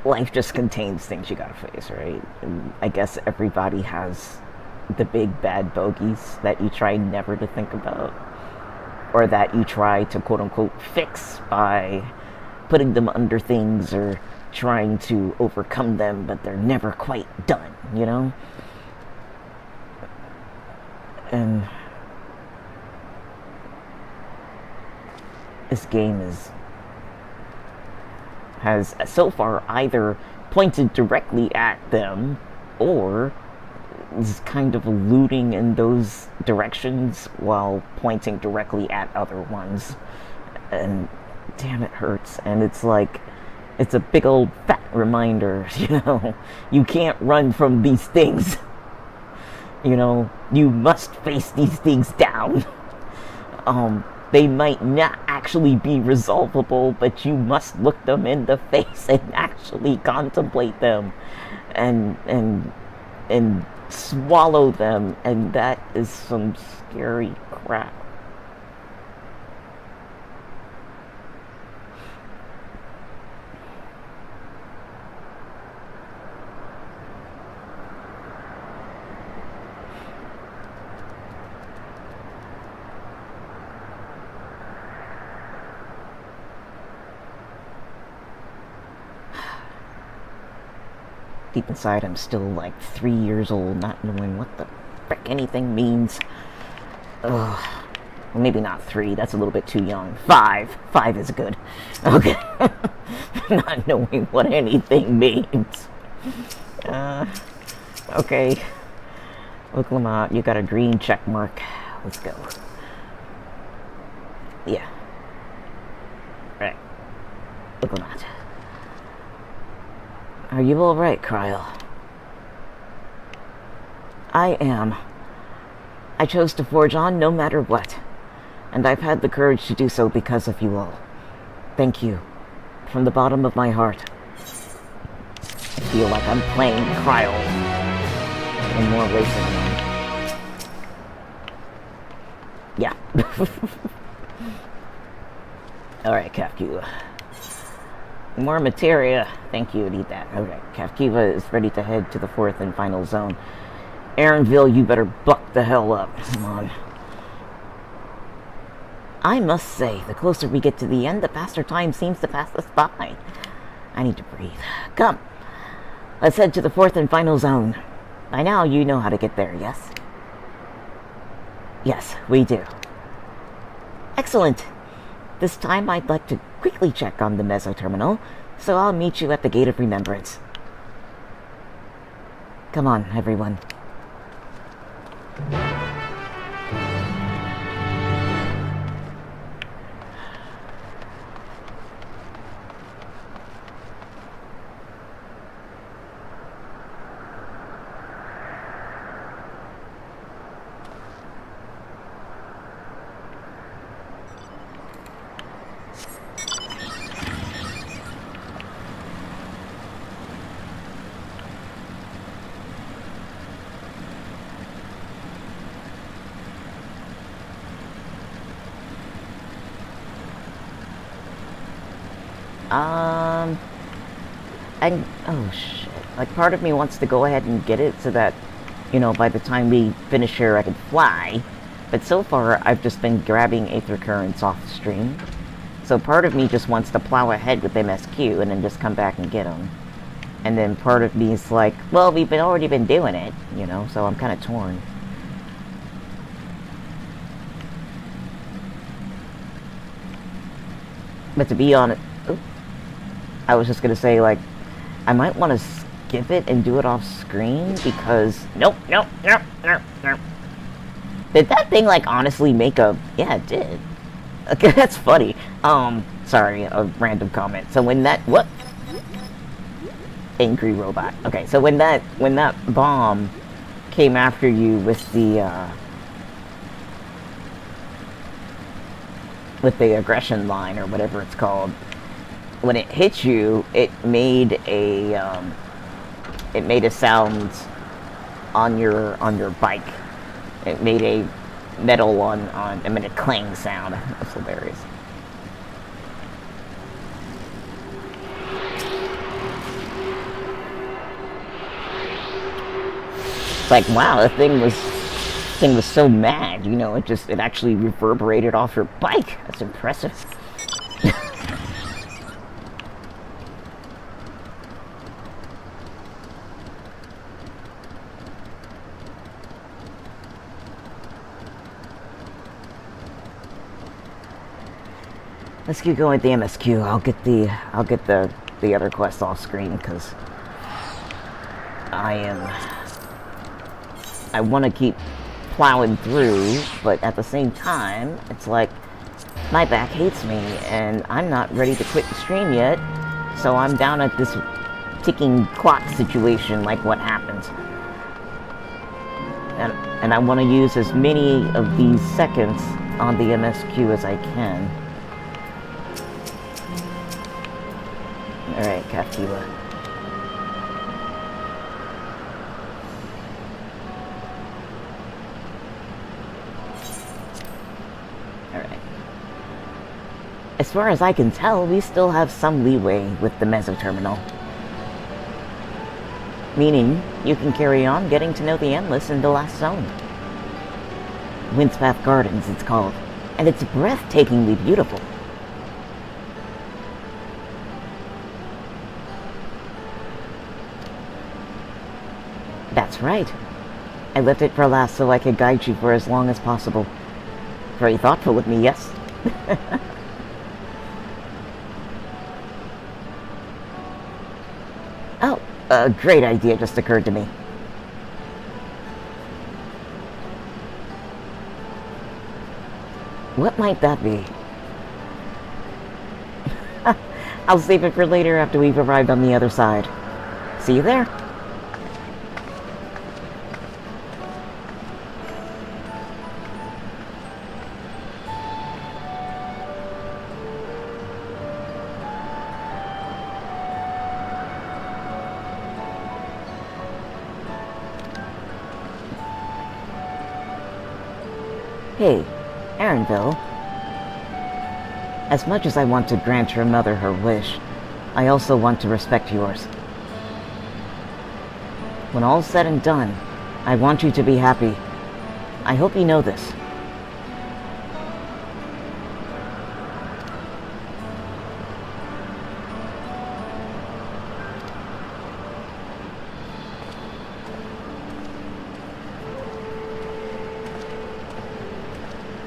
Life just contains things you gotta face, right? And I guess everybody has the big bad bogeys that you try never to think about, or that you try to quote-unquote fix by putting them under things or trying to overcome them, but they're never quite done, you know? And this game has so far either pointed directly at them or is kind of alluding in those directions while pointing directly at other ones. And damn, it hurts. And it's like, it's a big old fat reminder, you know, you can't run from these things. You know, you must face these things down. They might not actually be resolvable, but you must look them in the face and actually contemplate them and swallow them, and that is some scary crap. Deep inside, I'm still like 3 years old, not knowing what the frick anything means. Ugh. Well, maybe not 3, that's a little bit too young. 5 is good. Okay. Not knowing what anything means. Okay. Look, Lamont, you got a green check mark. Let's go. Yeah. Right. Look, Lamont. Are you alright, Kryle? I am. I chose to forge on no matter what, and I've had the courage to do so because of you all. Thank you, from the bottom of my heart. I feel like I'm playing Kryle in more ways than one. Yeah. Alright, Cap, More materia. Thank you, need that. Okay, Kafkiva is ready to head to the fourth and final zone. Aaronville, you better buck the hell up. Come on. I must say, the closer we get to the end, the faster time seems to pass us by. I need to breathe. Come. Let's head to the fourth and final zone. By now, you know how to get there, yes? Yes, we do. Excellent. This time, I'd like to quickly check on the Meso Terminal, so I'll meet you at the Gate of Remembrance. Come on, everyone. Oh shit. Like, part of me wants to go ahead and get it so that, you know, by the time we finish here I can fly. But so far, I've just been grabbing Aether Currents off the stream. So part of me just wants to plow ahead with MSQ and then just come back and get them. And then part of me is like, well, we've already been doing it, you know, so I'm kind of torn. But to be honest, I was just gonna say, like, I might want to skip it and do it off screen because nope. Did that thing, like, honestly make a... Yeah, it did. Okay, that's funny. Sorry, a random comment. So when that... What? Angry robot. Okay, so when that bomb came after you with the aggression line or whatever it's called, when it hit you, it made a sound on your bike. It made a metal I mean a clang sound. That's hilarious. It's like, wow, the thing was so mad, you know, it actually reverberated off your bike. That's impressive. Let's keep going with the MSQ. I'll get the other quest off screen because I want to keep plowing through, but at the same time, it's like my back hates me, and I'm not ready to quit the stream yet. So I'm down at this ticking clock situation. Like, what happens? And I want to use as many of these seconds on the MSQ as I can. Alright, Kafkiva. Alright. As far as I can tell, we still have some leeway with the Meso Terminal. Meaning, you can carry on getting to know the Endless in the last zone. Windspath Gardens, it's called. And it's breathtakingly beautiful. That's right. I left it for last so I could guide you for as long as possible. Very thoughtful of me, yes? Oh, a great idea just occurred to me. What might that be? I'll save it for later after we've arrived on the other side. See you there. Hey, Aaronville. As much as I want to grant your mother her wish, I also want to respect yours. When all's said and done, I want you to be happy. I hope you know this.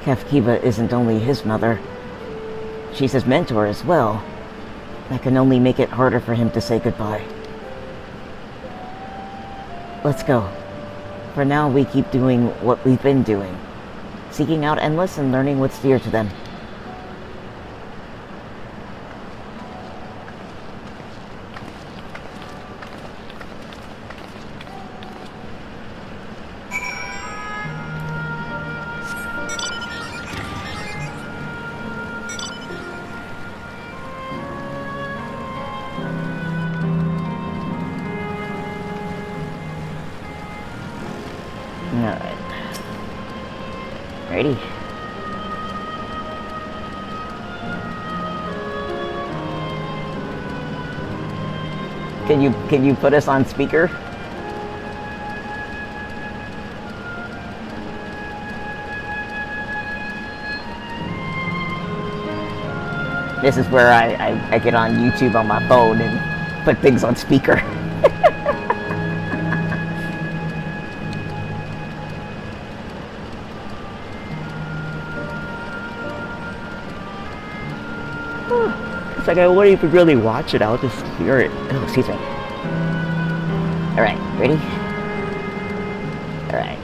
ffxiv isn't only his mother. She's his mentor as well. That can only make it harder for him to say goodbye. Let's go. For now, we keep doing what we've been doing. Seeking out Endless and learning what's dear to them. Alright. Ready? Can you put us on speaker? This is where I get on YouTube on my phone and put things on speaker. It's like I won't even really watch it, I'll just hear it. Oh, excuse me. Alright, ready? Alright.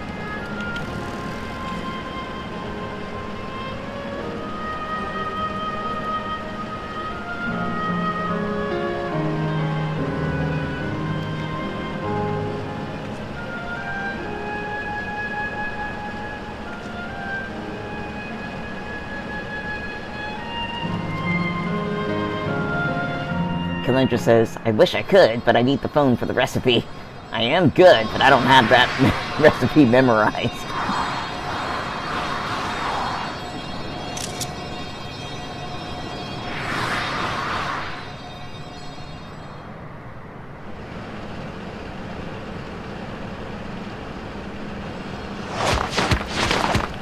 Kalendra says, I wish I could, but I need the phone for the recipe. I am good, but I don't have that recipe memorized.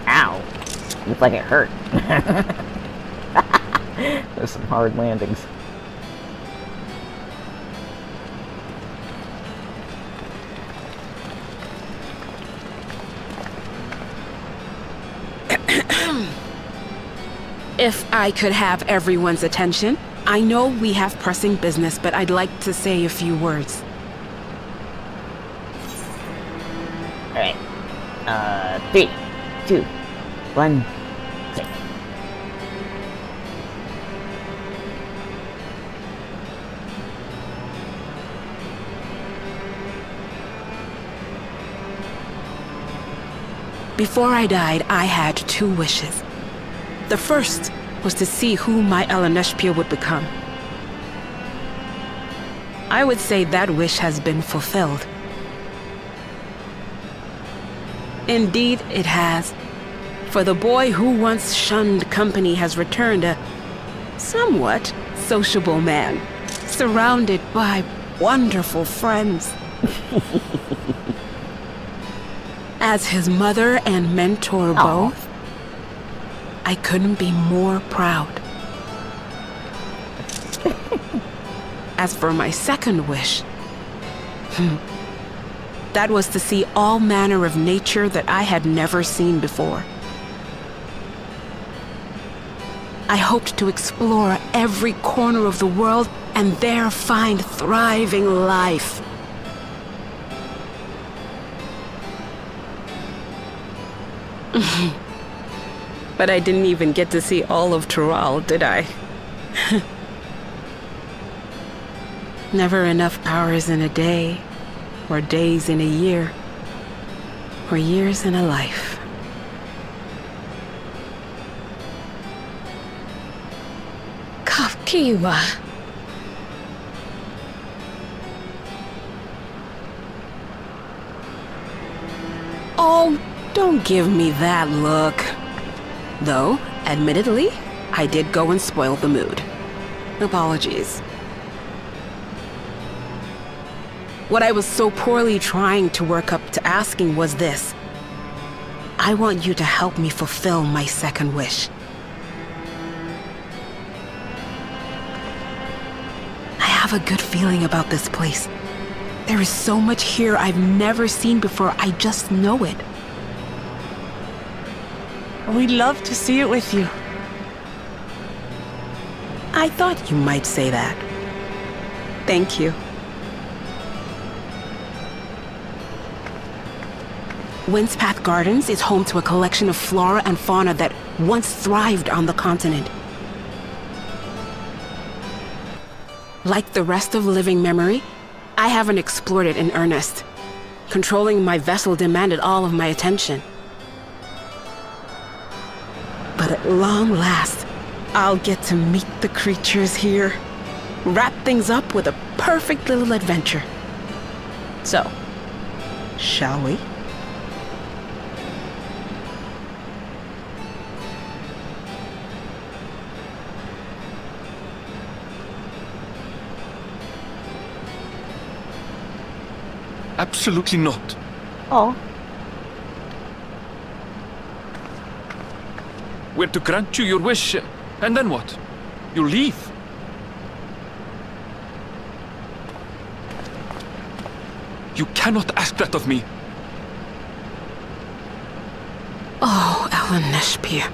Ow! Looks like it hurt. There's some hard landings. If I could have everyone's attention, I know we have pressing business, but I'd like to say a few words. Alright. 3, 2, 1, click. Before I died, I had 2 wishes. The first was to see who my Eleneshpia would become. I would say that wish has been fulfilled. Indeed, it has. For the boy who once shunned company has returned a somewhat sociable man, surrounded by wonderful friends. As his mother and mentor both, I couldn't be more proud. As for my second wish, that was to see all manner of nature that I had never seen before. I hoped to explore every corner of the world and there find thriving life. But I didn't even get to see all of Tural, did I? Never enough hours in a day, or days in a year, or years in a life. Kafkiwa. Oh, don't give me that look. Though, admittedly, I did go and spoil the mood. Apologies. What I was so poorly trying to work up to asking was this. I want you to help me fulfill my second wish. I have a good feeling about this place. There is so much here I've never seen before, I just know it. We'd love to see it with you. I thought you might say that. Thank you. Windspath Gardens is home to a collection of flora and fauna that once thrived on the continent. Like the rest of living memory, I haven't explored it in earnest. Controlling my vessel demanded all of my attention. But at long last, I'll get to meet the creatures here. Wrap things up with a perfect little adventure. So, shall we? Absolutely not. Oh, We're to grant you your wish, and then what? You leave? You cannot ask that of me. Oh, Ellen Neshpia.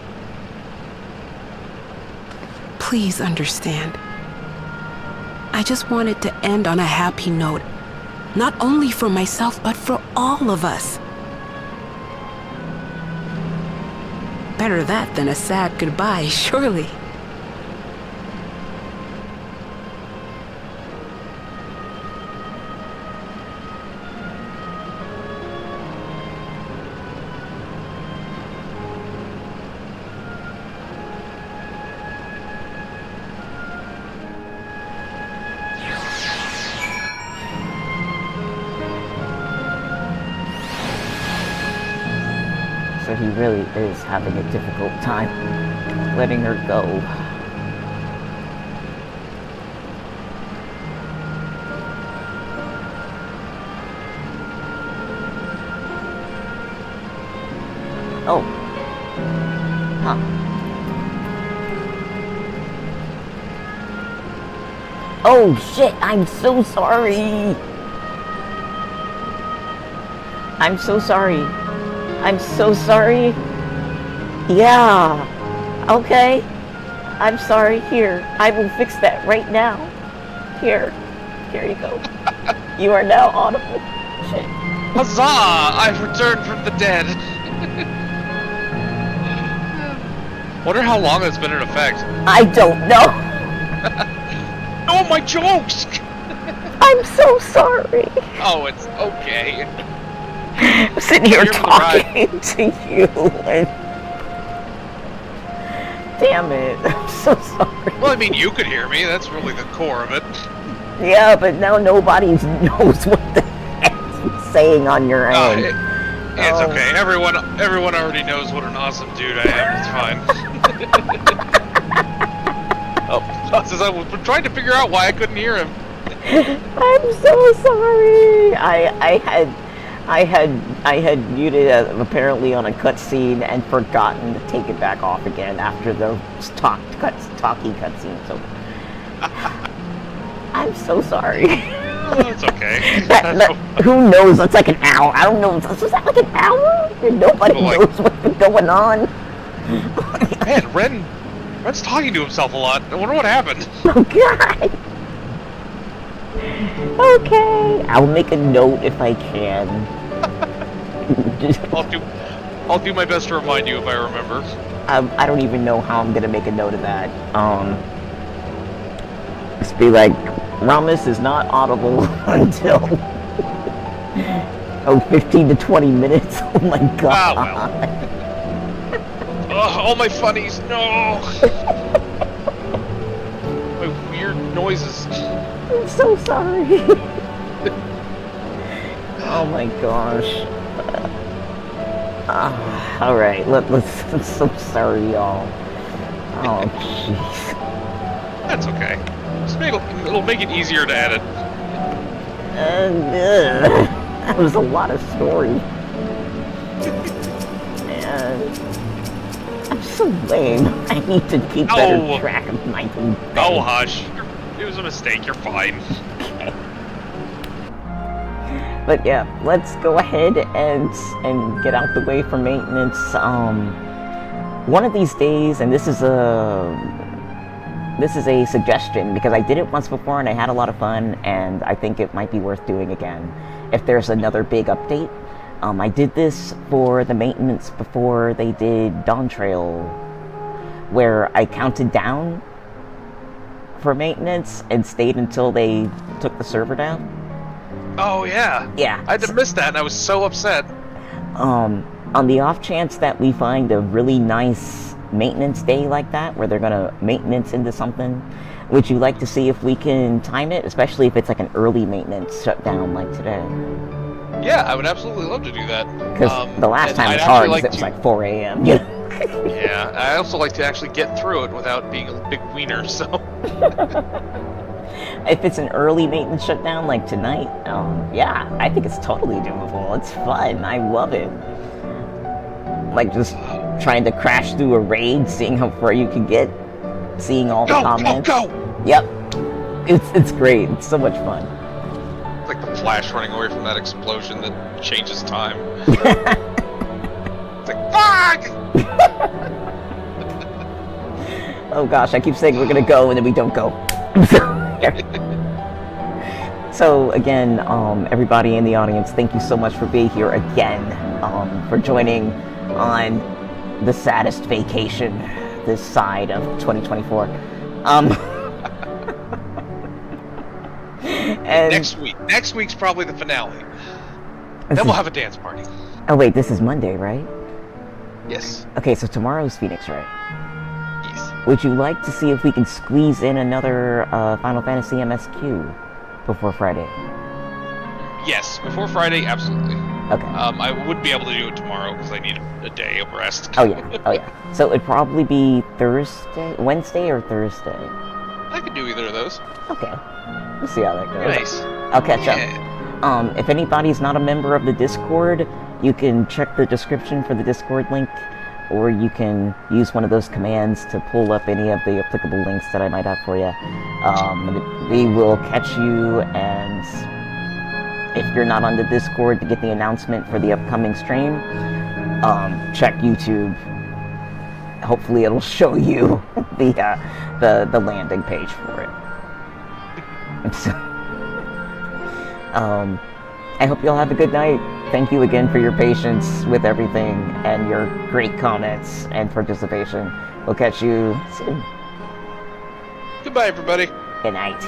Please understand. I just wanted to end on a happy note. Not only for myself, but for all of us. Better that than a sad goodbye, surely. so he really is having a difficult time letting her go. Oh. Huh. Oh shit, I'm so sorry. I'm so sorry. I'm so sorry. Yeah. Okay. I'm sorry. Here, I will fix that right now. Here. Here you go. You are now audible. Shit. Huzzah! I've returned from the dead. Wonder how long it's been in effect. I don't know. No, my jokes! I'm so sorry. Oh, it's okay. I'm sitting here talking to you and... Damn it. I'm so sorry. Well, I mean, you could hear me. That's really the core of it. Yeah, but now nobody knows what the heck I'm saying on your end. It's okay. Everyone already knows what an awesome dude I am. It's fine. Oh, since I was trying to figure out why I couldn't hear him. I'm so sorry. I had muted apparently on a cutscene and forgotten to take it back off again after the talky cutscene. So I'm so sorry. Oh, it's okay. Who knows? That's like an hour. I don't know. Was that like an hour? Nobody knows what's going on. Man, Ren's talking to himself a lot. I wonder what happened. Oh God. Okay, I'll make a note if I can. I'll do my best to remind you if I remember. I don't even know how I'm gonna make a note of that. Just be like, Romus is not audible until 15 to 20 minutes. Oh my God. Ah, well. All my funnies, no. My weird noises. I'm so sorry. Oh my gosh. Alright, I'm so sorry, y'all. Oh, jeez. That's okay. It'll make it easier to edit. That was a lot of story. And I'm so lame. I need to keep better track of my things. Oh, hush. It was a mistake. You're fine. Okay. But yeah, let's go ahead and get out the way for maintenance. One of these days, and this is a suggestion because I did it once before and I had a lot of fun, and I think it might be worth doing again if there's another big update. I did this for the maintenance before they did Dawntrail, where I counted down for maintenance and stayed until they took the server down. Oh, yeah. Yeah. I had missed that, and I was so upset. On the off chance that we find a really nice maintenance day like that, where they're gonna maintenance into something, would you like to see if we can time it, especially if it's like an early maintenance shutdown like today? Yeah, I would absolutely love to do that. Because the last time it was hard because it was like 4 a.m. Yeah, I also like to actually get through it without being a big wiener, so... If it's an early maintenance shutdown like tonight, yeah, I think it's totally doable. It's fun. I love it. Like just trying to crash through a raid, seeing how far you can get, seeing all the comments. Go! Yep. It's great. It's so much fun. It's like the Flash running away from that explosion that changes time. It's like, fuck! Oh gosh, I keep saying we're gonna go and then we don't go. So again, everybody in the audience, thank you so much for being here again, for joining on the saddest vacation this side of 2024. And Next week's probably the finale. Then we'll have a dance party. Oh wait, this is Monday, right? Yes. Okay, so tomorrow's Phoenix, right? Yes. Would you like to see if we can squeeze in another Final Fantasy MSQ before Friday? Yes, before Friday, absolutely. Okay. I would be able to do it tomorrow because I need a day of rest. Oh yeah, oh yeah. So it'd probably be Wednesday or Thursday. I could do either of those. Okay. We'll see how that goes. Nice. I'll catch up. If anybody's not a member of the Discord, you can check the description for the Discord link, or you can use one of those commands to pull up any of the applicable links that I might have for you. We will catch you, and if you're not on the Discord to get the announcement for the upcoming stream, check YouTube. Hopefully it'll show you the landing page for it. So, I hope you'll have a good night. Thank you again for your patience with everything and your great comments and participation. We'll catch you soon. Goodbye, everybody. Good night.